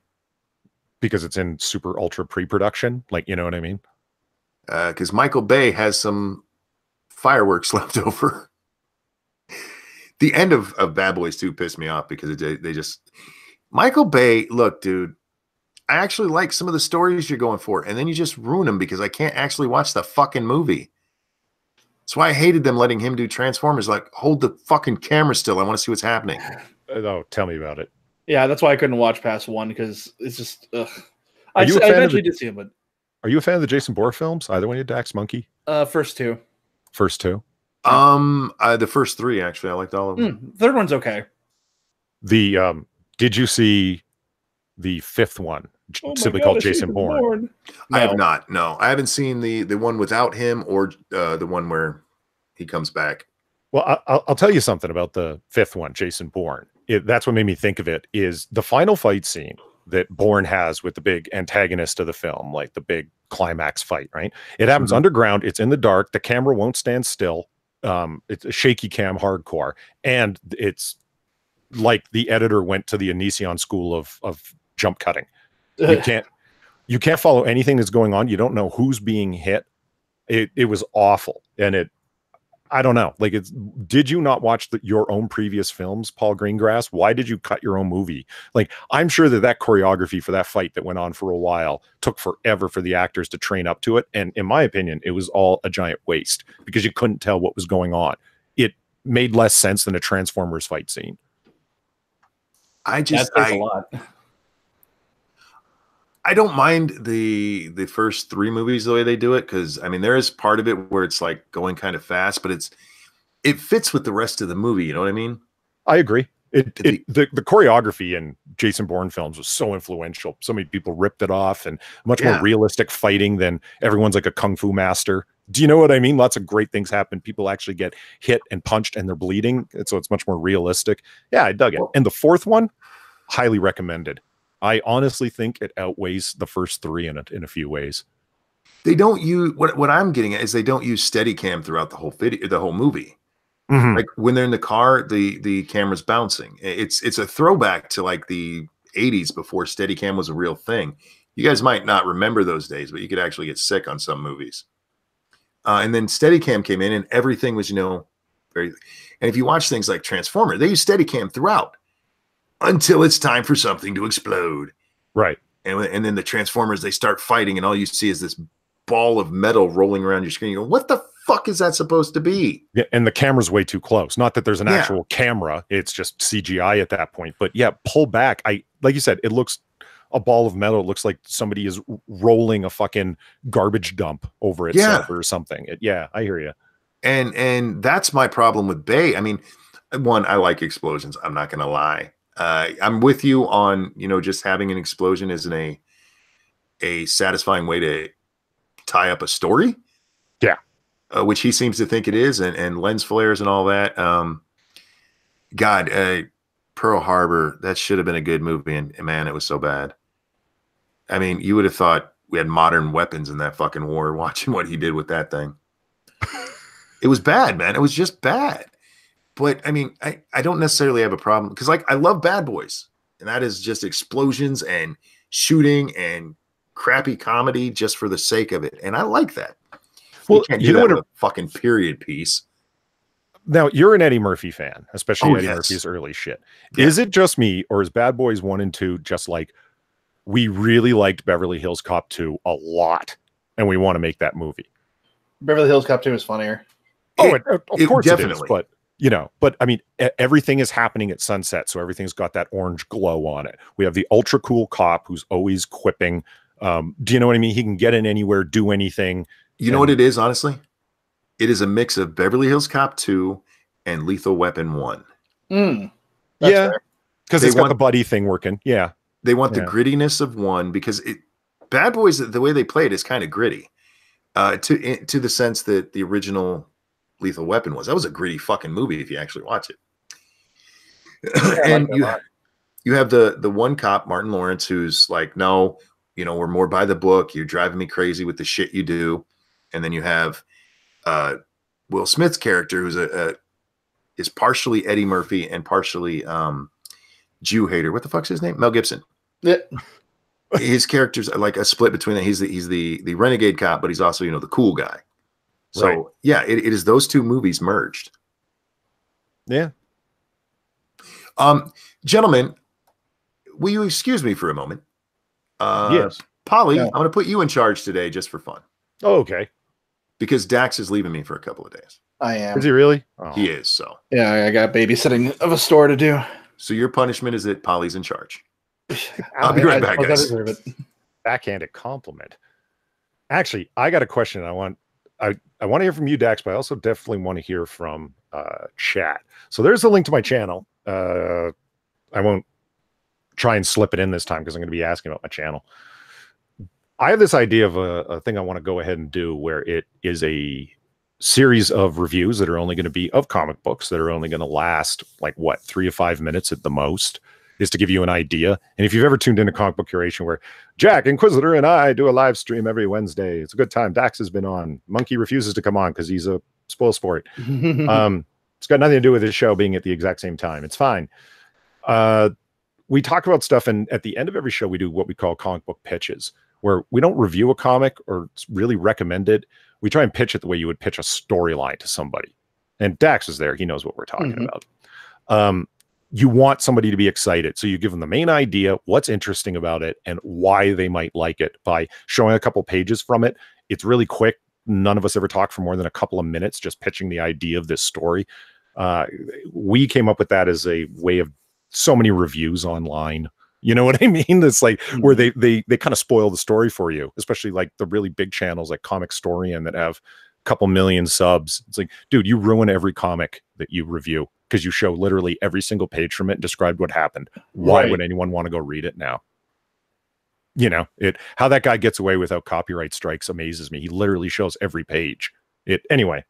Because it's in super ultra pre-production. Like, you know what I mean? Because Michael Bay has some fireworks left over. The end of Bad Boys 2 pissed me off because they just... Michael Bay, look, dude, I actually like some of the stories you're going for, and then you just ruin them because I can't actually watch the fucking movie. That's why I hated them letting him do Transformers. Like, hold the fucking camera still. I want to see what's happening. Oh, tell me about it. Yeah, that's why I couldn't watch past 1 because it's just... I eventually did see him, but... Are you a fan of the Jason Bourne films? Either one of you, Dax Monkey? First 2. First 2? The first 3, actually. I liked all of them. Third one's okay. Did you see the 5th one? Simply called Jason Bourne. No. I have not. No, I haven't seen the one without him or the one where he comes back. Well, I'll tell you something about the 5th one, Jason Bourne. That's what made me think of it. Is the final fight scene that Bourne has with the big antagonist of the film, like the big climax fight, right? It happens underground. It's in the dark. The camera won't stand still. It's a shaky cam hardcore, and it's like the editor went to the Onision school of jump cutting. You can't follow anything that's going on. You don't know who's being hit. It was awful. And I don't know. Like, did you not watch your own previous films, Paul Greengrass? Why did you cut your own movie? Like, I'm sure that choreography for that fight that went on for a while took forever for the actors to train up to it. And in my opinion, it was all a giant waste because you couldn't tell what was going on. It made less sense than a Transformers fight scene. A lot. I don't mind the first 3 movies the way they do it, because I mean there is part of it where it's like going kind of fast, but it fits with the rest of the movie. You know what I mean? I agree. The choreography in Jason Bourne films was so influential. So many people ripped it off, and much more realistic fighting than everyone's like a kung fu master. Do you know what I mean? Lots of great things happen. People actually get hit and punched and they're bleeding. And so it's much more realistic. Yeah, I dug it. And the 4th one, highly recommended. I honestly think it outweighs the first 3 in a few ways. They don't use what I'm getting at is they don't use Steadicam throughout the whole movie. Like when they're in the car, the camera's bouncing. It's a throwback to like the 80s before Steadicam was a real thing. You guys might not remember those days, but you could actually get sick on some movies. And then Steadicam came in, and everything was, very. And if you watch things like Transformer, they use Steadicam throughout until it's time for something to explode. Right. And then the Transformers, they start fighting, and all you see is this ball of metal rolling around your screen. You go, what the fuck is that supposed to be? Yeah, and the camera's way too close. Not that there's an actual camera. It's just CGI at that point. But yeah, pull back. Like you said, it looks a ball of metal. It looks like somebody is rolling a fucking garbage dump over itself or something. I hear you. And that's my problem with Bay. I mean, one, I like explosions. I'm not going to lie. I'm with you on, just having an explosion isn't a satisfying way to tie up a story. Yeah. Which he seems to think it is, and lens flares and all that. God, Pearl Harbor, that should have been a good movie, and man, it was so bad. I mean, you would have thought we had modern weapons in that fucking war watching what he did with that thing. It was bad, man. It was just bad. But I mean, I don't necessarily have a problem because, like, I love Bad Boys, and that is just explosions and shooting and crappy comedy just for the sake of it, and I like that. Well, you can't do that with a fucking period piece. Now, you're an Eddie Murphy fan, especially Eddie yes. Murphy's early shit. Yeah. Is it just me, or is Bad Boys 1 and 2 just like, we really liked Beverly Hills Cop 2 a lot, and we want to make that movie? Beverly Hills Cop 2 is funnier. Of course definitely. it is, but, you know, but I mean, everything is happening at sunset, so everything's got that orange glow on it. We have the ultra cool cop who's always quipping. Do you know what I mean? He can get in anywhere, do anything. You know what it is, honestly? It is a mix of Beverly Hills Cop 2 and Lethal Weapon 1. Yeah, because it's got the buddy thing working. Yeah. They want the grittiness of 1 because Bad Boys, the way they play it is kind of gritty. To the sense that the original Lethal Weapon was. That was a gritty fucking movie if you actually watch it. And you have the one cop, Martin Lawrence, who's like, no, you know, we're more by the book. You're driving me crazy with the shit you do. And then you have Will Smith's character, who's is partially Eddie Murphy and partially Jew hater. What the fuck's his name? Mel Gibson. Yeah. His character's like a split between that. He's the renegade cop, but he's also, you know, the cool guy. So right. Yeah, it is those two movies merged. Yeah. Gentlemen, will you excuse me for a moment? Yes. Polly, I'm going to put you in charge today just for fun. Oh, okay. Because Dax is leaving me for a couple of days. I am. Is he really? Oh. He is, so. Yeah, I got babysitting of a store to do. So your punishment is that Polly's in charge. I'll be right back, guys. Backhanded compliment. Actually, I got a question. I want to hear from you, Dax, but I also definitely want to hear from chat. So there's a link to my channel. I won't try and slip it in this time because I'm going to be asking about my channel. I have this idea of a thing I want to go ahead and do where it is a series of reviews that are only going to be of comic books that are only going to last like what, 3 to 5 minutes at the most, is to give you an idea. And if you've ever tuned into Comic Book Curation where Jack Inquisitor and I do a live stream every Wednesday, it's a good time. Dax has been on. Monkey refuses to come on because he's a spoil sport. It's got nothing to do with his show being at the exact same time. It's fine. We talk about stuff, and at the end of every show, we do what we call comic book pitches, where we don't review a comic or really recommend it. We try and pitch it the way you would pitch a storyline to somebody. And Dax is there. He knows what we're talking about. You want somebody to be excited. So you give them the main idea, what's interesting about it, and why they might like it by showing a couple pages from it. It's really quick. None of us ever talk for more than a couple of minutes just pitching the idea of this story. We came up with that as a way of so many reviews online. You know what I mean? It's like where they kind of spoil the story for you, especially like the really big channels like Comic Storian that have a couple million subs. It's like, dude, you ruin every comic that you review because you show literally every single page from it and describe what happened. Why would anyone want to go read it now? You know, how that guy gets away without copyright strikes amazes me. He literally shows every page. Anyway.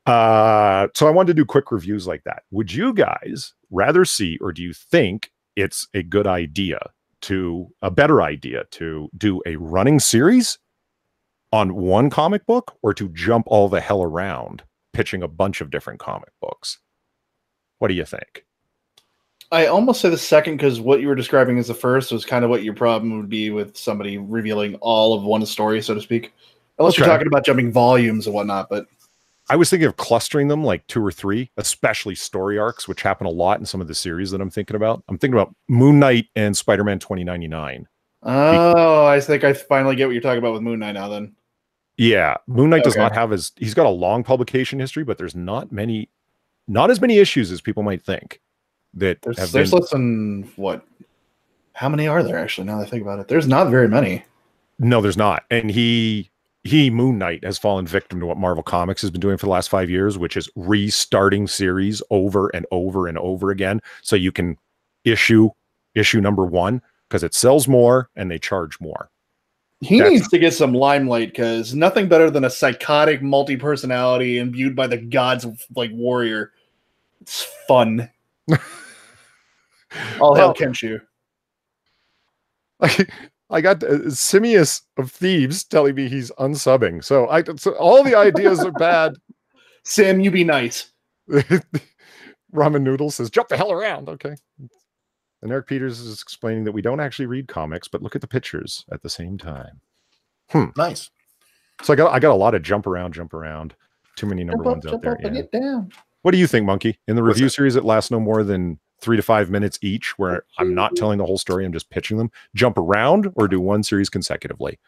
So I wanted to do quick reviews like that. Would you guys rather see, or do you think it's a better idea to do a running series on one comic book, or to jump all the hell around pitching a bunch of different comic books? What do you think? I almost say the second, because what you were describing as the first was kind of what your problem would be with somebody revealing all of one story, so to speak. Unless you're talking about jumping volumes and whatnot, but I was thinking of clustering them like 2 or 3, especially story arcs, which happen a lot in some of the series that I'm thinking about. I'm thinking about Moon Knight and Spider-Man 2099. Oh, I think I finally get what you're talking about with Moon Knight now then. Yeah, Moon Knight does not have he's got a long publication history, but there's not as many issues as people might think. There's less than what? How many are there actually? Now that I think about it, there's not very many. No, there's not. And he Moon Knight has fallen victim to what Marvel Comics has been doing for the last 5 years, which is restarting series over and over and over again. So you can issue number 1 because it sells more and they charge more. He needs to get some limelight because nothing better than a psychotic multi-personality imbued by the gods of like warrior. It's fun. All hail Kenshu. I got Simius of Thieves telling me he's unsubbing. So all the ideas are bad. Sim, you be nice. Ramen Noodle says, jump the hell around. Okay. And Eric Peters is explaining that we don't actually read comics, but look at the pictures at the same time. Nice. So I got a lot of jump around. Too many number ones out there. And get down. What do you think, Monkey? In the review series, it lasts no more than 3 to 5 minutes each, where I'm not telling the whole story, I'm just pitching them. Jump around or do one series consecutively?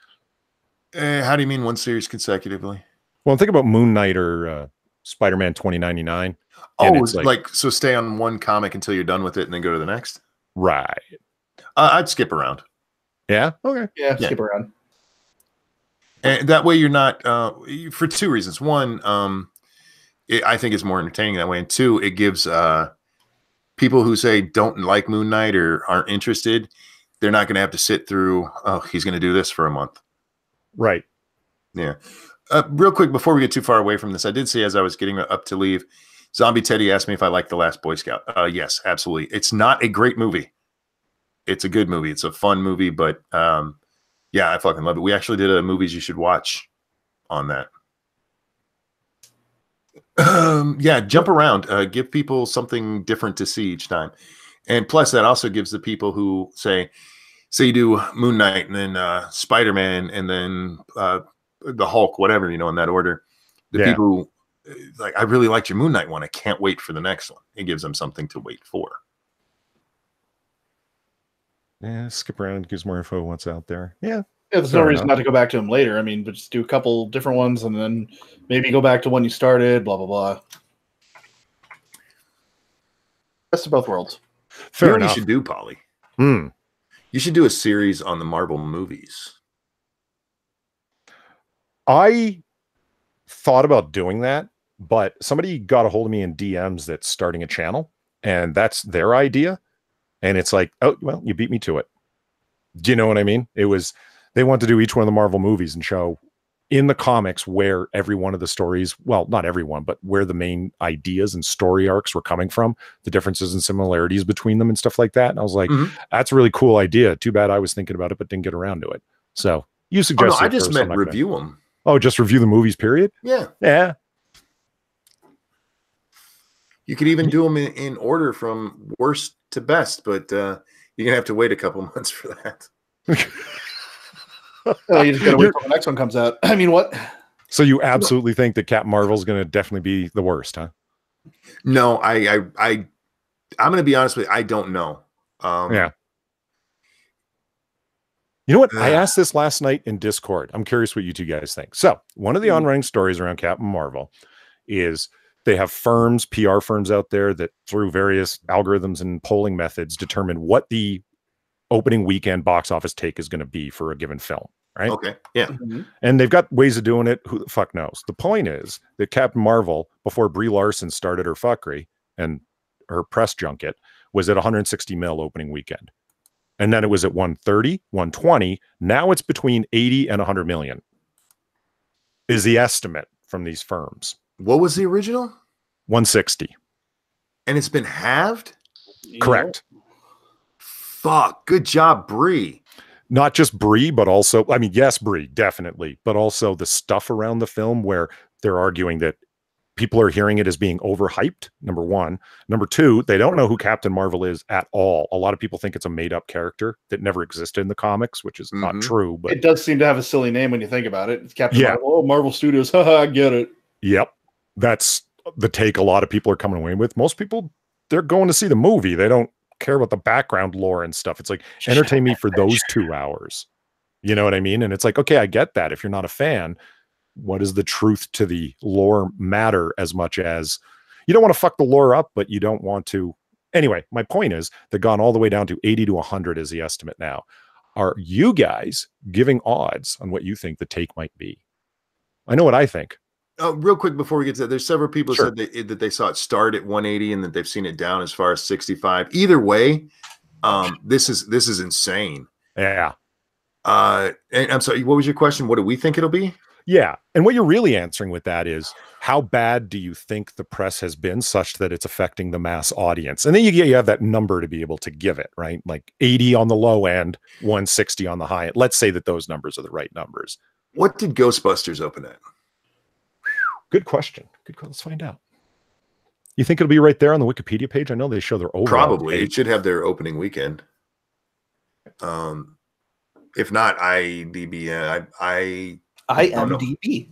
How do you mean one series consecutively? Well, think about Moon Knight or Spider-Man 2099. Oh, like so stay on one comic until you're done with it and then go to the next? Right. I'd skip around. Yeah? Okay. Yeah, skip around. And that way you're not, for two reasons. One, I think it's more entertaining that way. And two, it gives people who say don't like Moon Knight or aren't interested, they're not going to have to sit through, oh, he's going to do this for a month. Right. Yeah. Real quick, before we get too far away from this, I did see as I was getting up to leave, Zombie Teddy asked me if I liked The Last Boy Scout. Yes, absolutely. It's not a great movie. It's a good movie. It's a fun movie, but yeah, I fucking love it. We actually did a movies you should watch on that. Yeah, jump around. Give people something different to see each time. And plus, that also gives the people who say you do Moon Knight and then Spider-Man and then the Hulk, whatever, in that order. The people who, like, I really liked your Moon Knight one. I can't wait for the next one. It gives them something to wait for. Yeah, skip around and gives more info what's out there. Yeah. There's no reason not to go back to them later. I mean, but just do a couple different ones and then maybe go back to when you started, blah, blah, blah. Best of both worlds. Fair enough. You should do, Polly. You should do a series on the Marvel movies. I thought about doing that, but somebody got a hold of me in DMs that's starting a channel, and that's their idea. And it's like, oh, well, you beat me to it. Do you know what I mean? They want to do each one of the Marvel movies and show in the comics where every one of the stories, well, not everyone, but where the main ideas and story arcs were coming from, the differences and similarities between them and stuff like that. And I was like, that's a really cool idea. Too bad I was thinking about it, but didn't get around to it. So you suggest I just meant review them. Oh, just review the movies, period? Yeah. Yeah. You could even do them in order from worst to best, but you're going to have to wait a couple months for that. You just got to wait till the next one comes out. I mean, what? So you absolutely think that Captain Marvel is going to definitely be the worst, huh? No, I'm going to be honest with you. I don't know. Yeah. You know what? I asked this last night in Discord. I'm curious what you two guys think. So one of the on-running stories around Captain Marvel is they have firms, PR firms out there that through various algorithms and polling methods determine what the opening weekend box office take is going to be for a given film, right? Okay. Yeah. And they've got ways of doing it. Who the fuck knows? The point is that Captain Marvel, before Brie Larson started her fuckery and her press junket, was at 160 mil opening weekend. And then it was at 130, 120. Now it's between 80 and 100 million is the estimate from these firms. What was the original? 160. And it's been halved? Correct. Fuck. Good job, Brie. Not just Brie, but also, I mean, yes, Brie, definitely. But also the stuff around the film where they're arguing that people are hearing it as being overhyped, number one. Number two, they don't know who Captain Marvel is at all. A lot of people think it's a made-up character that never existed in the comics, which is not true. But it does seem to have a silly name when you think about it. It's Captain Marvel. Oh, Marvel Studios. Haha, I get it. Yep. That's the take a lot of people are coming away with. Most people, they're going to see the movie. They don't care about the background lore and stuff. It's like, entertain me for those 2 hours. You know what I mean? And it's like, okay, I get that. If you're not a fan, what does the truth to the lore matter as much as you don't want to fuck the lore up, but you don't want to. Anyway, my point is they've gone all the way down to 80 to 100 is the estimate now. Are you guys giving odds on what you think the take might be? I know what I think. Real quick before we get to that, there's several people said that they saw it start at 180 and that they've seen it down as far as 65. Either way, this is insane. Yeah. And I'm sorry, what was your question? What do we think it'll be? Yeah. And what you're really answering with that is, how bad do you think the press has been such that it's affecting the mass audience? And then you have that number to be able to give it, right? Like 80 on the low end, 160 on the high end. Let's say that those numbers are the right numbers. What did Ghostbusters open at? Good question. Let's find out. You think it'll be right there on the Wikipedia page? I know they show their overall Probably. page. It should have their opening weekend. If not IMDb, IMDb.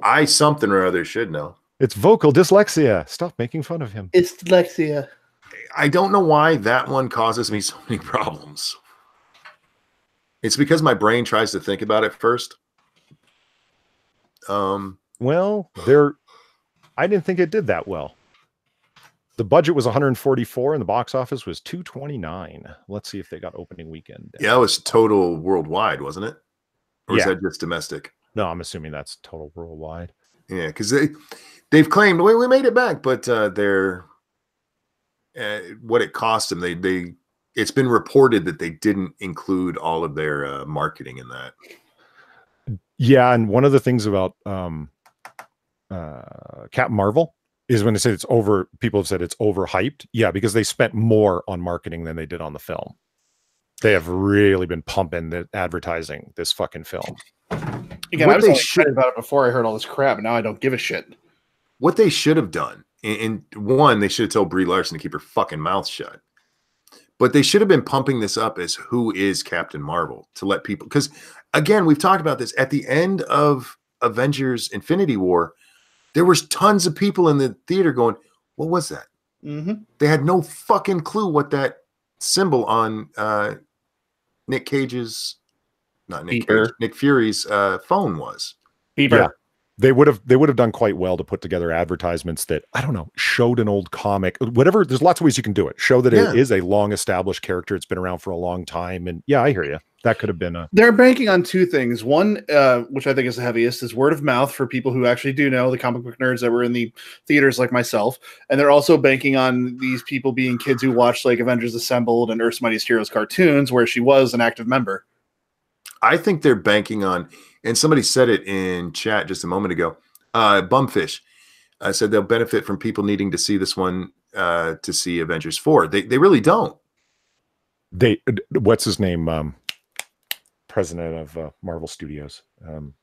I something or other should know. It's vocal dyslexia. Stop making fun of him. It's dyslexia. I don't know why that one causes me so many problems. It's because my brain tries to think about it first. Well, I didn't think it did that well. The budget was 144 and the box office was 229. Let's see if they got opening weekend. Yeah, it was total worldwide, wasn't it? Or is that just domestic? No, I'm assuming that's total worldwide. Yeah, because they've claimed we made it back, but what it cost them, it's been reported that they didn't include all of their marketing in that. Yeah, and one of the things about Captain Marvel is when they say people have said it's overhyped. Yeah, because they spent more on marketing than they did on the film. They have really been pumping the advertising this fucking film. Again, I was excited about it before I heard all this crap, and now I don't give a shit. What they should have done, in one, they should have told Brie Larson to keep her fucking mouth shut. But they should have been pumping this up as who is Captain Marvel to let people, because again, we've talked about this at the end of Avengers Infinity War, there was tons of people in the theater going, what was that? Mm-hmm. They had no fucking clue what that symbol on Nick Fury's phone was. Beeper. Yeah. They would have done quite well to put together advertisements that, I don't know, showed an old comic, whatever. There's lots of ways you can do it. Show that it is a long established character. It's been around for a long time. And yeah, I hear you. That could have been They're banking on two things. One, which I think is the heaviest, is word of mouth for people who actually do know, the comic book nerds that were in the theaters like myself. And they're also banking on these people being kids who watched like Avengers Assembled and Earth's Mightiest Heroes cartoons, where she was an active member. I think they're banking on, and somebody said it in chat just a moment ago, Bumfish said they'll benefit from people needing to see this one to see Avengers 4. They really don't. What's his name? President of Marvel Studios.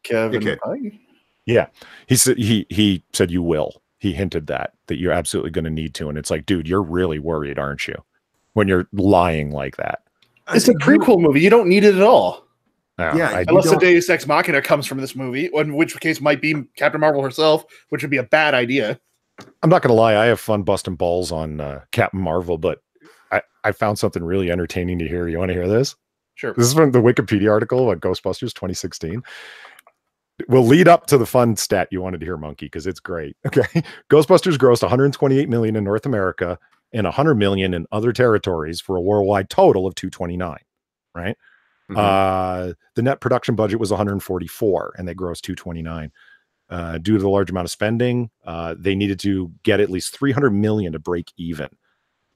Kevin Feige? Yeah. He said you will. He hinted that you're absolutely going to need to. And it's like, dude, you're really worried, aren't you? When you're lying like that. It's a prequel movie. You don't need it at all. Yeah, unless the Deus Ex Machina comes from this movie, in which case might be Captain Marvel herself, which would be a bad idea. I'm not going to lie. I have fun busting balls on Captain Marvel, but I found something really entertaining to hear. You want to hear this? Sure. This is from the Wikipedia article about Ghostbusters 2016. We'll lead up to the fun stat you wanted to hear, Monkey, because it's great. Okay. Ghostbusters grossed 128 million in North America and 100 million in other territories for a worldwide total of 229. Right. Mm-hmm. The net production budget was 144 and they grossed 229. Due to the large amount of spending, they needed to get at least 300 million to break even.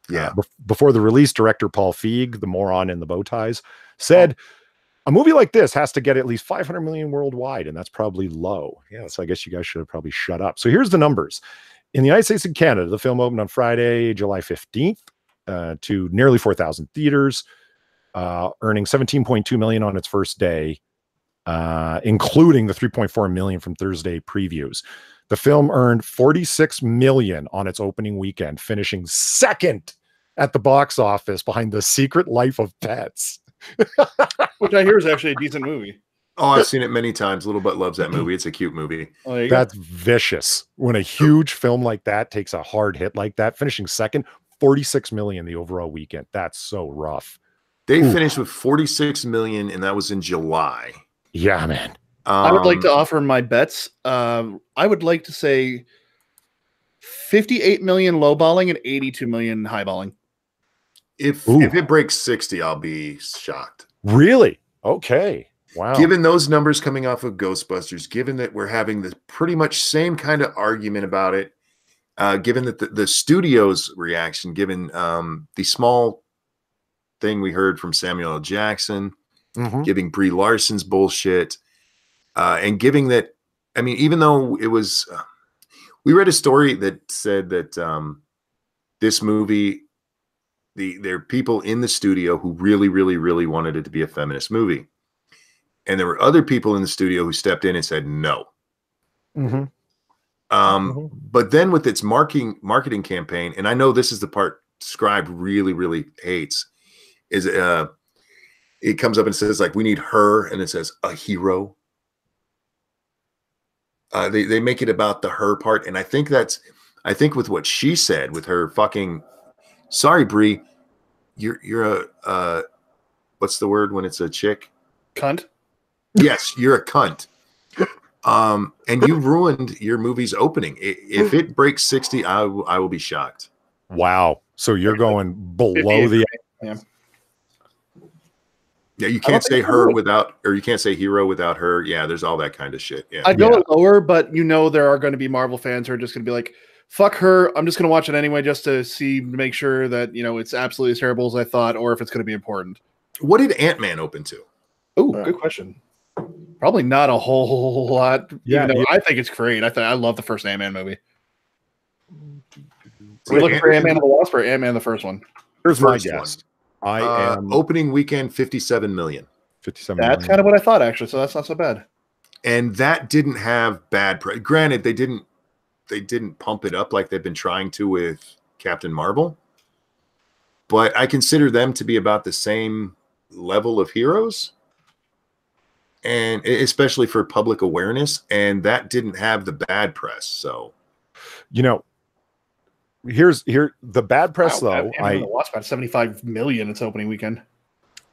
Yeah. Before the release, director Paul Feig, the moron in the bow ties, said a movie like this has to get at least 500 million worldwide, and that's probably low. Yeah, so I guess you guys should have probably shut up. So here's the numbers. In the United States and Canada, the film opened on Friday, July 15th, to nearly 4,000 theaters, earning 17.2 million on its first day, including the 3.4 million from Thursday previews. The film earned 46 million on its opening weekend, finishing second at the box office behind The Secret Life of Pets. Which I hear is actually a decent movie. Oh, I've seen it many times. Little Butt loves that movie. It's a cute movie. Oh, that's vicious. When a huge film like that takes a hard hit like that, finishing second, 46 million the overall weekend. That's so rough. They finished with 46 million, and that was in July. Yeah, man. I would like to offer my bets. I would like to say 58 million lowballing and 82 million highballing. If it breaks 60, I'll be shocked. Really? Okay. Wow. Given those numbers coming off of Ghostbusters, given that we're having the pretty much same kind of argument about it, given that the studio's reaction, given the small thing we heard from Samuel L. Jackson, giving Brie Larson's bullshit, and giving that. I mean, even though it was, we read a story that said that this movie, there are people in the studio who really, really, really wanted it to be a feminist movie, and there were other people in the studio who stepped in and said no. But then with its marketing campaign, and I know this is the part Scribe really, really hates, is it comes up and says like, we need her, and it says a hero. They make it about the her part, and I think with what she said with her fucking, sorry Brie, you're a what's the word when it's a chick? Cunt. Yes, you're a cunt. And you ruined your movie's opening. If it breaks 60, I will be shocked. Wow. So you're going below the. Yeah, you can't say her without, or you can't say hero without her. Yeah, there's all that kind of shit. Yeah, I'd go lower, but there are going to be Marvel fans who are just going to be like, fuck her. I'm just going to watch it anyway just to make sure that, it's absolutely as terrible as I thought, or if it's going to be important. What did Ant-Man open to? Oh, good question. Probably not a whole lot. Yeah, I think it's great. I love the first Ant-Man movie. Are we looking for Ant-Man and the Wasp or Ant-Man the first one? Here's my guess. I am opening weekend 57 million. 57 That's million. kind of what I thought, actually. So that's not so bad. And that didn't have bad press. Granted, they didn't pump it up like they've been trying to with Captain Marvel. But I consider them to be about the same level of heroes, and especially for public awareness. And that didn't have the bad press. So, here's the bad press though. I watched about 75 million its opening weekend.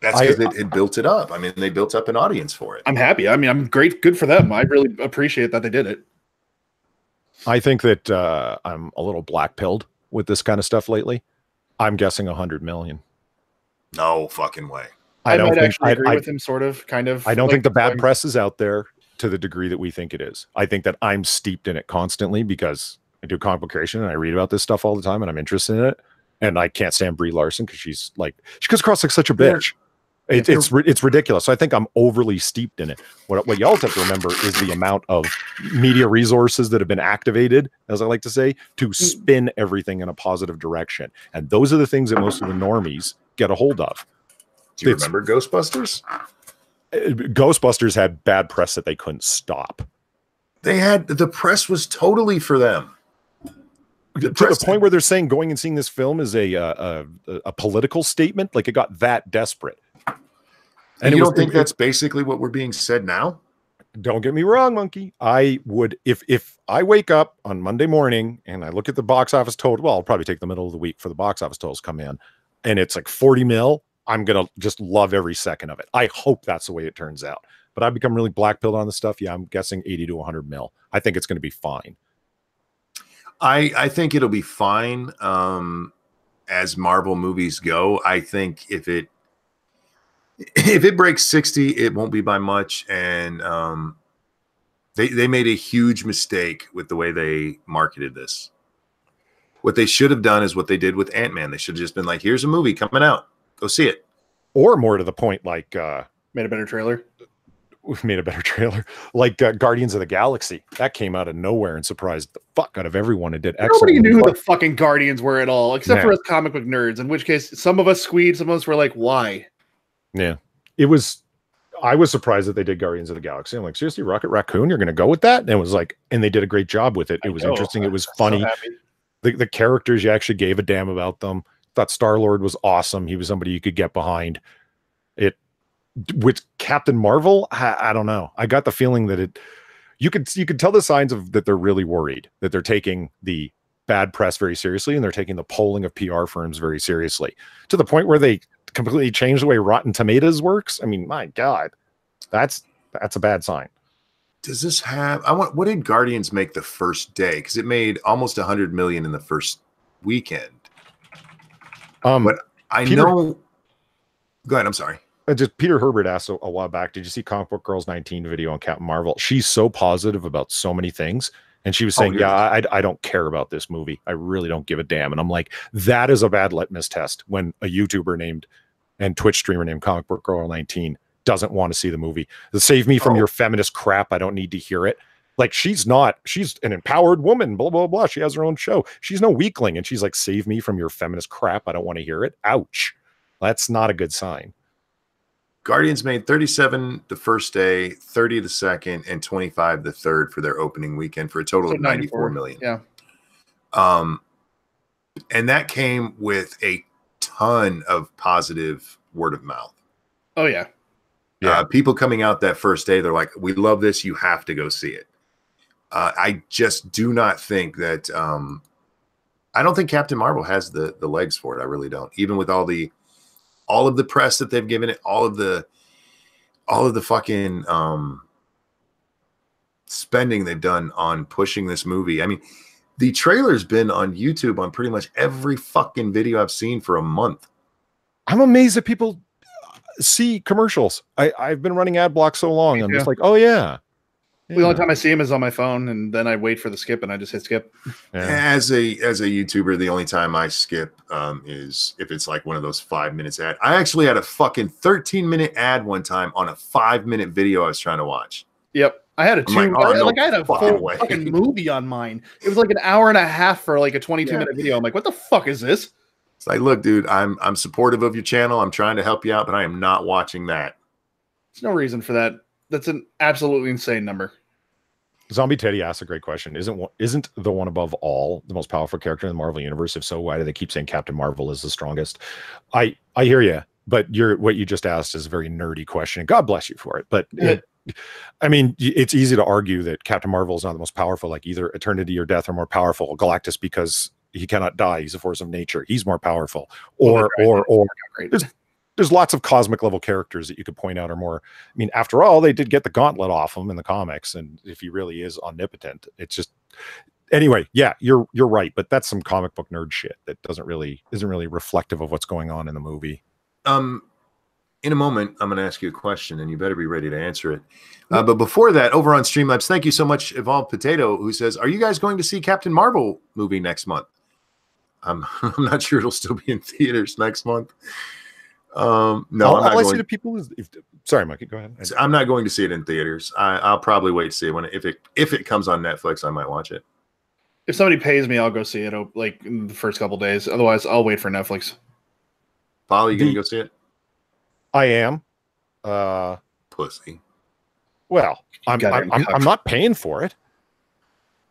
That's because it built it up. I mean, they built up an audience for it. I'm happy. I mean, I'm good for them. I really appreciate that they did it. I think that I'm a little black-pilled with this kind of stuff lately. I'm guessing 100 million. No fucking way. I might actually agree with him, sort of, kind of. I don't think the bad press is out there to the degree that we think it is. I think that I'm steeped in it constantly because I do comic book creation and I read about this stuff all the time and I'm interested in it. And I can't stand Brie Larson because she comes across like such a bitch. It's ridiculous. So I think I'm overly steeped in it. What y'all have to remember is the amount of media resources that have been activated, as I like to say, to spin everything in a positive direction. And those are the things that most of the normies get a hold of. Do you remember Ghostbusters? Ghostbusters had bad press that they couldn't stop. The press was totally for them. To the point where they're saying going and seeing this film is a political statement. Like, it got that desperate. And you don't think that's basically what we're being said now? Don't get me wrong, Monkey. I would, if I wake up on Monday morning and I look at the box office total, well, I'll probably take the middle of the week for the box office totals come in, and it's like 40 mil, I'm going to just love every second of it. I hope that's the way it turns out. But I've become really black-pilled on this stuff. Yeah, I'm guessing 80 to 100 mil. I think it's going to be fine. I think it'll be fine as Marvel movies go. I think if it breaks 60, it won't be by much. And they made a huge mistake with the way they marketed this. What they should have done is what they did with Ant-Man. They should have just been like, here's a movie coming out. Go see it. Or more to the point, like... made a better trailer. We've made a better trailer. Like Guardians of the Galaxy. That came out of nowhere and surprised the fuck out of everyone. It did excellent. Nobody knew who the fucking Guardians were at all, except for us comic book nerds, in which case some of us squeed, some of us were like, why? Yeah. I was surprised that they did Guardians of the Galaxy. I'm like, seriously, Rocket Raccoon, you're going to go with that? And it was like, and they did a great job with it. It was interesting. It was funny. So the characters, you actually gave a damn about them. Thought Star-Lord was awesome. He was somebody you could get behind. With Captain Marvel, I don't know. I got the feeling that you could tell the signs of that they're really worried, that they're taking the bad press very seriously and they're taking the polling of PR firms very seriously, to the point where they completely changed the way Rotten Tomatoes works. I mean, my God, that's a bad sign. Does this have? What did Guardians make the first day? Because it made almost 100 million in the first weekend. But I know. Go ahead. I'm sorry. Just Peter Herbert asked a while back, did you see Comic Book Girls 19 video on Captain Marvel? She's so positive about so many things. And she was saying, I don't care about this movie. I really don't give a damn. And I'm like, that is a bad litmus test when a YouTuber named and Twitch streamer named Comic Book Girl 19 doesn't want to see the movie. Save me from your feminist crap. I don't need to hear it. Like, she's an empowered woman, blah, blah, blah. She has her own show. She's no weakling. And she's like, save me from your feminist crap. I don't want to hear it. Ouch. That's not a good sign. Guardians made 37 the first day, 30 the second, and 25 the third for their opening weekend for a total of 94 million. Yeah. And that came with a ton of positive word of mouth. Oh, yeah. People coming out that first day, they're like, we love this. You have to go see it. I just do not think that I don't think Captain Marvel has the legs for it. I really don't. Even with all of the press that they've given it, all of the fucking spending they've done on pushing this movie. I mean, the trailer's been on YouTube on pretty much every fucking video I've seen for a month. I'm amazed that people see commercials. I've been running ad block so long. I'm just like, oh yeah. The only time I see him is on my phone, and then I wait for the skip, and I just hit skip. Yeah. As a YouTuber, the only time I skip is if it's like one of those 5 minutes ad. I actually had a fucking 13-minute ad one time on a 5-minute video I was trying to watch. Yep. I had a I had a full fucking movie on mine. It was like an hour and a half for like a 22-minute video. I'm like, what the fuck is this? It's like, look, dude, I'm supportive of your channel. I'm trying to help you out, but I am not watching that. There's no reason for that. That's an absolutely insane number. Zombie Teddy asked a great question. Isn't the one above all the most powerful character in the Marvel universe? If so, why do they keep saying Captain Marvel is the strongest? I hear you, but what you just asked is a very nerdy question. God bless you for it. But I mean, it's easy to argue that Captain Marvel is not the most powerful. Like, either Eternity or Death are more powerful. Galactus, because he cannot die, he's a force of nature, he's more powerful. Or there's lots of cosmic level characters that you could point out are more. I mean, after all, they did get the gauntlet off him in the comics, and if he really is omnipotent, it's just, anyway. Yeah, you're right, but that's some comic book nerd shit that isn't really reflective of what's going on in the movie. In a moment, I'm going to ask you a question, and you better be ready to answer it. But before that, over on Streamlabs, thank you so much, Evolved Potato, who says, "Are you guys going to see Captain Marvel movie next month?" I'm not sure it'll still be in theaters next month. No, all I say to people is, sorry, Mikey, go ahead. I'm not going to see it in theaters. I'll probably wait to see it if it comes on Netflix. I might watch it. If somebody pays me, I'll go see it like in the first couple days. Otherwise, I'll wait for Netflix. Paul, you gonna go see it? I am. Pussy. Well, I'm not paying for it.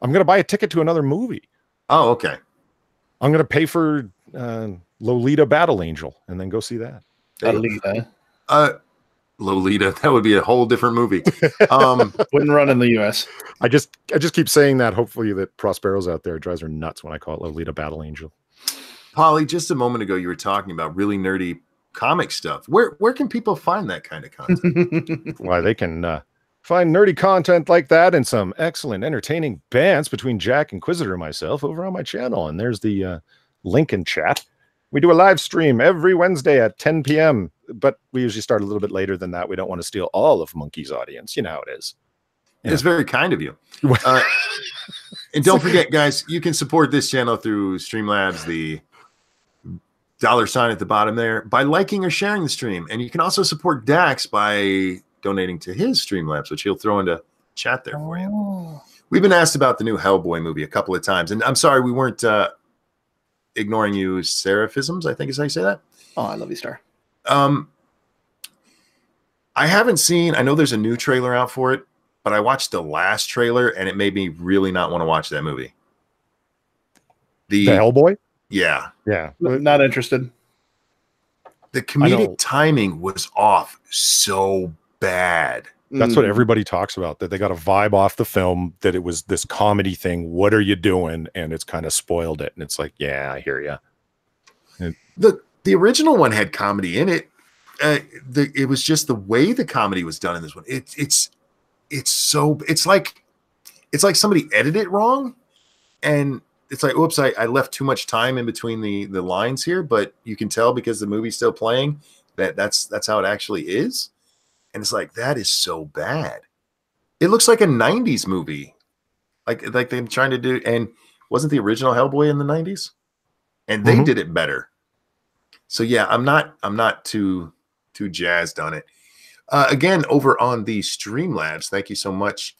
I'm going to buy a ticket to another movie. Oh, okay. I'm going to pay for Lolita Battle Angel and then go see that. Lolita. Lolita. That would be a whole different movie. Wouldn't run in the U.S. I just keep saying that. Hopefully that Prospero's out there. It drives her nuts when I call it Lolita Battle Angel. Polly, just a moment ago, you were talking about really nerdy comic stuff. Where can people find that kind of content? Why, they can find nerdy content like that and some excellent entertaining bands between Jack, Inquisitor, and myself over on my channel. And there's the link in chat. We do a live stream every Wednesday at 10 p.m. But we usually start a little bit later than that. We don't want to steal all of Monkey's audience. You know how it is. Yeah. It's very kind of you. And don't forget, guys, you can support this channel through Streamlabs, the $sign at the bottom there, by liking or sharing the stream. And you can also support Dax by donating to his Streamlabs, which he'll throw into chat there for you. We've been asked about the new Hellboy movie a couple of times, and I'm sorry we weren't ignoring you. Seraphisms, I think is how you say that. Oh, I love you, Star. I haven't seen, I know there's a new trailer out for it, but I watched the last trailer and it made me really not want to watch that movie. The Hellboy? Yeah. Not interested. The comedic timing was off so bad. That's what everybody talks about, that they got a vibe off the film, that it was this comedy thing. What are you doing? And it's kind of spoiled it. And it's like, yeah, I hear you. The original one had comedy in it. It was just the way the comedy was done in this one. It's like somebody edited it wrong, and it's like, oops, I left too much time in between the lines here, but you can tell because the movie's still playing that's how it actually is. And it's like, that is so bad. It looks like a 90s movie. Like they're trying to do, and wasn't the original Hellboy in the 90s? And they did it better. So yeah, I'm not too jazzed on it. Again, over on the Streamlabs. Thank you so much,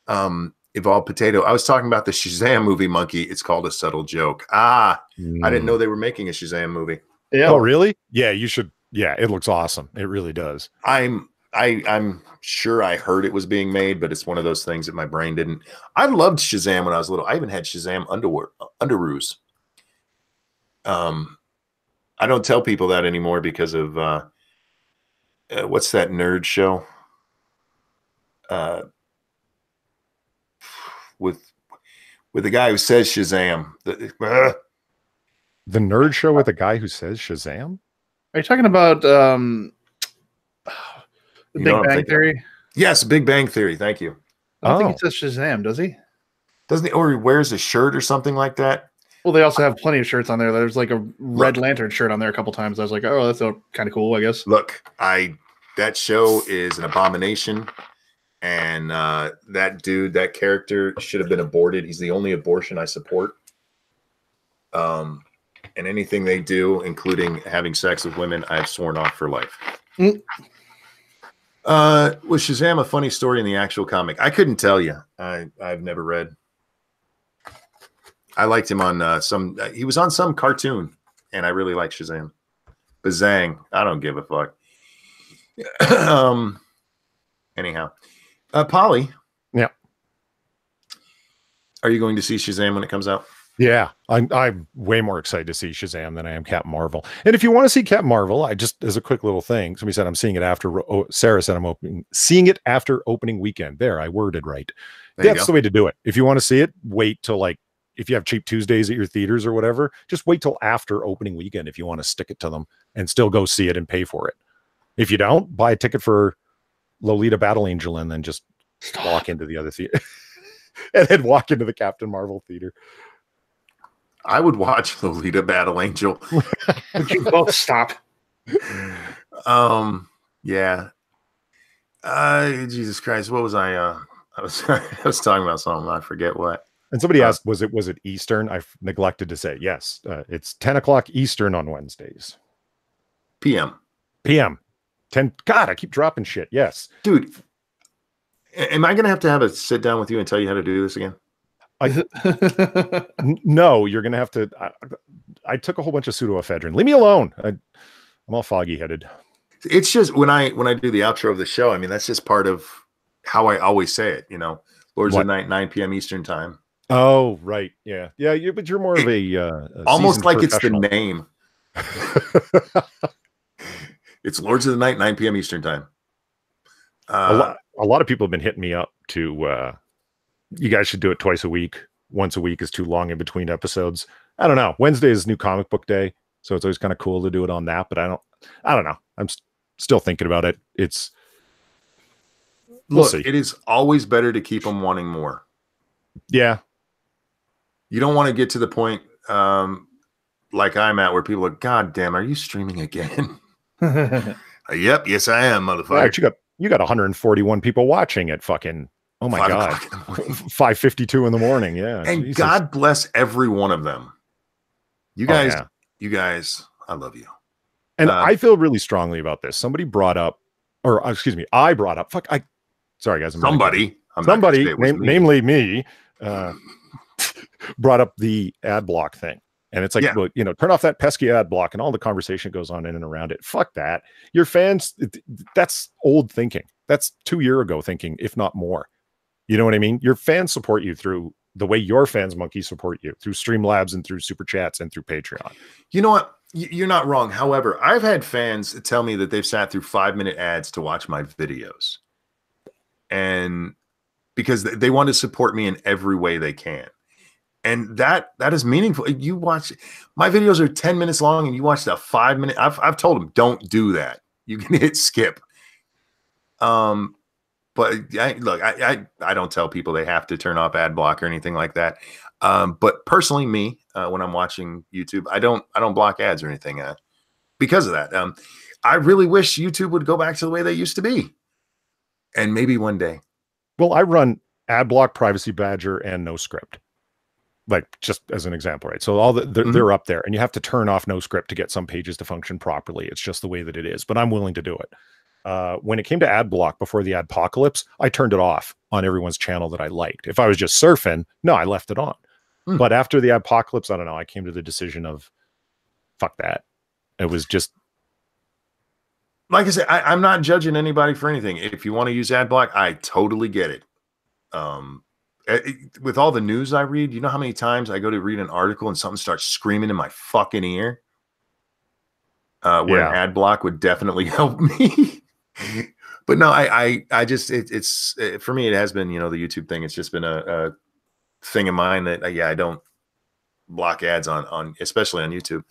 Evolved Potato. I was talking about the Shazam movie, Monkey. It's called A Subtle Joke. I didn't know they were making a Shazam movie. Yeah. Oh, really? Yeah, you should. Yeah, it looks awesome. It really does. I'm sure I heard it was being made, but it's one of those things that my brain didn't. I loved Shazam when I was little. I even had Shazam underoos. I don't tell people that anymore because of what's that nerd show? With the guy who says Shazam. The nerd show with the guy who says Shazam? Are you talking about the Big Bang Theory? Yes, Big Bang Theory. Thank you. I don't think he says Shazam, does he? Doesn't he? Or he wears a shirt or something like that? Well, they also have plenty of shirts on there. There's like a Red Lantern shirt on there a couple times. I was like, oh, that's kind of cool, I guess. Look, that show is an abomination. And that dude, that character should have been aborted. He's the only abortion I support. And anything they do, including having sex with women, I've sworn off for life. Was Shazam a funny story in the actual comic? I couldn't tell you. I've never read. I liked him on he was on some cartoon, and I really like Shazam. Bazang. I don't give a fuck. Anyhow. Polly. Yeah. Are you going to see Shazam when it comes out? Yeah, I'm way more excited to see Shazam than I am Captain Marvel. And if you want to see Captain Marvel, I just, as a quick little thing, somebody said I'm seeing it after. Sarah said seeing it after opening weekend. There, I worded right. That's the way to do it. If you want to see it, wait till if you have cheap Tuesdays at your theaters or whatever, just wait till after opening weekend if you want to stick it to them and still go see it and pay for it. If you don't, buy a ticket for Lolita Battle Angel and then just walk into the other theater and then walk into the Captain Marvel theater. I would watch Lolita Battle Angel. Would you both stop? Yeah. Jesus Christ. What was I was talking about something. I forget what. And somebody asked, was it Eastern? I've neglected to say yes. It's 10 o'clock Eastern on Wednesdays. PM. 10. God, I keep dropping shit. Yes. Dude, am I going to have a sit down with you and tell you how to do this again? No, you're going to have to. I took a whole bunch of pseudoephedrine. Leave me alone. I'm all foggy headed. It's just when I do the outro of the show, I mean, that's just part of how I always say it, Lords of the Night, 9 p.m. Eastern time. Oh, right. Yeah. Yeah. But you're more of a almost like it's the name. It's Lords of the Night, 9 p.m. Eastern time. A lot of people have been hitting me up to, you guys should do it twice a week. Once a week is too long in between episodes. I don't know. Wednesday is new comic book day. So it's always kind of cool to do it on that, but I don't know. I'm still thinking about it. We'll see. It is always better to keep them wanting more. Yeah. You don't want to get to the point like I'm at where people are, God damn, are you streaming again? Yep. Yes, I am, motherfucker. Yeah, you got 141 people watching at fucking, oh my God, 5:52 in the morning. Yeah. And Jesus. God bless every one of them. You guys, I love you. And I feel really strongly about this. Somebody brought up, or excuse me, I brought up, sorry guys. Somebody, namely me, brought up the ad block thing. And it's like, well, turn off that pesky ad block and all the conversation goes on in and around it. Fuck that. Your fans, that's old thinking. That's 2 years ago thinking, if not more. You know what I mean? Your fans support you through the way your fans, Monkey, support you through Streamlabs and through Super Chats and through Patreon. You know what? You're not wrong. However, I've had fans tell me that they've sat through 5-minute ads to watch my videos. And because they want to support me in every way they can. And that is meaningful. You watch my videos are 10 minutes long and you watch that 5 minute. I've told them, don't do that. You can hit skip. But I don't tell people they have to turn off ad block or anything like that. But personally, me, when I'm watching YouTube, I don't block ads or anything because of that. I really wish YouTube would go back to the way they used to be. And maybe one day. Well, I run ad block, Privacy Badger, and No Script. Like just as an example, right? So they're up there and you have to turn off No Script to get some pages to function properly. It's just the way that it is, but I'm willing to do it. when it came to ad block before the adpocalypse, I turned it off on everyone's channel that I liked. If I was just surfing, no, I left it on. But after the apocalypse, I don't know, I came to the decision of fuck that. It was just, like I said, I'm not judging anybody for anything. If you want to use ad block, I totally get it. With all the news I read, you know how many times I go to read an article and something starts screaming in my fucking ear? Where an ad block would definitely help me. But no, I just, it's for me, it has been, the YouTube thing. It's just been a thing of mine that, I don't block ads on, especially on YouTube.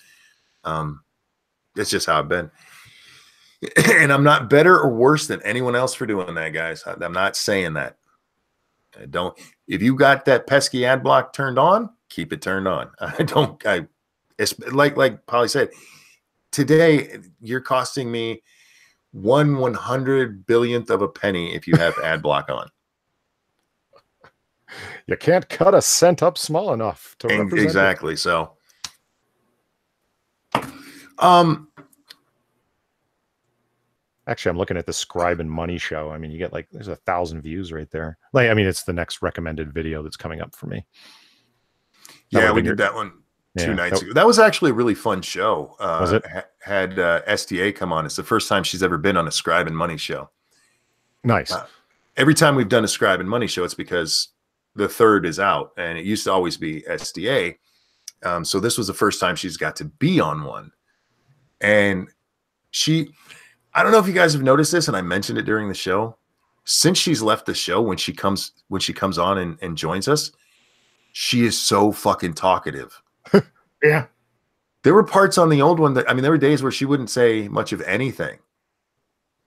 It's just how I've been. And I'm not better or worse than anyone else for doing that, guys. I'm not saying that. If you got that pesky ad block turned on, keep it turned on. It's like Polly said, today you're costing me 1/100 billionth of a penny if you have ad block on. You can't cut a cent up small enough to represent exactly. It. So, actually, I'm looking at the Scribe and Money show. I mean, you get there's 1,000 views right there. It's the next recommended video that's coming up for me. We did that one 2 nights ago. That was actually a really fun show. Was it? Had SDA come on. It's the first time she's ever been on a Scribe and Money show. Nice. Every time we've done a Scribe and Money show, it's because the third is out, and it used to always be SDA. So this was the first time she's got to be on one. And I don't know if you guys have noticed this, and I mentioned it during the show. Since she's left the show, when she comes on and joins us, she is so fucking talkative. Yeah. There were parts on the old one there were days where she wouldn't say much of anything.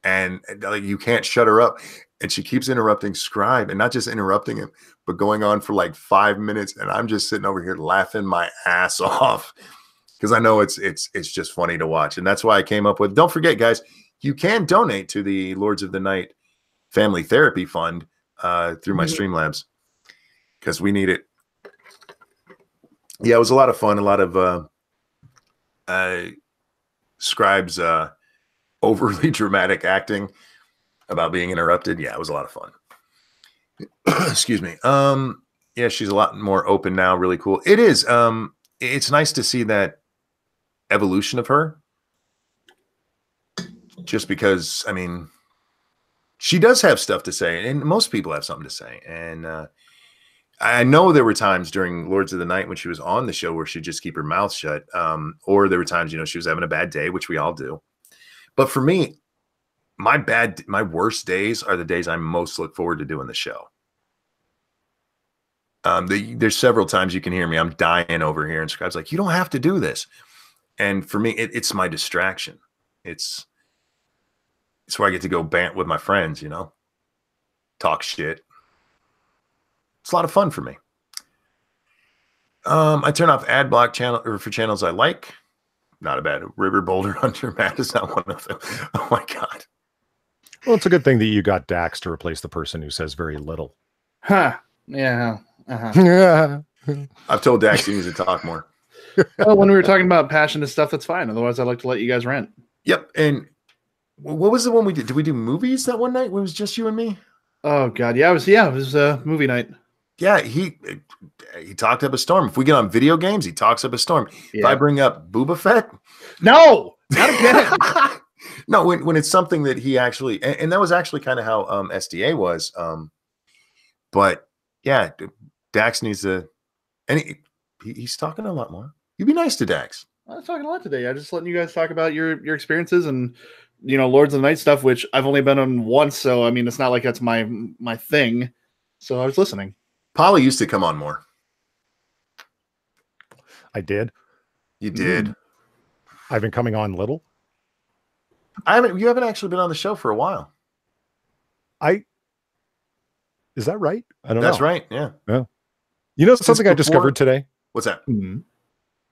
And you can't shut her up. And she keeps interrupting Scribe, and not just interrupting him, but going on for 5 minutes. And I'm just sitting over here laughing my ass off because I know it's just funny to watch. And that's why I came up with, don't forget, guys, you can donate to the Lords of the Night Family Therapy Fund through my Streamlabs because we need it. Yeah, it was a lot of fun. A lot of Scribe's overly dramatic acting about being interrupted. Yeah, it was a lot of fun. Excuse me. Yeah, she's a lot more open now. Really cool. It is. It's nice to see that evolution of her. Just because, she does have stuff to say, and most people have something to say. And I know there were times during Lords of the Night when she was on the show where she'd just keep her mouth shut. Or there were times, she was having a bad day, which we all do. But for me, my worst days are the days I most look forward to doing the show. There's several times you can hear me. I'm dying over here, and Scribe's like, you don't have to do this. And for me, it's my distraction. It's where I get to go bant with my friends, talk shit. It's a lot of fun for me. I turn off ad block for channels I like. Not a bad River Boulder Hunter. Matt is not one of them. Oh my God. Well, it's a good thing that you got Dax to replace the person who says very little. Huh. Yeah. Uh-huh. Yeah. I've told Dax he needs to talk more. Well, when we were talking about passionate stuff, that's fine. Otherwise, I'd like to let you guys rant. Yep. And what was the one we did? Did we do movies that one night when it was just you and me? Oh God. Yeah, it was movie night. Yeah, he talked up a storm. If we get on video games, he talks up a storm. Yeah. If I bring up Boba Fett, no, not again. No, when it's something that he actually, and that was actually kind of how SDA was. But yeah, Dax needs to, and he's talking a lot more. You be nice to Dax. I was talking a lot today. I'm just letting you guys talk about your experiences and Lords of the Night stuff, which I've only been on once. So it's not like that's my thing. So I was listening. Polly used to come on more. I did. You did. I've been coming on little. You haven't actually been on the show for a while. Is that right? I don't know. That's right. Yeah. Yeah. Something I discovered today? What's that?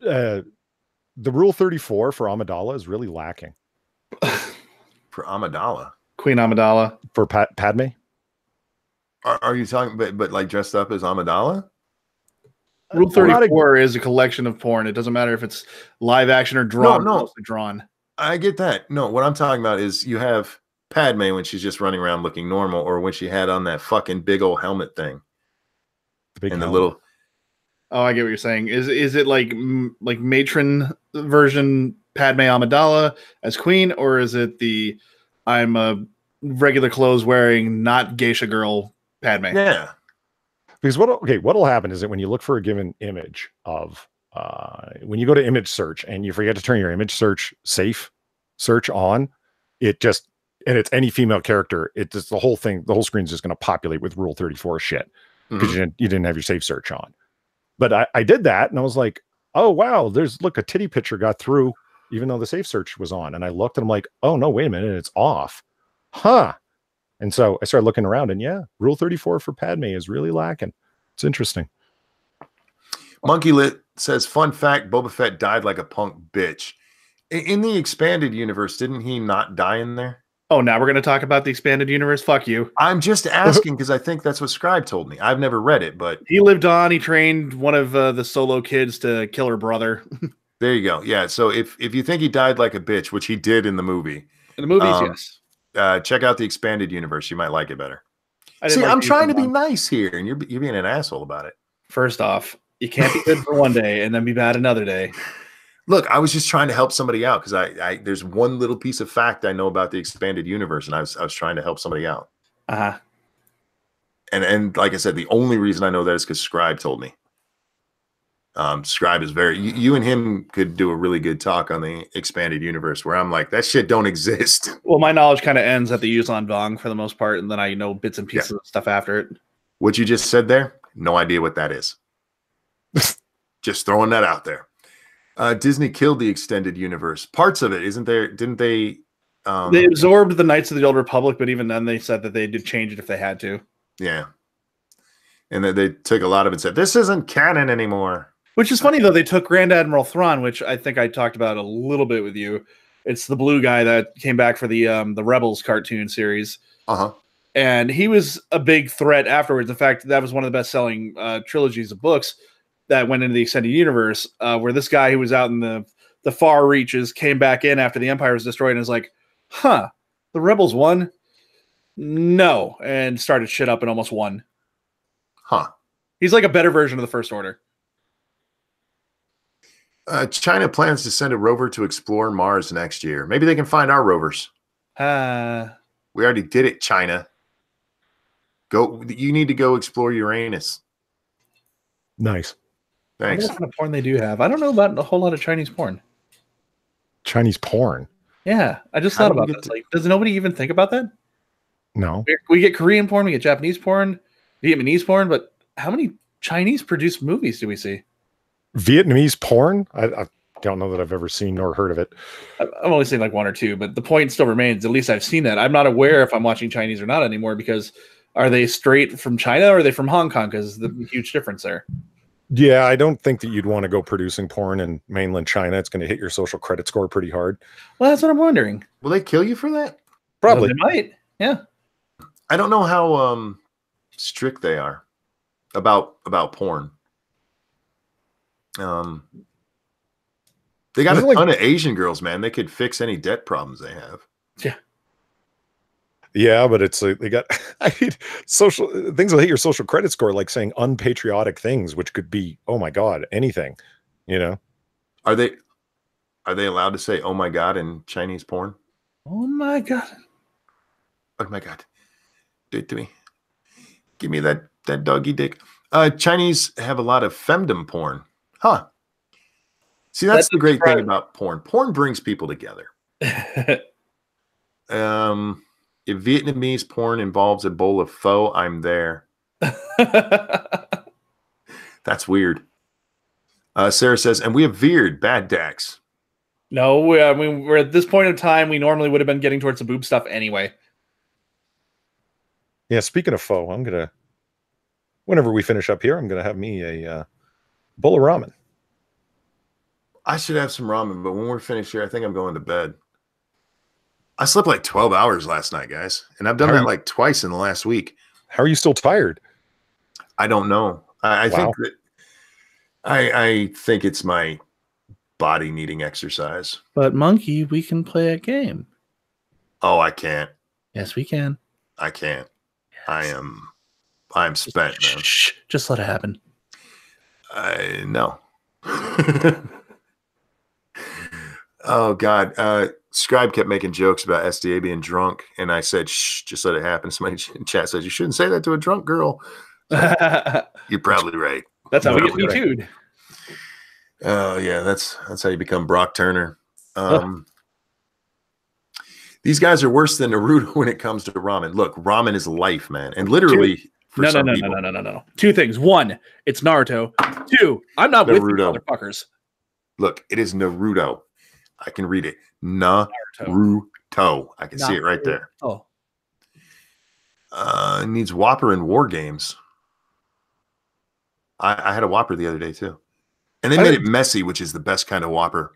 The Rule 34 for Amidala is really lacking. For Amidala? Queen Amidala. For Padme? Are you talking, but like dressed up as Amidala? Rule 34 is a collection of porn. It doesn't matter if it's live action or drawn. No. Drawn. I get that. No, what I'm talking about is you have Padme when she's just running around looking normal, or when she had on that fucking big old helmet thing. The big And helmet. the little. Oh, I get what you're saying. Is it like matron version Padme Amidala as queen, or is it the I'm a regular clothes wearing not geisha girl Padme? Yeah. Because what'll happen is that when you look for a given image of when you go to image search and you forget to turn your image safe search on, and it's any female character, it just the whole screen's just going to populate with Rule 34 shit because you didn't have your safe search on. But I did that and I was like, oh wow, look, a titty picture got through even though the safe search was on, and I looked and I'm like, oh no, wait a minute, it's off, huh? And so I started looking around, and yeah, Rule 34 for Padme is really lacking. It's interesting. Monkey Lit says, fun fact, Boba Fett died like a punk bitch. In the expanded universe, didn't he not die in there? Oh, now we're going to talk about the expanded universe? Fuck you. I'm just asking because I think that's what Scribe told me. I've never read it, but... He lived on. He trained one of the Solo kids to kill her brother. There you go. Yeah, so if you think he died like a bitch, which he did in the movie... In the movies, yes. Check out the expanded universe. You might like it better. See, I'm trying to be nice here, and you're being an asshole about it. First off, you can't be good for one day and then be bad another day. Look, I was just trying to help somebody out because I there's one little piece of fact I know about the expanded universe, and I was trying to help somebody out. Uh-huh. And like I said, the only reason I know that is because Scribe told me. Scribe is you and him could do a really good talk on the expanded universe where I'm like, that shit don't exist. Well, my knowledge kind of ends at the Yuzan Vong for the most part, and then I know bits and pieces of stuff after it. What you just said there, no idea what that is. Just throwing that out there. Disney killed the extended universe. Parts of it, isn't there? Didn't they? They absorbed the Knights of the Old Republic, but even then they said that they did change it if they had to. Yeah. And then they took a lot of it and said, this isn't canon anymore. Which is funny, though. They took Grand Admiral Thrawn, which I think I talked about a little bit with you. It's the blue guy that came back for the Rebels cartoon series. Uh-huh. And he was a big threat afterwards. In fact, that was one of the best-selling trilogies of books that went into the extended universe, where this guy who was out in the far reaches came back in after the Empire was destroyed and was like, huh, the Rebels won? No. And started shit up and almost won. Huh. He's like a better version of the First Order. China plans to send a rover to explore Mars next year. Maybe they can find our rovers. We already did it, China. You need to go explore Uranus. Nice. Thanks. What kind of porn they do have? I don't know about a whole lot of Chinese porn. Chinese porn? Yeah, I just thought about this. Like, does nobody even think about that? No. We get Korean porn, we get Japanese porn, Vietnamese porn, but how many Chinese produced movies do we see? Vietnamese porn? I don't know that I've ever seen nor heard of it. I've only seen like one or two, but the point still remains. At least I've seen that. I'm not aware if I'm watching Chinese or not anymore, because are they straight from China or are they from Hong Kong? Because the huge difference there. Yeah, I don't think that you'd want to go producing porn in mainland China. It's going to hit your social credit score pretty hard. Well, that's what I'm wondering. Will they kill you for that? Probably. Well, they might. Yeah. I don't know how strict they are about porn. They got a ton of Asian girls, man. They could fix any debt problems they have. Yeah. Yeah, but it's like they got social things will hit your social credit score, like saying unpatriotic things, which could be, oh my God, anything, you know? Are they allowed to say, oh my God, in Chinese porn? Oh my God. Oh my God. Do it to me. Give me that doggy dick. Chinese have a lot of femdom porn. Huh. See, that's the great thing about porn. Porn brings people together. If Vietnamese porn involves a bowl of pho, I'm there. That's weird. Sarah says, and we have veered bad Dax. No, I mean, we're at this point in time, we normally would have been getting towards the boob stuff anyway. Yeah, speaking of pho, whenever we finish up here, I'm going to have me a bowl of ramen. I should have some ramen, but when we're finished here, I think I'm going to bed. I slept like 12 hours last night, guys. And I've done that like twice in the last week. How are you still tired? I don't know. I think that I think it's my body needing exercise. But Monkey, we can play a game. Oh, I can't. Yes, we can. I can't. Yes. I'm spent, man. Shh, just let it happen. I know. Oh God. Scribe kept making jokes about SDA being drunk, and I said, "Shh, just let it happen." Somebody in chat says you shouldn't say that to a drunk girl. You're probably right. That's how we get me too. Oh yeah, that's how you become Brock Turner. These guys are worse than Naruto when it comes to ramen. Look, ramen is life, man, and literally for some people. No. Two things. One, it's Naruto. Two, I'm not with you motherfuckers. Look, it is Naruto. I can read it. Naruto. I can see it right there. Oh. It needs Whopper in War Games. I had a Whopper the other day too. And they made it messy, which is the best kind of Whopper.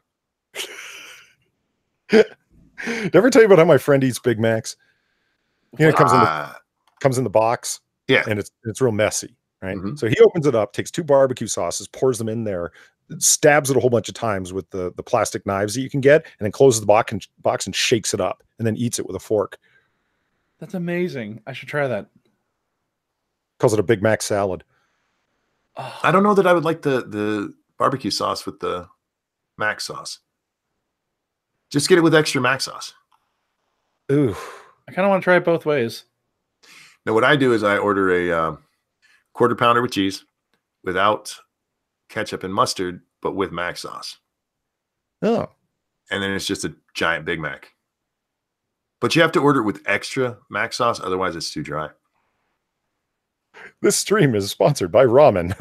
Did I ever tell you about how my friend eats Big Macs? You know, it comes in the box. Yeah. And it's real messy, right? Mm-hmm. So he opens it up, takes 2 barbecue sauces, pours them in there, stabs it a whole bunch of times with the plastic knives that you can get, and then closes the box and shakes it up, and then eats it with a fork. That's amazing. I should try that. Calls it a Big Mac salad. Oh. I don't know that I would like the barbecue sauce with the mac sauce. Just get it with extra mac sauce. Ooh. I kind of want to try it both ways. Now, what I do is I order a quarter pounder with cheese without ketchup and mustard, but with mac sauce. Oh. And then it's just a giant Big Mac. But you have to order it with extra mac sauce, otherwise it's too dry. This stream is sponsored by ramen.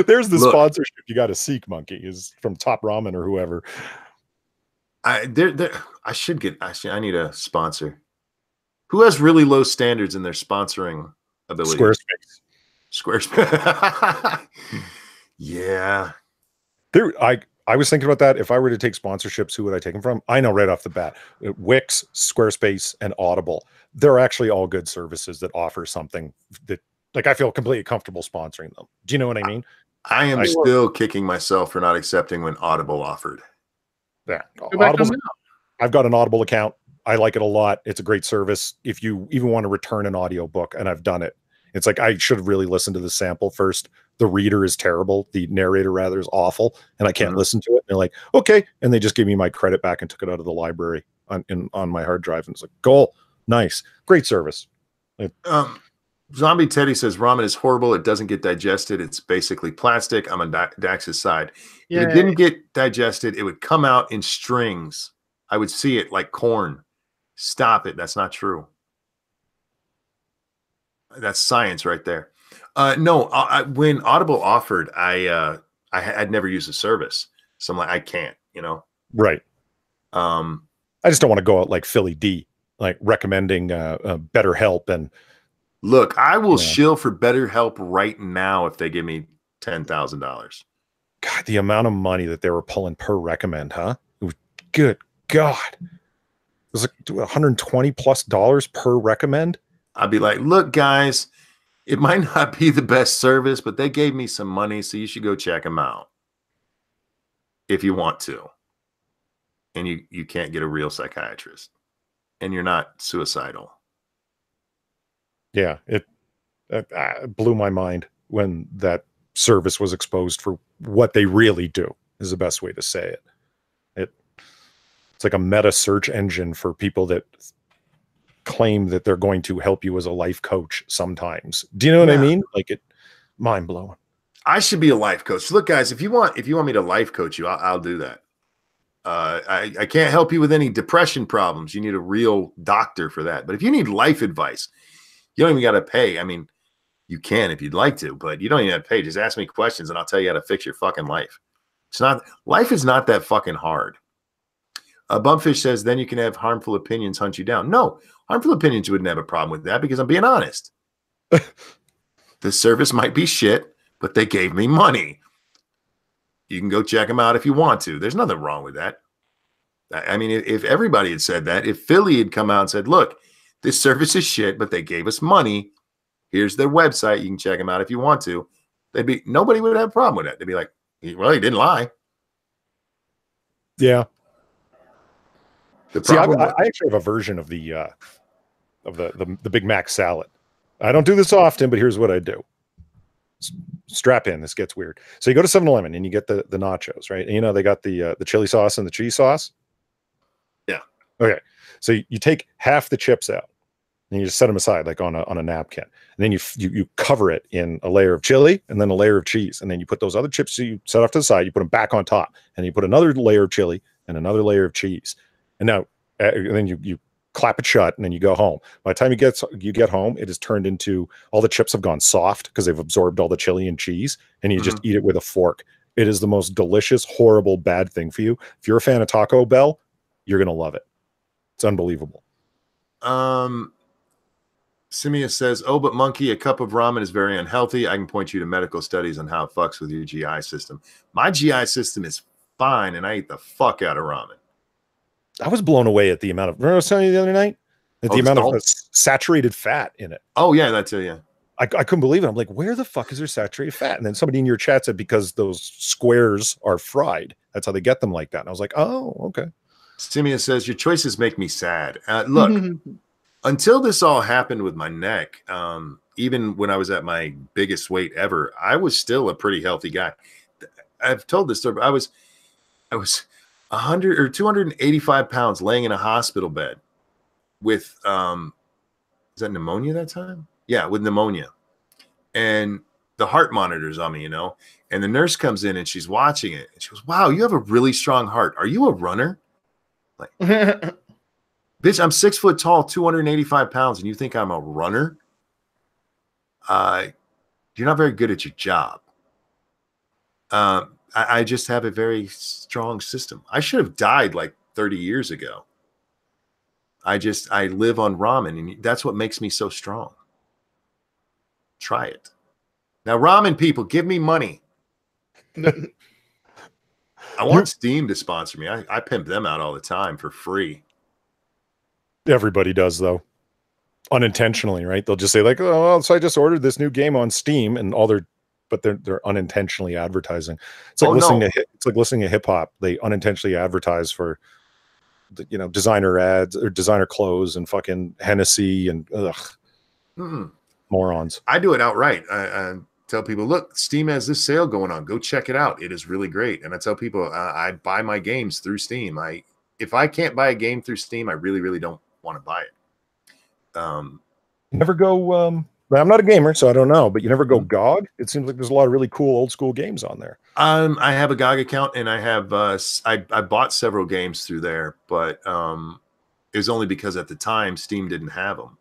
There's the sponsorship you got to seek, Monkey, is from Top Ramen or whoever. I need a sponsor. Who has really low standards in their sponsoring ability? Squarespace. Yeah. I was thinking about that. If I were to take sponsorships, who would I take them from? I know right off the bat. Wix, Squarespace, and Audible. They're actually all good services that offer something that, like, I feel completely comfortable sponsoring them. Do you know what I mean? I am still kicking myself for not accepting when Audible offered. Yeah. I've got an Audible account. I like it a lot. It's a great service. If you even want to return an audiobook, and I've done it. It's like, I should have really listened to the sample first. The reader is terrible. The narrator, rather, is awful. And I can't listen to it. And they're like, okay. And they just gave me my credit back and took it out of the library on my hard drive. And it's like, cool. Nice. Great service. Zombie Teddy says ramen is horrible. It doesn't get digested. It's basically plastic. I'm on Dax's side. Yay. If it didn't get digested, it would come out in strings. I would see it like corn. Stop it. That's not true. That's science right there. No, when Audible offered, I'd never used the service. So I'm like, I can't, you know? Right. I just don't want to go out like Philly D, like recommending BetterHelp. And look, I will shill for BetterHelp right now if they give me $10,000. God, the amount of money that they were pulling per recommend, huh? It was, good God. It was like $120+ per recommend. I'd be like, look, guys, it might not be the best service, but they gave me some money, so you should go check them out if you want to. And you can't get a real psychiatrist. And you're not suicidal. Yeah, it blew my mind when that service was exposed for what they really do, is the best way to say it. It's like a meta search engine for people that claim that they're going to help you as a life coach sometimes. Do you know what I mean? Like, it mind blowing. I should be a life coach. Look, guys, if you want me to life coach you, I'll do that. I can't help you with any depression problems. You need a real doctor for that. But if you need life advice, you don't even got to pay. I mean, you can if you'd like to, but you don't even have to pay. Just ask me questions and I'll tell you how to fix your fucking life. Life is not that fucking hard. Bumpfish says, then you can have harmful opinions hunt you down. No, harmful opinions wouldn't have a problem with that because I'm being honest. The service might be shit, but they gave me money. You can go check them out if you want to. There's nothing wrong with that. I mean, if everybody had said that, if Philly had come out and said, look, this service is shit, but they gave us money. Here's their website. You can check them out if you want to. Nobody would have a problem with that. They'd be like, well, he didn't lie. Yeah. The See, problem, I actually have a version of the Big Mac salad. I don't do this often, but here's what I do. Strap in. This gets weird. So you go to 7-Eleven and you get the nachos, right? And you know they got the chili sauce and the cheese sauce. yeah. Okay. So you take half the chips out and you just set them aside like on a napkin. And then you cover it in a layer of chili and then a layer of cheese. And then you put those other chips you set off to the side, you put them back on top, and you put another layer of chili and another layer of cheese. And now and then you clap it shut, and then you go home. By the time you get home, it has turned into, all the chips have gone soft because they've absorbed all the chili and cheese, and you just eat it with a fork. It is the most delicious, horrible, bad thing for you. If you're a fan of Taco Bell, you're gonna love it. It's unbelievable. Simia says, "Oh, but monkey, a cup of ramen is very unhealthy. I can point you to medical studies on how it fucks with your GI system. My GI system is fine, and I eat the fuck out of ramen." I was blown away at the amount of, remember I was telling you the other night? At the amount of saturated fat in it. Oh, yeah, that's it, yeah. I couldn't believe it. I'm like, where the fuck is there saturated fat? And then somebody in your chat said, because those squares are fried. That's how they get them like that. And I was like, oh, okay. Simia says, "Your choices make me sad." Look, until this all happened with my neck, even when I was at my biggest weight ever, I was still a pretty healthy guy. I've told this story, but I was 100 or 285 pounds laying in a hospital bed with, is that pneumonia that time? Yeah, with pneumonia. And the heart monitor's on me, you know, and the nurse comes in and she's watching it. And she goes, "Wow, you have a really strong heart. Are you a runner?" Like, bitch, I'm 6 foot tall, 285 pounds, and you think I'm a runner? You're not very good at your job. I just have a very strong system. I should have died like 30 years ago. I live on ramen, and that's what makes me so strong. Try it. Now, ramen people, give me money. I want Steam to sponsor me. I pimp them out all the time for free. Everybody does, though. Unintentionally, right? They'll just say like, "Oh, well, so I just ordered this new game on Steam," and they're unintentionally advertising. It's like listening to hip hop. They unintentionally advertise for, designer ads or designer clothes and fucking Hennessy and morons. I do it outright. I tell people, "Look, Steam has this sale going on. Go check it out. It is really great." And I tell people, I buy my games through Steam. If I can't buy a game through Steam, I really, really don't want to buy it. Never go. I'm not a gamer, so I don't know. But you never go GOG. It seems like there's a lot of really cool old school games on there. I have a GOG account, and I have I bought several games through there, but it was only because at the time Steam didn't have them.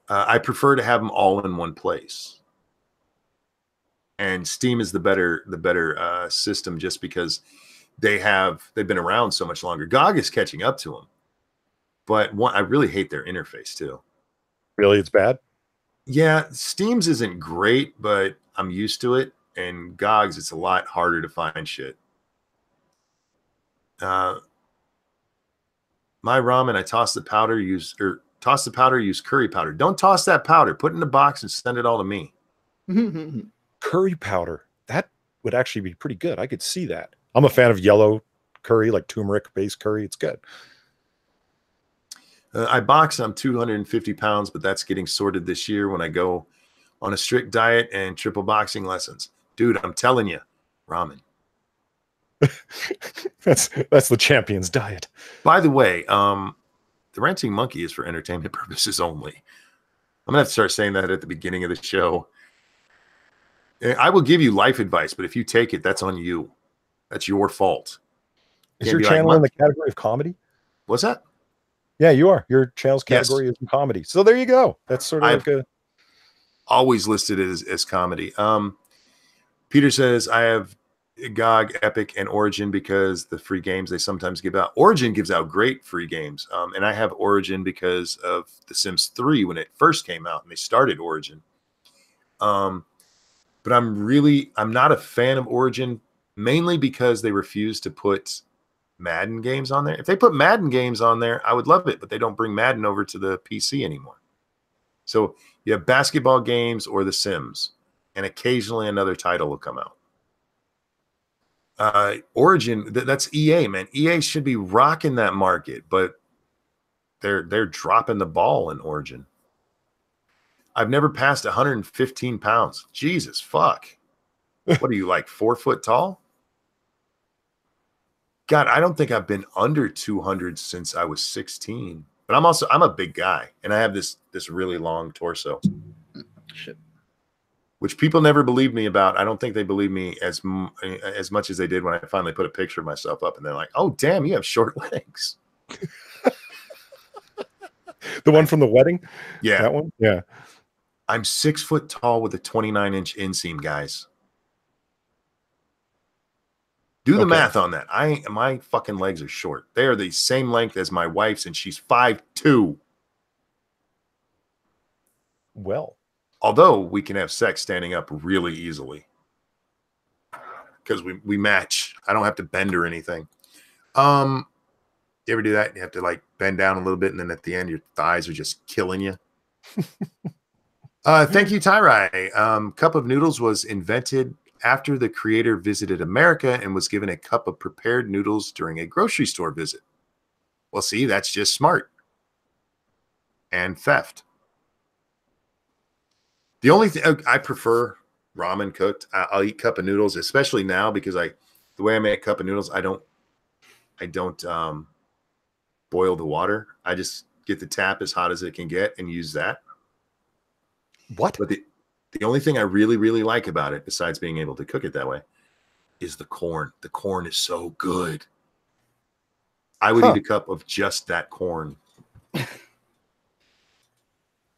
I prefer to have them all in one place, and Steam is the better system, just because they've been around so much longer. GOG is catching up to them, but I really hate their interface too. Really, it's bad. Yeah, Steam's isn't great, but I'm used to it. And GOG's, it's a lot harder to find shit. My ramen, I toss the powder, use curry powder. Don't toss that powder. Put it in a box and send it all to me. Curry powder. That would actually be pretty good. I could see that. I'm a fan of yellow curry, like turmeric-based curry. It's good. I box. I'm 250 pounds, but that's getting sorted this year when I go on a strict diet and triple boxing lessons. Dude, I'm telling you, ramen. That's the champion's diet. By the way, the Ranting Monkey is for entertainment purposes only. I'm gonna have to start saying that at the beginning of the show. I will give you life advice, but if you take it, that's on you. That's your fault. Is your channel in the category of comedy? What's that? Yeah, you are. Your channel's category is in comedy. So there you go. That's sort of like a always listed it as comedy. Peter says, "I have GOG, Epic, and Origin because the free games they sometimes give out. Origin gives out great free games. And I have Origin because of The Sims 3 when it first came out and they started Origin. But I'm not a fan of Origin, mainly because they refuse to put Madden games on there. If they put Madden games on there, I would love it, but they don't bring Madden over to the PC anymore. So you have basketball games or The Sims, and occasionally another title will come out. Origin, that's EA, man. EA should be rocking that market, but they're dropping the ball in Origin. I've never passed 115 pounds. Jesus fuck. What are you, like 4 foot tall? God, I don't think I've been under 200 since I was 16. But I'm a big guy, and I have this really long torso. Shit. Which people never believed me about. I don't think they believed me as much as they did when I finally put a picture of myself up, and they're like, "Oh, damn, you have short legs." The one from the wedding? Yeah. That one? Yeah. I'm 6 foot tall with a 29-inch inseam, guys. Do the math on that. My fucking legs are short. They are the same length as my wife's, and she's 5'2". Well, although we can have sex standing up really easily because we match. I don't have to bend or anything. You ever do that? You have to like bend down a little bit, and then at the end, your thighs are just killing you. Thank you, Tyrai. Cup of noodles was invented after the creator visited America and was given a cup of prepared noodles during a grocery store visit. Well, see, that's just smart. And theft. The only thing I prefer ramen cooked. I'll eat cup of noodles, especially now because the way I make cup of noodles, I don't boil the water. I just get the tap as hot as it can get and use that. What? But the only thing I really, really like about it, besides being able to cook it that way, is the corn. The corn is so good. I would eat a cup of just that corn.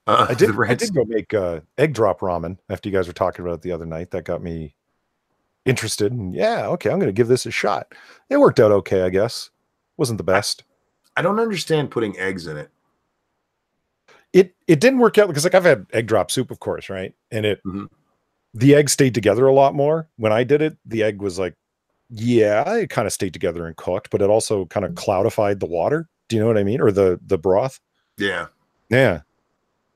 I did go make egg drop ramen after you guys were talking about it the other night. That got me interested. And yeah, okay, I'm going to give this a shot. It worked out okay, I guess. Wasn't the best. I don't understand putting eggs in it. It didn't work out because like I've had egg drop soup, of course, right? And the egg stayed together a lot more. When I did it, the egg was like, yeah, it kind of stayed together and cooked, but it also kind of cloudified the water. Do you know what I mean? Or the broth. Yeah. Yeah.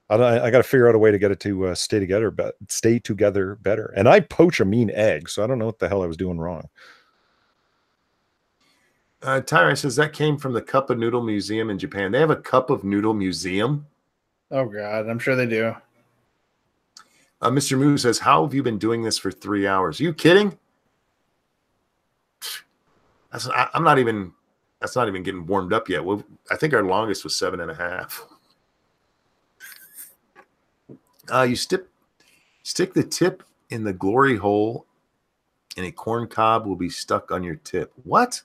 I got to figure out a way to get it to stay together better. And I poach a mean egg, so I don't know what the hell I was doing wrong. Tyra says that came from the Cup of Noodle Museum in Japan. They have a Cup of Noodle Museum. Oh God, I'm sure they do. Mr. Moo says, "How have you been doing this for 3 hours? Are you kidding? I'm not even. That's not even getting warmed up yet. I think our longest was 7.5. You stick the tip in the glory hole, and a corn cob will be stuck on your tip. What?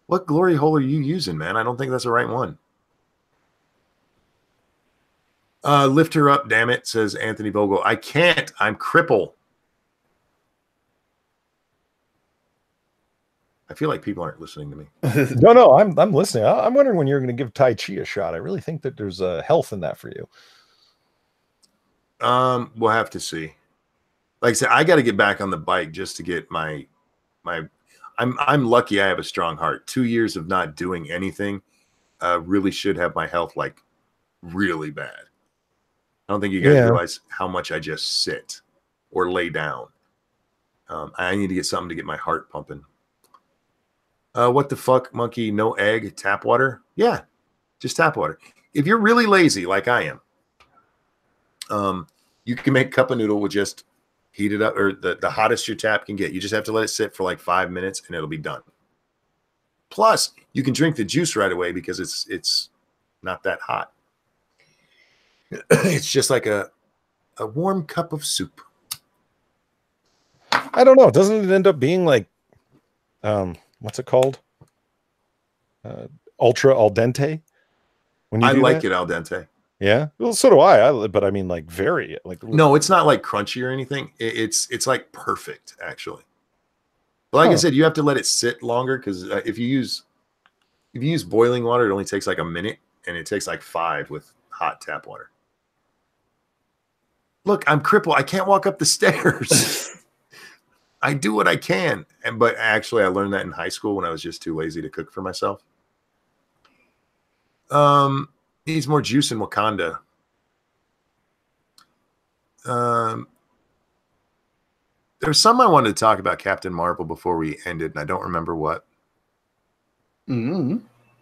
What glory hole are you using, man? I don't think that's the right one. Lift her up, damn it, says Anthony Vogel. I can't. I'm crippled. I feel like people aren't listening to me. No, I'm listening. I'm wondering when you're going to give Tai Chi a shot. I really think that there's a health in that for you. We'll have to see. Like I said, I got to get back on the bike just to get my. I'm lucky I have a strong heart. 2 years of not doing anything really should have my health like really bad. I don't think you guys realize how much I just sit or lay down. I need to get something to get my heart pumping. What the fuck, monkey? No egg, tap water? Yeah, just tap water. If you're really lazy like I am, you can make cup of noodle with just heat it up, or the hottest your tap can get. You just have to let it sit for like 5 minutes and it'll be done. Plus, you can drink the juice right away because it's not that hot. It's just like a warm cup of soup. I don't know. Doesn't it end up being like, what's it called? Ultra al dente? When you I like that? it al dente. Yeah, well, so do I. But I mean, like no, it's not like crunchy or anything. It's like perfect, actually. But like I said, you have to let it sit longer because if you use boiling water, it only takes like a minute, and it takes like 5 with hot tap water. Look, I'm crippled. I can't walk up the stairs. I do what I can, but actually, I learned that in high school when I was just too lazy to cook for myself. Needs more juice in Wakanda. There's some I wanted to talk about Captain Marvel before we ended, and I don't remember what. Mm-hmm.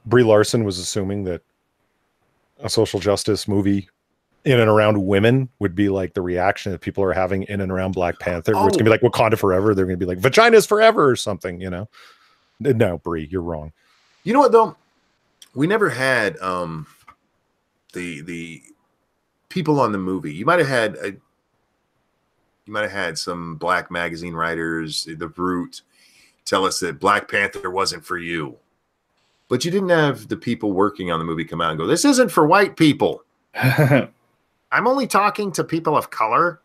Brie Larson was assuming that a social justice movie in and around women would be like the reaction that people are having in and around Black Panther, where it's gonna be like Wakanda forever. They're gonna be like vaginas forever or something, you know? No, Brie, you're wrong. You know what though? We never had the people on the movie. You might have had some Black magazine writers, the Brute, tell us that Black Panther wasn't for you. But you didn't have the people working on the movie come out and go, this isn't for white people. I'm only talking to people of color.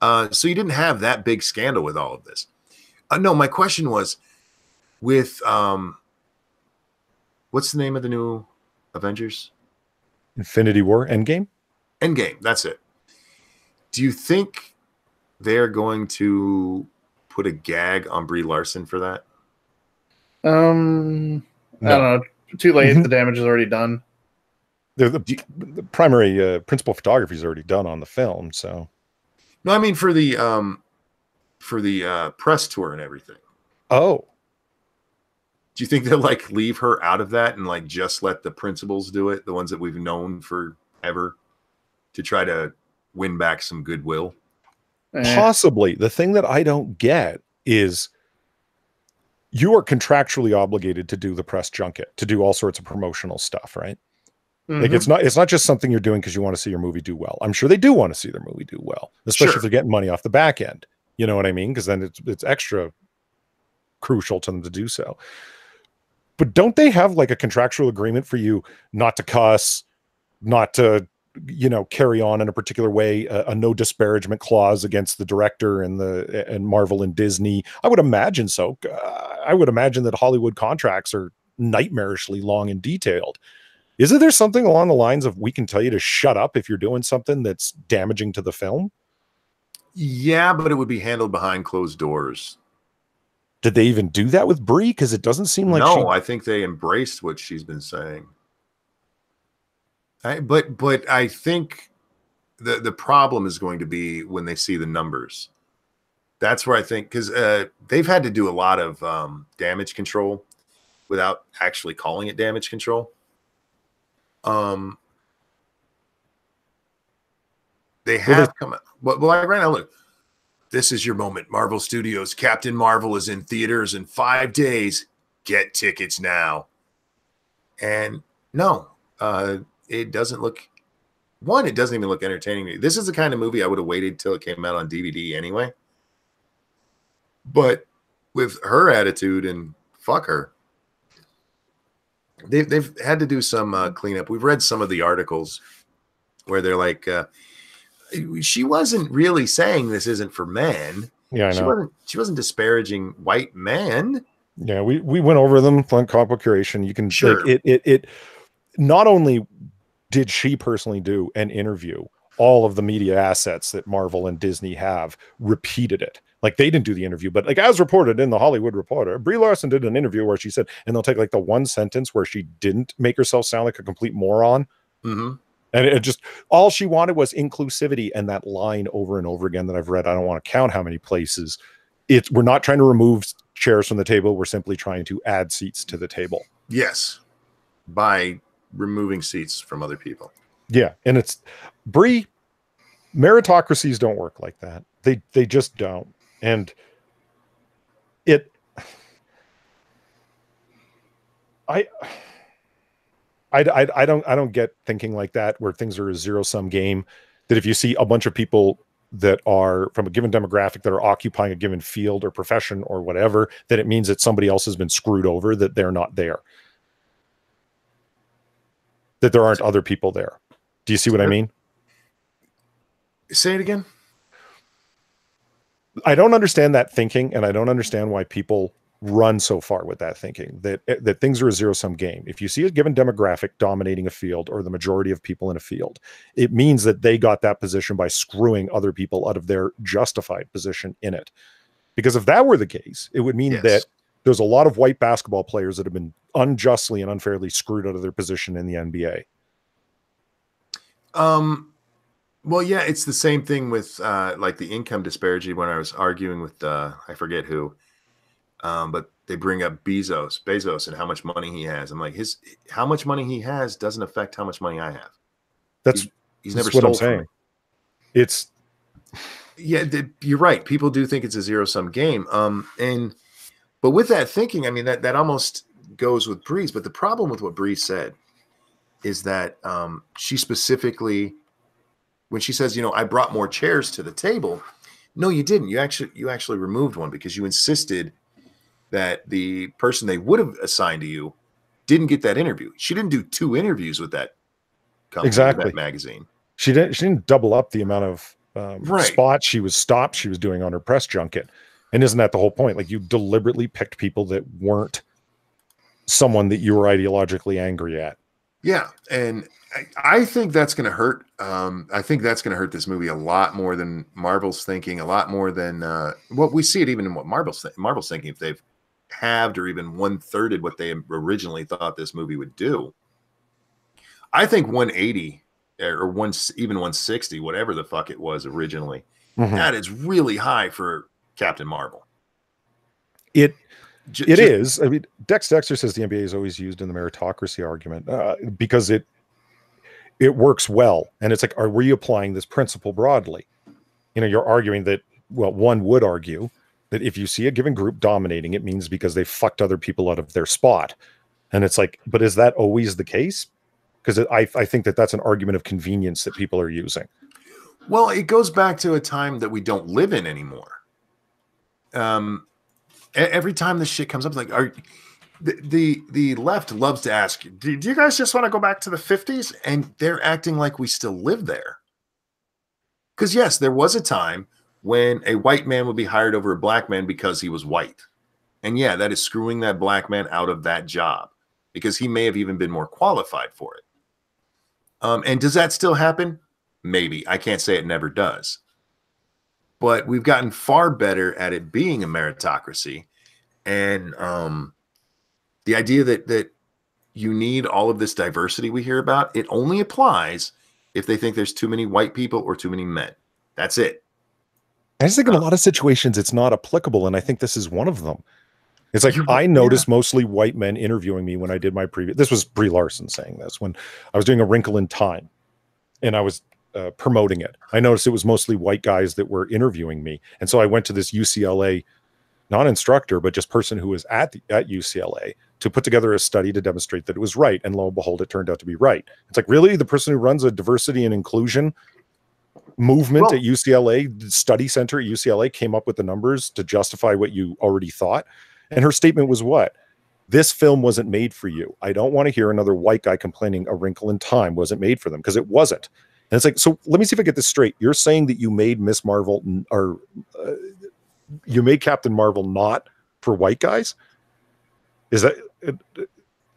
So you didn't have that big scandal with all of this. No, my question was with what's the name of the new Avengers? Infinity War, Endgame? Endgame, that's it. Do you think they're going to put a gag on Brie Larson for that? I don't know. Too late. The damage is already done. The primary principal photography is already done on the film, so. No, I mean for the press tour and everything. Oh. Do you think they'll like leave her out of that and like just let the principals do it, the ones that we've known forever, to try to win back some goodwill? Possibly. The thing that I don't get is you are contractually obligated to do the press junket, to do all sorts of promotional stuff, right? Mm-hmm. Like it's not just something you're doing because you want to see your movie do well. I'm sure they do want to see their movie do well, especially if they're getting money off the back end. You know what I mean? Because then it's extra crucial to them to do so. But don't they have like a contractual agreement for you not to cuss, not to, you know, carry on in a particular way, a no disparagement clause against the director and Marvel and Disney? I would imagine so. I would imagine that Hollywood contracts are nightmarishly long and detailed. Isn't there something along the lines of we can tell you to shut up if you're doing something that's damaging to the film? Yeah, but it would be handled behind closed doors. Did they even do that with Brie? Because it doesn't seem like I think they embraced what she's been saying. But I think the problem is going to be when they see the numbers. That's where I think, because they've had to do a lot of damage control without actually calling it damage control. They have come out. Well, like right now, look, this is your moment. Marvel Studios, Captain Marvel is in theaters in 5 days. Get tickets now. And no, it doesn't look. One, it doesn't even look entertaining. This is the kind of movie I would have waited till it came out on DVD anyway. But with her attitude, and fuck her, they've had to do some cleanup. We've read some of the articles where they're like, she wasn't really saying this isn't for men. Yeah, I know. She wasn't disparaging white men. Yeah, we went over them on comic book curation. You can like, it not only did she personally do an interview, all of the media assets that Marvel and Disney have repeated it. Like they didn't do the interview, but like as reported in the Hollywood Reporter, Brie Larson did an interview where she said, and they'll take like the one sentence where she didn't make herself sound like a complete moron. Mm-hmm. And it just, all she wanted was inclusivity, and that line over and over again that I've read, I don't want to count how many places. We're not trying to remove chairs from the table. We're simply trying to add seats to the table. Yes. By removing seats from other people. Yeah. And it's Brie, meritocracies don't work like that. They just don't. And I don't get thinking like that, where things are a zero-sum game, that if you see a bunch of people that are from a given demographic that are occupying a given field or profession or whatever, that it means that somebody else has been screwed over, that they're not there, that there aren't other people there. Do you see what I mean? Say it again. I don't understand that thinking, and I don't understand why people run so far with that thinking, that things are a zero-sum game. If you see a given demographic dominating a field, or the majority of people in a field, it means that they got that position by screwing other people out of their justified position in it. Because if that were the case, it would mean that there's a lot of white basketball players that have been unjustly and unfairly screwed out of their position in the NBA. Well, yeah, it's the same thing with like the income disparity when I was arguing with I forget who, but they bring up Bezos, and how much money he has. I'm like, his how much money he has doesn't affect how much money I have. That's He's never what I'm stole from me. saying. It's Yeah, you're right. People do think it's a zero-sum game. But with that thinking, I mean that almost goes with Bree's. But the problem with what Bree said is that she specifically, when she says, I brought more chairs to the table. No, you didn't. You actually removed one because you insisted that the person they would have assigned to you didn't get that interview. She didn't do 2 interviews with that company, exactly. that magazine. She didn't double up the amount of Right. spots she was doing on her press junket. And isn't that the whole point? Like, you deliberately picked people that weren't someone that you were ideologically angry at. Yeah. And I think that's going to hurt. I think that's going to hurt this movie a lot more than Marvel's thinking, a lot more than what we see it even in what Marvel's thinking, if they've halved or even 1/3 what they originally thought this movie would do. I think 180 or even 160, whatever the fuck it was originally, that is really high for Captain Marvel. It is. I mean, Dexter says the NBA is always used in the meritocracy argument because it works well. And it's like, were you applying this principle broadly? You're arguing that, well, one would argue that if you see a given group dominating, it means because they fucked other people out of their spot. And it's like, but is that always the case? Because I think that's an argument of convenience that people are using. Well, it goes back to a time that we don't live in anymore. Every time this shit comes up, like, the left loves to ask, do you guys just want to go back to the 50s? And they're acting like we still live there. Because yes, there was a time when a white man would be hired over a black man because he was white. And yeah, that is screwing that black man out of that job because he may have even been more qualified for it. And does that still happen? Maybe. I can't say it never does. But we've gotten far better at it being a meritocracy. And the idea that you need all of this diversity we hear about, it only applies if they think there's too many white people or too many men. That's it. I just think in a lot of situations it's not applicable, and I think this is one of them. It's like, I noticed mostly white men interviewing me when I did my previous. This was Brie Larson saying this when I was doing A Wrinkle in Time, and I was promoting it. I noticed it was mostly white guys that were interviewing me, and so I went to this UCLA, not instructor, but just person who was at UCLA to put together a study to demonstrate that it was right. And lo and behold, it turned out to be right. It's like, really, the person who runs a diversity and inclusion movement at UCLA, study center at UCLA, came up with the numbers to justify what you already thought. And her statement was what? This film wasn't made for you. I don't want to hear another white guy complaining A Wrinkle in Time wasn't made for them, because it wasn't. And it's like, so let me see if I get this straight. You're saying that you made Miss Marvel or you made Captain Marvel not for white guys? Is that?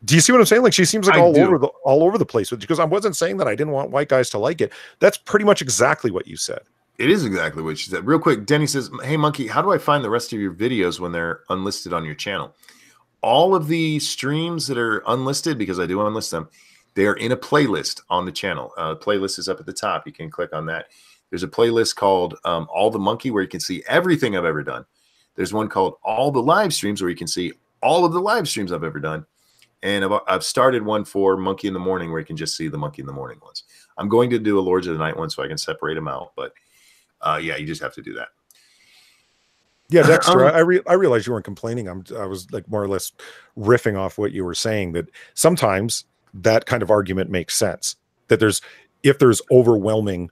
Do you see what I'm saying? Like, she seems like all over the place because I wasn't saying that I didn't want white guys to like it. That's pretty much exactly what you said. It is exactly what she said. Real quick, Denny says, "Hey Monkey, how do I find the rest of your videos when they're unlisted on your channel?" All of the streams that are unlisted, because I do unlist them, they are in a playlist on the channel. Playlist is up at the top. You can click on that. There's a playlist called All the Monkey, where you can see everything I've ever done. There's one called All the Live Streams, where you can see all of the live streams I've ever done. And I've started one for Monkey in the Morning, where you can just see the Monkey in the Morning ones. I'm going to do a Lords of the Night one so I can separate them out. But yeah, you just have to do that. Yeah, Dexter, I realized you weren't complaining. I was like more or less riffing off what you were saying, that sometimes that kind of argument makes sense. That if there's overwhelming,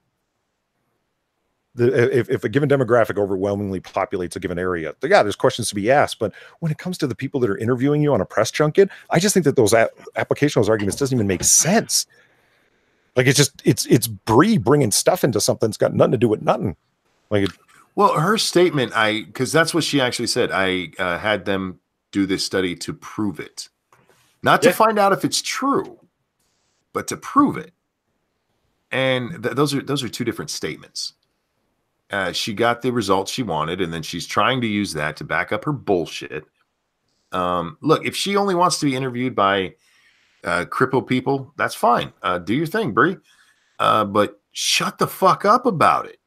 if a given demographic overwhelmingly populates a given area, yeah, there's questions to be asked. But when it comes to the people that are interviewing you on a press junket, I just think that those application of those arguments doesn't even make sense. Like, it's Brie bringing stuff into something that's got nothing to do with nothing. Like, well, her statement, because that's what she actually said. I had them do this study to prove it, not to find out if it's true, but to prove it. And those are two different statements. She got the results she wanted, and then she's trying to use that to back up her bullshit. Look, if she only wants to be interviewed by crippled people, that's fine. Do your thing, Brie. But shut the fuck up about it.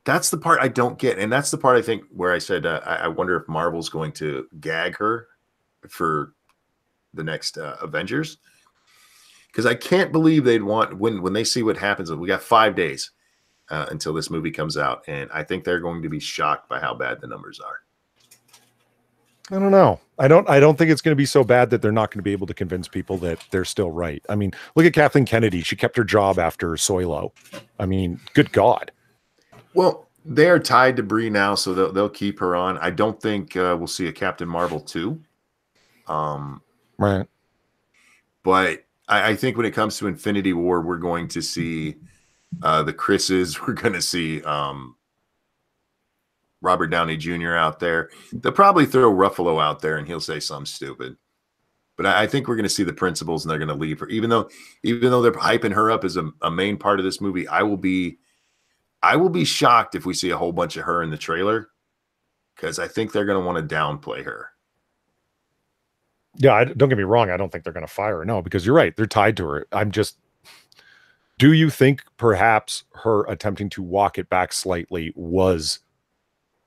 That's the part I don't get. And that's the part I think where I said, I wonder if Marvel's going to gag her for the next Avengers. Because I can't believe they'd want, when they see what happens, we got 5 days until this movie comes out. And I think they're going to be shocked by how bad the numbers are. I don't know. I don't think it's going to be so bad that they're not going to be able to convince people that they're still right. I mean, look at Kathleen Kennedy. She kept her job after Soilo. I mean, good God. Well, they're tied to Brie now, so they'll keep her on. I don't think we'll see a Captain Marvel 2. Right. But I think when it comes to Infinity War, we're going to see the Chris's. We're going to see Robert Downey Jr. out there. They'll probably throw Ruffalo out there, and he'll say something stupid. But I think we're going to see the principals, and they're going to leave her. Even though they're hyping her up as a main part of this movie, I will be shocked if we see a whole bunch of her in the trailer, because I think they're going to want to downplay her. Yeah, don't get me wrong. I don't think they're going to fire her. No, because you're right. They're tied to her. Do you think perhaps her attempting to walk it back slightly was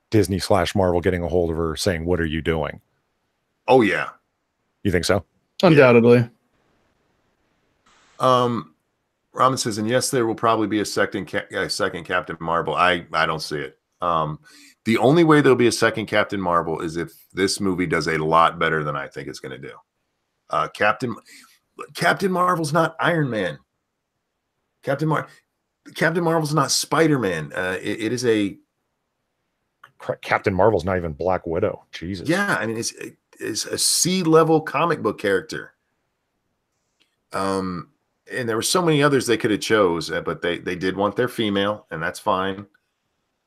Disney/Marvel getting a hold of her saying, "What are you doing?" Oh, yeah. You think so? Undoubtedly. Ramen says, and yes, there will probably be a second Captain Marvel. I don't see it. The only way there'll be a second Captain Marvel is if this movie does a lot better than I think it's going to do. Captain Marvel's not Iron Man. Captain Marvel's not Spider-Man. It is a Captain Marvel's not even Black Widow. Jesus. Yeah, I mean, it's a C-level comic book character. And there were so many others they could have chose, but they did want their female, and that's fine.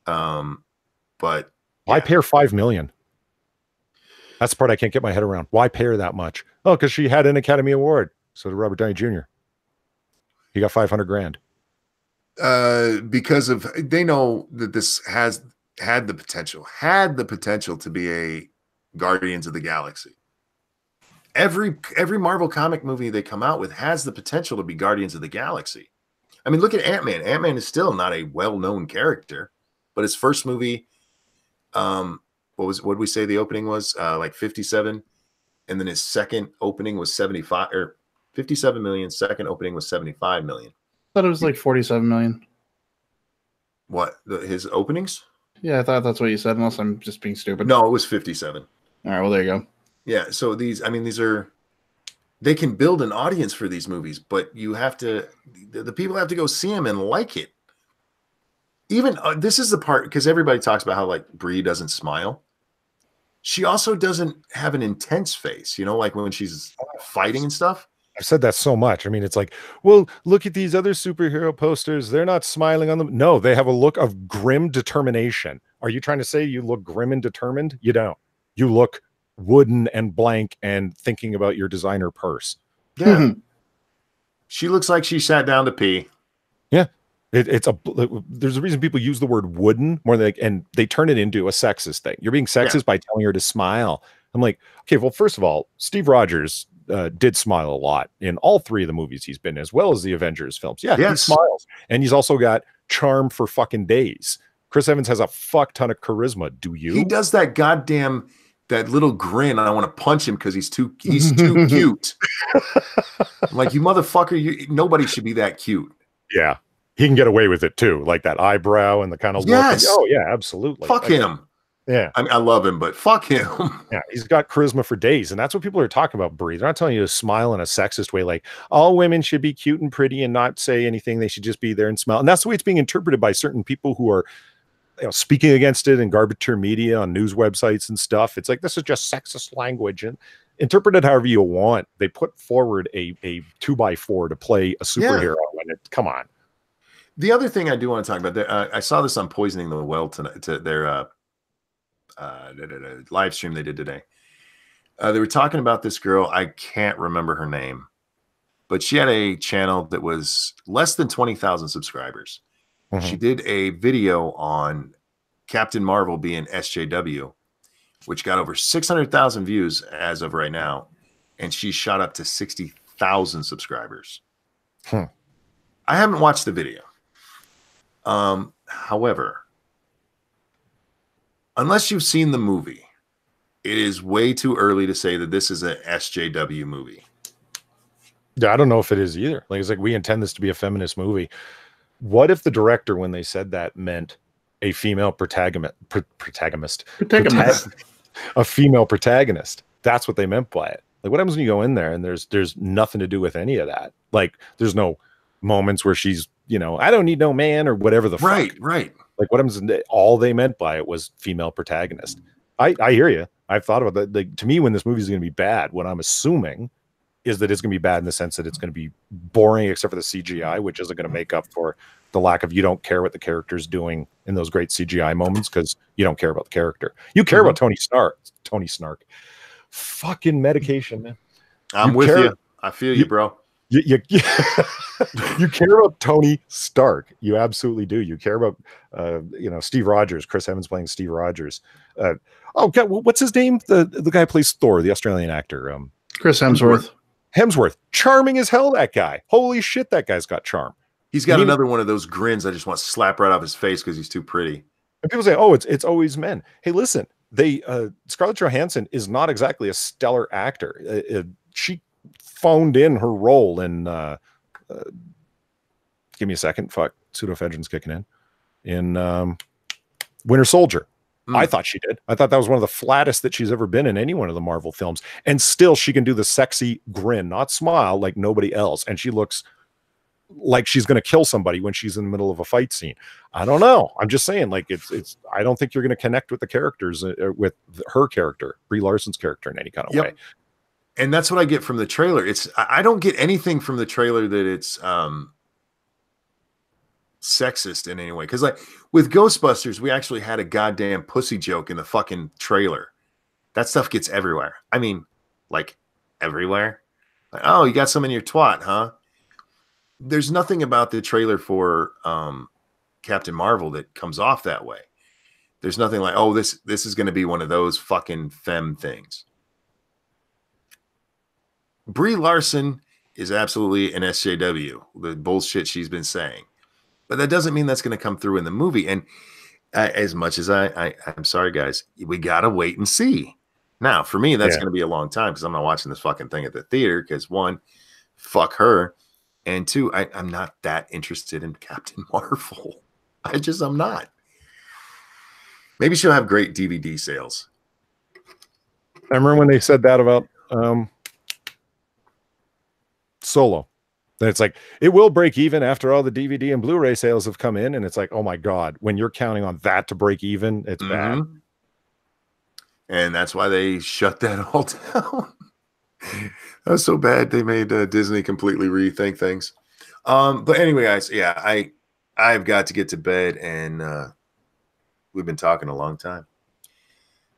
But why pay her $5 million? That's the part I can't get my head around. Why pay her that much? Oh, because she had an Academy Award. So did Robert Downey Jr. He got $500,000. Because they know that this had the potential to be a Guardians of the Galaxy. Every Marvel comic movie they come out with has the potential to be Guardians of the Galaxy. I mean, look at Ant-Man. Ant-Man is still not a well-known character, but his first movie, what did we say the opening was? Like 57, and then his second opening was 75 or 57 million. Second opening was 75 million. I thought it was like 47 million. What, his openings? Yeah, I thought that's what you said, unless I'm just being stupid. No, it was 57. All right, well, there you go. Yeah, so these are, they can build an audience for these movies, but the people have to go see them and like it. Even this is the part, because everybody talks about how like Brie doesn't smile. She also doesn't have an intense face, like when she's fighting and stuff. I've said that so much. I mean, it's like, well, look at these other superhero posters. They're not smiling on them. No, they have a look of grim determination. Are you trying to say you look grim and determined? You don't. You look wooden and blank and thinking about your designer purse. Yeah. She looks like she sat down to pee. Yeah. There's a reason people use the word wooden more than and they turn it into a sexist thing. You're being sexist by telling her to smile. I'm like, okay, well, first of all, Steve Rogers did smile a lot in all 3 of the movies he's been in, as well as the Avengers films. Yeah, he smiles. And he's also got charm for fucking days. Chris Evans has a fuck ton of charisma. Do you? He does that that little grin. I want to punch him because he's too cute. I'm like, you motherfucker, nobody should be that cute. Yeah. He can get away with it too. Like that eyebrow and the kind of look. Oh yeah, absolutely. Fuck him. Yeah. I mean, I love him, but fuck him. Yeah, he's got charisma for days. And that's what people are talking about, Brie. They're not telling you to smile in a sexist way, like all women should be cute and pretty and not say anything. They should just be there and smile. And that's the way it's being interpreted by certain people who are speaking against it in garbage media on news websites and stuff. It's like, this is just sexist language. And interpret it however you want. They put forward a 2x4 to play a superhero. And come on. The other thing I do want to talk about, I saw this on Poisoning the Well tonight, to their live stream they did today. They were talking about this girl. I can't remember her name, but she had a channel that was less than 20,000 subscribers. Mm-hmm. She did a video on Captain Marvel being SJW, which got over 600,000 views as of right now. And she shot up to 60,000 subscribers. I haven't watched the video. However, unless you've seen the movie, it is way too early to say that this is an SJW movie. Yeah, I don't know if it is either. Like, it's like, we intend this to be a feminist movie. What if the director, when they said that, meant a female protagonist, a female protagonist? That's what they meant by it. Like, what happens when you go in there and there's nothing to do with any of that? Like, there's no moments where she's, you know, I don't need no man or whatever the fuck. Right. Like, what happens? All they meant by it was female protagonist. I hear you. I've thought about that. Like, to me, when this movie is going to be bad, what I'm assuming is that it's going to be bad in the sense that it's going to be boring, except for the CGI, which isn't going to make up for the lack of, you don't care what the character's doing in those great CGI moments because you don't care about the character. You care about Tony Snark. Fucking medication, man. I'm with you. I feel you, bro. You care about Tony Stark. You absolutely do. You care about Steve Rogers. Chris Evans playing Steve Rogers. God, what's his name? The guy who plays Thor, the Australian actor. Chris Hemsworth. Charming as hell, that guy. Holy shit, that guy's got charm. He's got another one of those grins I just want to slap right off his face because he's too pretty. And people say, oh, it's always men. Hey, listen, Scarlett Johansson is not exactly a stellar actor. She phoned in her role in give me a second. Fuck, pseudoephedrine's kicking in Winter Soldier. I thought she did. I thought that was one of the flattest that she's ever been in any one of the Marvel films. And still she can do the sexy grin, not smile like nobody else. And she looks like she's going to kill somebody when she's in the middle of a fight scene. I don't know. I'm just saying, like, it's I don't think you're going to connect with the characters, with her character, Brie Larson's character, in any kind of way. And that's what I get from the trailer. I don't get anything from the trailer that it's sexist in any way. Because, like, with Ghostbusters, we actually had a goddamn pussy joke in the fucking trailer. That stuff gets everywhere. I mean, like, everywhere. Like, oh, you got some in your twat, huh? There's nothing about the trailer for Captain Marvel that comes off that way. There's nothing like, oh, this is going to be one of those fucking femme things. Brie Larson is absolutely an SJW, the bullshit she's been saying. But that doesn't mean that's going to come through in the movie. And as much as I'm sorry, guys, we got to wait and see. Now, for me, that's going to be a long time because I'm not watching this fucking thing at the theater because, one, fuck her. And two, I'm not that interested in Captain Marvel. I'm not. Maybe she'll have great DVD sales. I remember when they said that about Solo. That it's like, it will break even after all the DVD and Blu-ray sales have come in. And it's like, oh my God, when you're counting on that to break even, it's bad. And that's why they shut that all down. That was so bad. They made Disney completely rethink things. But anyway, guys, yeah, I've got to get to bed, and we've been talking a long time.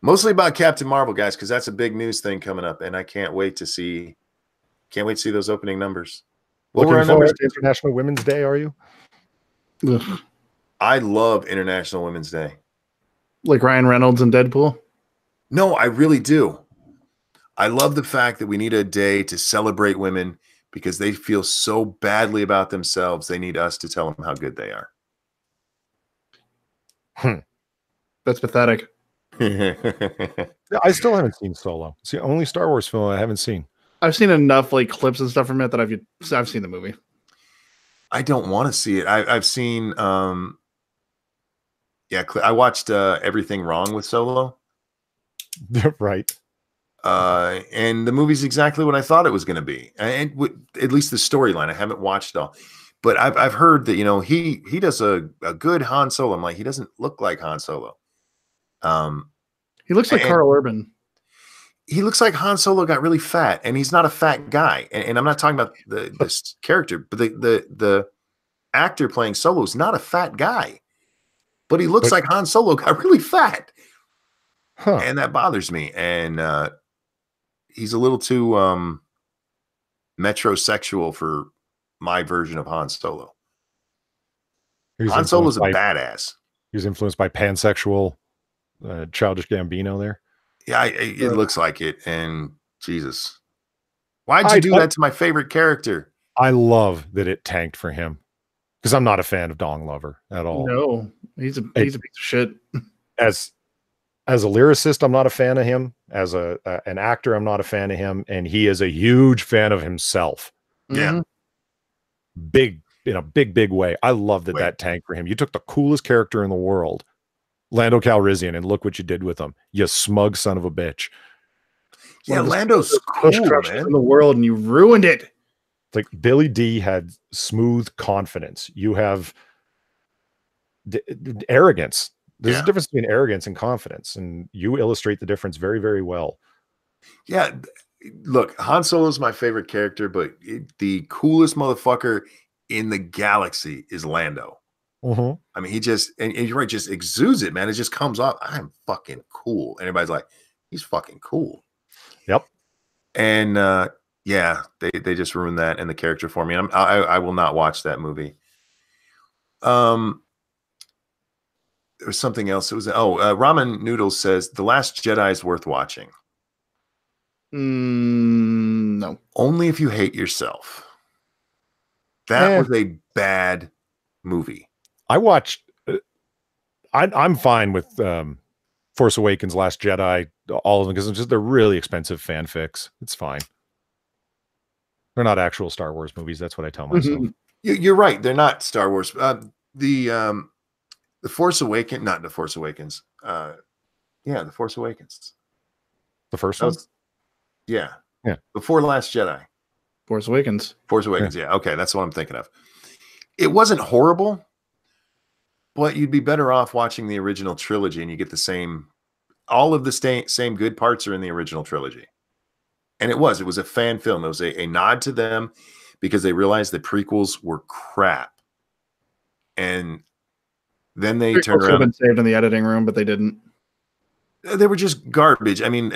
Mostly about Captain Marvel, guys, because that's a big news thing coming up, and I can't wait to see those opening numbers. Looking forward to International Women's Day, are you? Ugh. I love International Women's Day. Like Ryan Reynolds and Deadpool? No, I really do. I love the fact that we need a day to celebrate women because they feel so badly about themselves. They need us to tell them how good they are. That's pathetic. I still haven't seen Solo. It's the only Star Wars film I haven't seen. I've seen enough like clips and stuff from it that I've seen the movie. I don't want to see it. I've seen I watched Everything Wrong with Solo. Right. And the movie's exactly what I thought it was going to be, and at least the storyline. I haven't watched it all, but I've heard that he does a good Han Solo. I'm like, he doesn't look like Han Solo. He looks like Carl Urban. He looks like Han Solo got really fat, and he's not a fat guy. And I'm not talking about this character, but the actor playing Solo is not a fat guy, but he looks like Han Solo got really fat. And that bothers me. And he's a little too metrosexual for my version of Han Solo. Han Solo's a badass. He was influenced by pansexual Childish Gambino there. Yeah, it looks like it. And Jesus, why'd you do that to my favorite character? I love that it tanked for him. because I'm not a fan of Dong Lover at all. No, he's a piece of shit. As a lyricist, I'm not a fan of him. As an actor, I'm not a fan of him, and he is a huge fan of himself. Yeah. Big, in a big way. I love that tank for him. You took the coolest character in the world, Lando Calrissian, and look what you did with him. You smug son of a bitch. Yeah, Lando's cool, man. In the world, and you ruined it. It's like Billy D had smooth confidence. You have arrogance. There's a difference between arrogance and confidence, and you illustrate the difference very, very well. Yeah, look, Han Solo's my favorite character, but the coolest motherfucker in the galaxy is Lando. I mean, he just, and you're right, just exudes it, man. It just comes off. I'm fucking cool. And everybody's like, he's fucking cool. Yep. And yeah, they just ruined that in the character for me. I will not watch that movie. There was something else. It was Ramen Noodles says The Last Jedi is worth watching. No, only if you hate yourself. That was a bad movie. I watched. I'm fine with Force Awakens, Last Jedi, all of them, because they're really expensive fanfics. It's fine. They're not actual Star Wars movies. That's what I tell myself. You're right. They're not Star Wars. The Force Awakens, not the Force Awakens. Yeah, the Force Awakens. The first one. Yeah. Before Last Jedi. Force Awakens. Yeah. Okay, that's what I'm thinking of. It wasn't horrible, but you'd be better off watching the original trilogy, and you get the same. All of the same good parts are in the original trilogy. And it was a fan film. It was a nod to them because they realized the prequels were crap. And then they turned around. Been saved in the editing room, but they didn't. They were just garbage. I mean,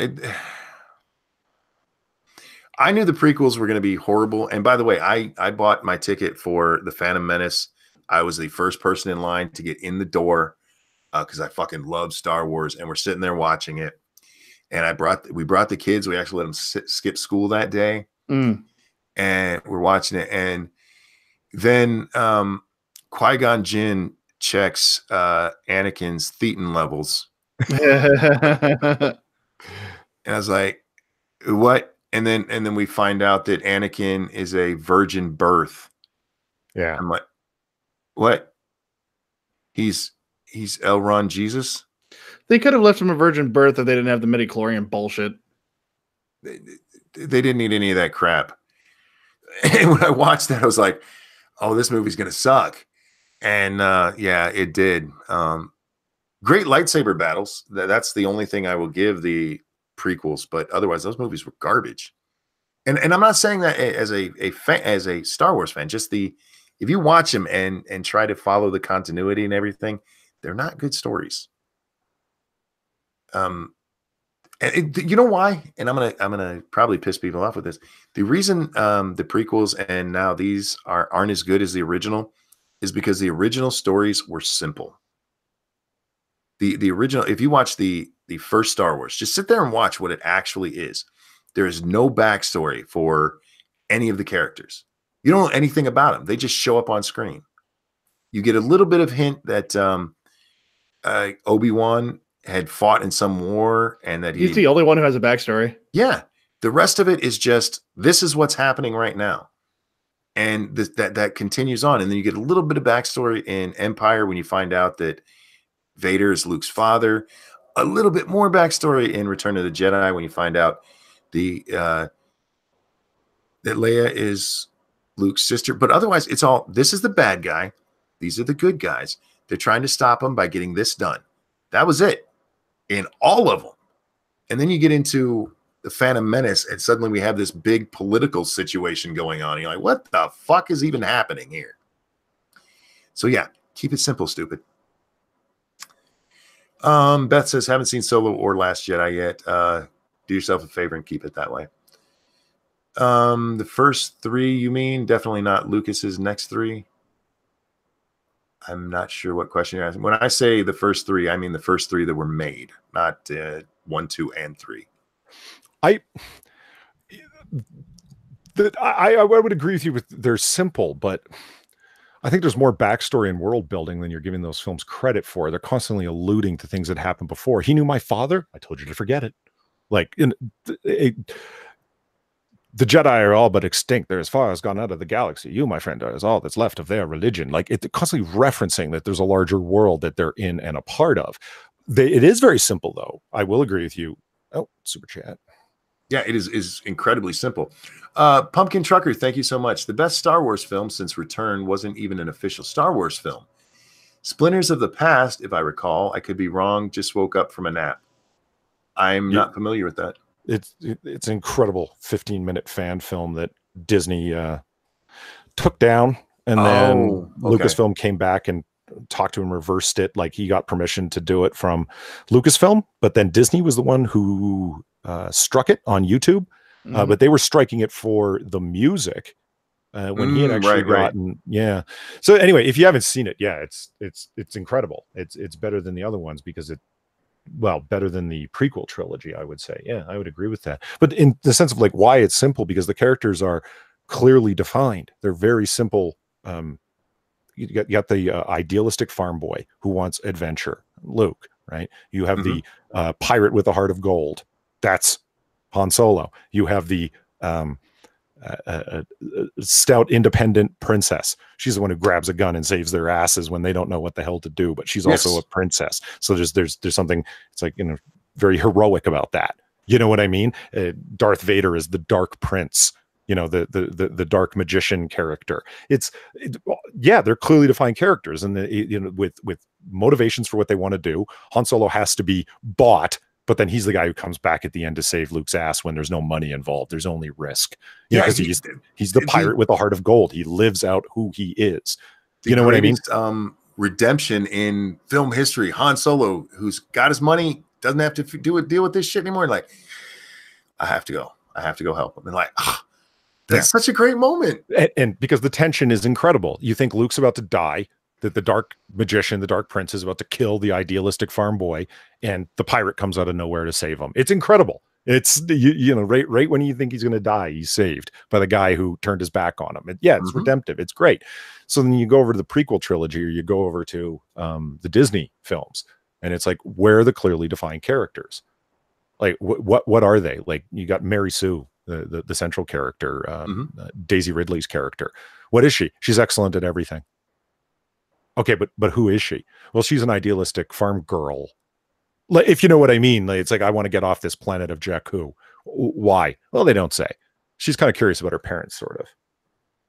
I knew the prequels were going to be horrible. And by the way, I bought my ticket for The Phantom Menace. I was the first person in line to get in the door because I fucking love Star Wars. And we're sitting there watching it. And we brought the kids. We actually let them skip school that day. And we're watching it. And then Qui-Gon Jinn checks Anakin's thetan levels. And I was like, what? And then we find out that Anakin is a virgin birth. Yeah. I'm like, what? He's Elrond Jesus? They could have left him a virgin birth if they didn't have the midichlorian bullshit. They didn't need any of that crap. And when I watched that, I was like, oh, this movie's going to suck. And yeah, it did. Great lightsaber battles. That's the only thing I will give the prequels, but otherwise those movies were garbage. And I'm not saying that as a Star Wars fan, just if you watch them and try to follow the continuity and everything, they're not good stories. You know why? And I'm gonna probably piss people off with this. The reason the prequels and now these aren't as good as the original is because the original stories were simple. The original, if you watch the first Star Wars, just sit there and watch what it actually is. There is no backstory for any of the characters. You don't know anything about them. They just show up on screen. You get a little bit of hint that Obi-Wan had fought in some war and that he's the only one who has a backstory. Yeah. The rest of it is just, this is what's happening right now. And that continues on. And then you get a little bit of backstory in Empire when you find out that Vader is Luke's father. A little bit more backstory in Return of the Jedi when you find out that Leia is Luke's sister. But otherwise, it's all, this is the bad guy. These are the good guys. They're trying to stop him by getting this done. That was it in all of them. And then you get into the Phantom Menace, and suddenly we have this big political situation going on. You're like, what the fuck is even happening here? So yeah, keep it simple, stupid. Beth says, haven't seen Solo or Last Jedi yet. Do yourself a favor and keep it that way. The first three, you mean? Definitely not Lucas's next three. I'm not sure what question you're asking. When I say the first three, I mean the first three that were made, not 1, 2, and 3. I would agree with you. They're simple, but I think there's more backstory and world building than you're giving those films credit for. They're constantly alluding to things that happened before. He knew my father. I told you to forget it. Like the Jedi are all but extinct. They're as far as gone out of the galaxy. You, my friend, is all that's left of their religion. Like it constantly referencing that there's a larger world that they're in and a part of. It is very simple, though. I will agree with you. Oh, super chat. Yeah, it is incredibly simple. Pumpkin Trucker, thank you so much. The best Star Wars film since Return wasn't even an official Star Wars film. Splinters of the Past, if I recall. I could be wrong. Just woke up from a nap. I'm not familiar with that. It's an incredible 15-minute fan film that Disney took down, and then Lucasfilm came back and talked to him, reversed it. Like he got permission to do it from Lucasfilm, but then Disney was the one who struck it on YouTube. But they were striking it for the music when he had actually gotten So anyway, if you haven't seen it, it's incredible. It's better than the other ones because better than the prequel trilogy, I would say. Yeah, I would agree with that. But in the sense of like why it's simple, because the characters are clearly defined. They're very simple. You got the idealistic farm boy who wants adventure, Luke, right? You have the pirate with a heart of gold. That's Han Solo. You have the stout independent princess. She's the one who grabs a gun and saves their asses when they don't know what the hell to do, but she's also a princess. So there's something, it's like, very heroic about that. You know what I mean? Darth Vader is the dark prince, the dark magician character. They're clearly defined characters, and with motivations for what they want to do. Han Solo has to be bought, but then he's the guy who comes back at the end to save Luke's ass when there's no money involved. There's only risk. Because he's the pirate with a heart of gold. He lives out who he is. You know what I mean? Redemption in film history. Han Solo, who's got his money, doesn't have to deal with this shit anymore. Like, I have to go. I have to go help him. And like, that's such a great moment. And because the tension is incredible. You think Luke's about to die, that the dark magician, the dark prince is about to kill the idealistic farm boy, and the pirate comes out of nowhere to save him. It's incredible. It's right when you think he's going to die, he's saved by the guy who turned his back on him. It's redemptive. It's great. So then you go over to the prequel trilogy, or you go over to the Disney films, and it's like, where are the clearly defined characters? Like what are they? Like, you got Mary Sue, the central character, Daisy Ridley's character. What is she? She's excellent at everything. Okay, but who is she? Well, she's an idealistic farm girl. Like, if you know what I mean. Like, it's like, I want to get off this planet of Jakku. Why? Well, they don't say. She's kind of curious about her parents, sort of,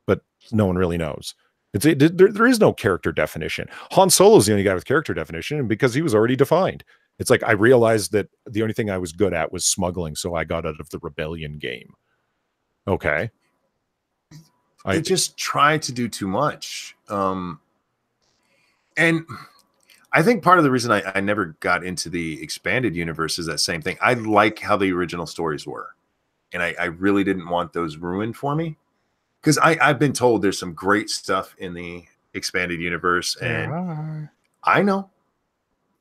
but no one really knows. There is no character definition. Han Solo's the only guy with character definition, and because he was already defined. It's like, I realized that the only thing I was good at was smuggling, so I got out of the rebellion game. Okay. They just tried to do too much. And I think part of the reason I never got into the expanded universe is that same thing. I like how the original stories were. And I really didn't want those ruined for me. Because I've been told there's some great stuff in the expanded universe. And I know.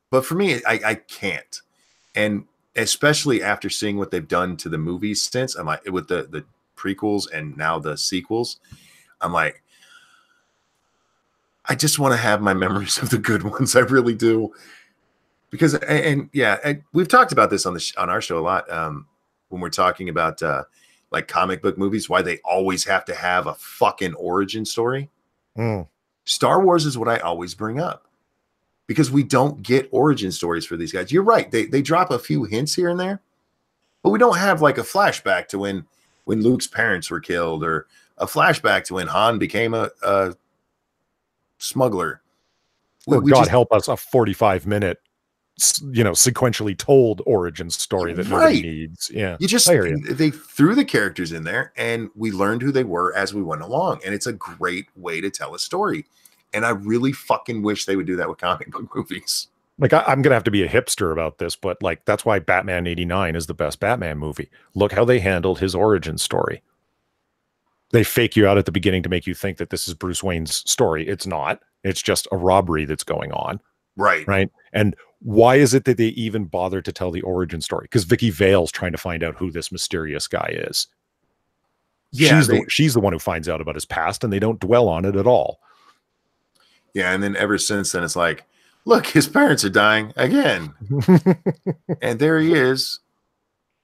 But for me, I can't. And especially after seeing what they've done to the movies since, I'm like, with the prequels and now the sequels, I'm like, I just want to have my memories of the good ones. I really do. Because, and we've talked about this on our show a lot when we're talking about like comic book movies, why they always have to have a fucking origin story. Star Wars is what I always bring up, because we don't get origin stories for these guys. You're right. They drop a few hints here and there, but we don't have like a flashback to when Luke's parents were killed, or a flashback to when Han became a smuggler. God help us, a 45-minute sequentially told origin story that nobody needs. They threw the characters in there, and we learned who they were as we went along, and it's a great way to tell a story. And I really fucking wish they would do that with comic book movies. Like, I'm gonna have to be a hipster about this, but like, that's why Batman '89 is the best Batman movie. Look how they handled his origin story. They fake you out at the beginning to make you think that this is Bruce Wayne's story. It's not. It's just a robbery that's going on. Right. And why is it that they even bothered to tell the origin story? Because Vicky Vale's trying to find out who this mysterious guy is. Yeah, she's the one who finds out about his past, and they don't dwell on it at all. Yeah, and then ever since then, it's like, look, his parents are dying again, and there he is,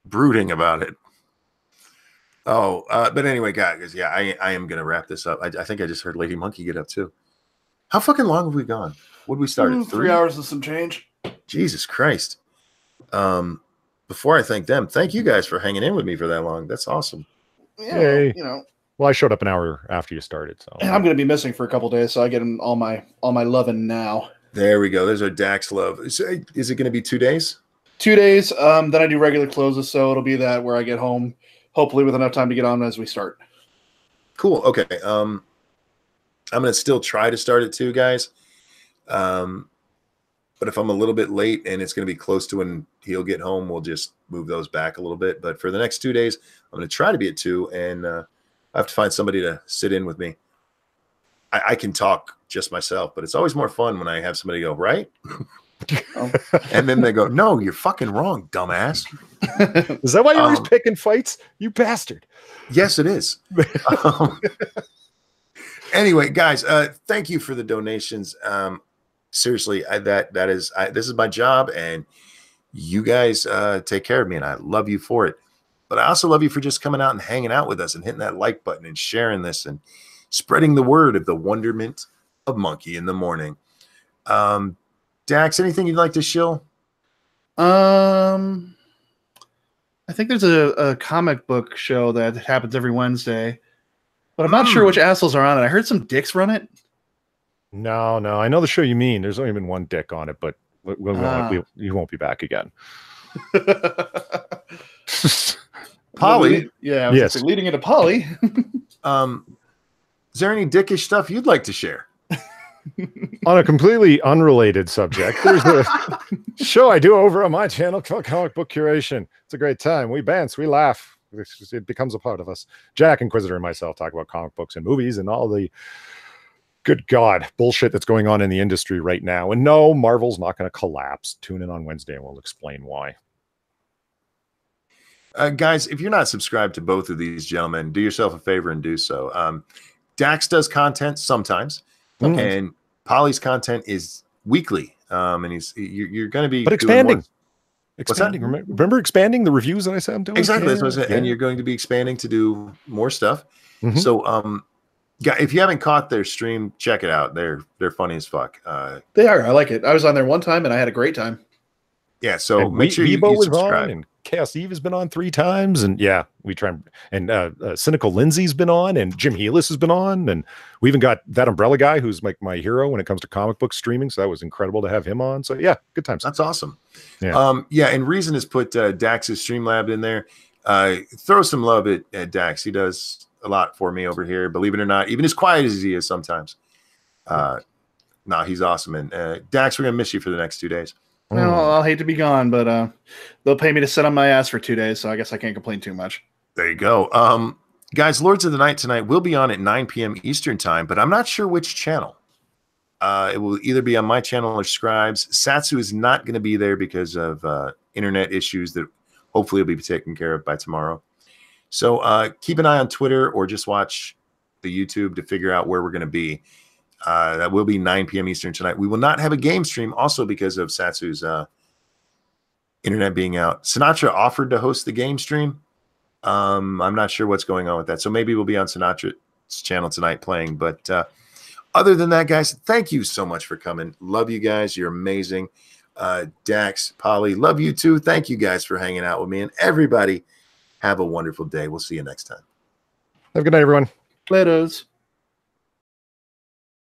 brooding about it. Oh, but anyway, guys, yeah, I am gonna wrap this up. I think I just heard Lady Monkey get up too. How fucking long have we gone? What did we start at 3 hours and some change. Jesus Christ. Before I thank them, thank you guys for hanging in with me for that long. That's awesome. Yeah, Yay. you know. Well, I showed up an hour after you started, so I'm going to be missing for a couple days, so I get all my loving now. There we go. There's our Dax love. Is it going to be 2 days? 2 days. Then I do regular closes, so it'll be that where I get home, hopefully with enough time to get on as we start. Cool. Okay. I'm going to still try to start at 2, guys. But if I'm a little bit late and it's going to be close to when he'll get home, we'll just move those back a little bit. But for the next 2 days, I'm going to try to be at 2, and I have to find somebody to sit in with me. I can talk just myself, but it's always more fun when I have somebody go, right? And then they go, no, you're fucking wrong, dumbass. Is that why you're always picking fights? You bastard. Yes, it is. Anyway, guys, thank you for the donations. Seriously, this is my job, and you guys take care of me, and I love you for it. But I also love you for just coming out and hanging out with us and hitting that like button and sharing this and spreading the word of the wonderment of Monkey in the Morning. Dax, anything you'd like to shill? I think there's a comic book show that happens every Wednesday, but I'm not sure which assholes are on it. I heard some dicks run it. No, I know the show you mean. There's only been one dick on it, but you won't be back again. Polly, yes, leading into Polly. Is there any dickish stuff you'd like to share? On a completely unrelated subject, there's a show I do over on my channel called Comic Book Curation. It's a great time. We bounce, we laugh. It becomes a part of us. Jack, Inquisitor, and myself talk about comic books and movies and all the good God bullshit that's going on in the industry right now. And no, Marvel's not going to collapse. Tune in on Wednesday and we'll explain why. Guys, if you're not subscribed to both of these gentlemen, do yourself a favor and do so. Dax does content sometimes, and Polly's content is weekly. And you're going to be expanding. Remember expanding the reviews that I said I'm doing? Exactly. That's what I said. Yeah. And you're going to be expanding to do more stuff. So, yeah, if you haven't caught their stream, check it out. They're funny as fuck. They are. I like it. I was on there one time and I had a great time. Yeah, so and make sure you subscribe. And Chaos Eve has been on 3 times, and yeah, we try and Cynical Lindsay's been on, and Jim Healis has been on, and we even got that Umbrella guy who's like my hero when it comes to comic book streaming. So that was incredible to have him on. So yeah, good times. That's awesome. Yeah, and Reason has put Dax's Streamlab in there. Throw some love at Dax. He does a lot for me over here. Believe it or not, even as quiet as he is sometimes. No, he's awesome. And Dax, we're gonna miss you for the next 2 days. Well, I'll hate to be gone, but they'll pay me to sit on my ass for 2 days, so I guess I can't complain too much. There you go. Guys, Lords of the Night tonight will be on at 9 p.m. Eastern time, but I'm not sure which channel. It will either be on my channel or Scribe's. Satsu is not going to be there because of internet issues that hopefully will be taken care of by tomorrow. So keep an eye on Twitter or just watch the YouTube to figure out where we're going to be. That will be 9 p.m. Eastern tonight. We will not have a game stream also because of Satsu's internet being out. Sinatra offered to host the game stream. I'm not sure what's going on with that. So maybe we'll be on Sinatra's channel tonight playing. But other than that, guys, thank you so much for coming. Love you guys. You're amazing. Dax, Polly, love you too. Thank you guys for hanging out with me. And everybody, have a wonderful day. We'll see you next time. Have a good night, everyone. Laters.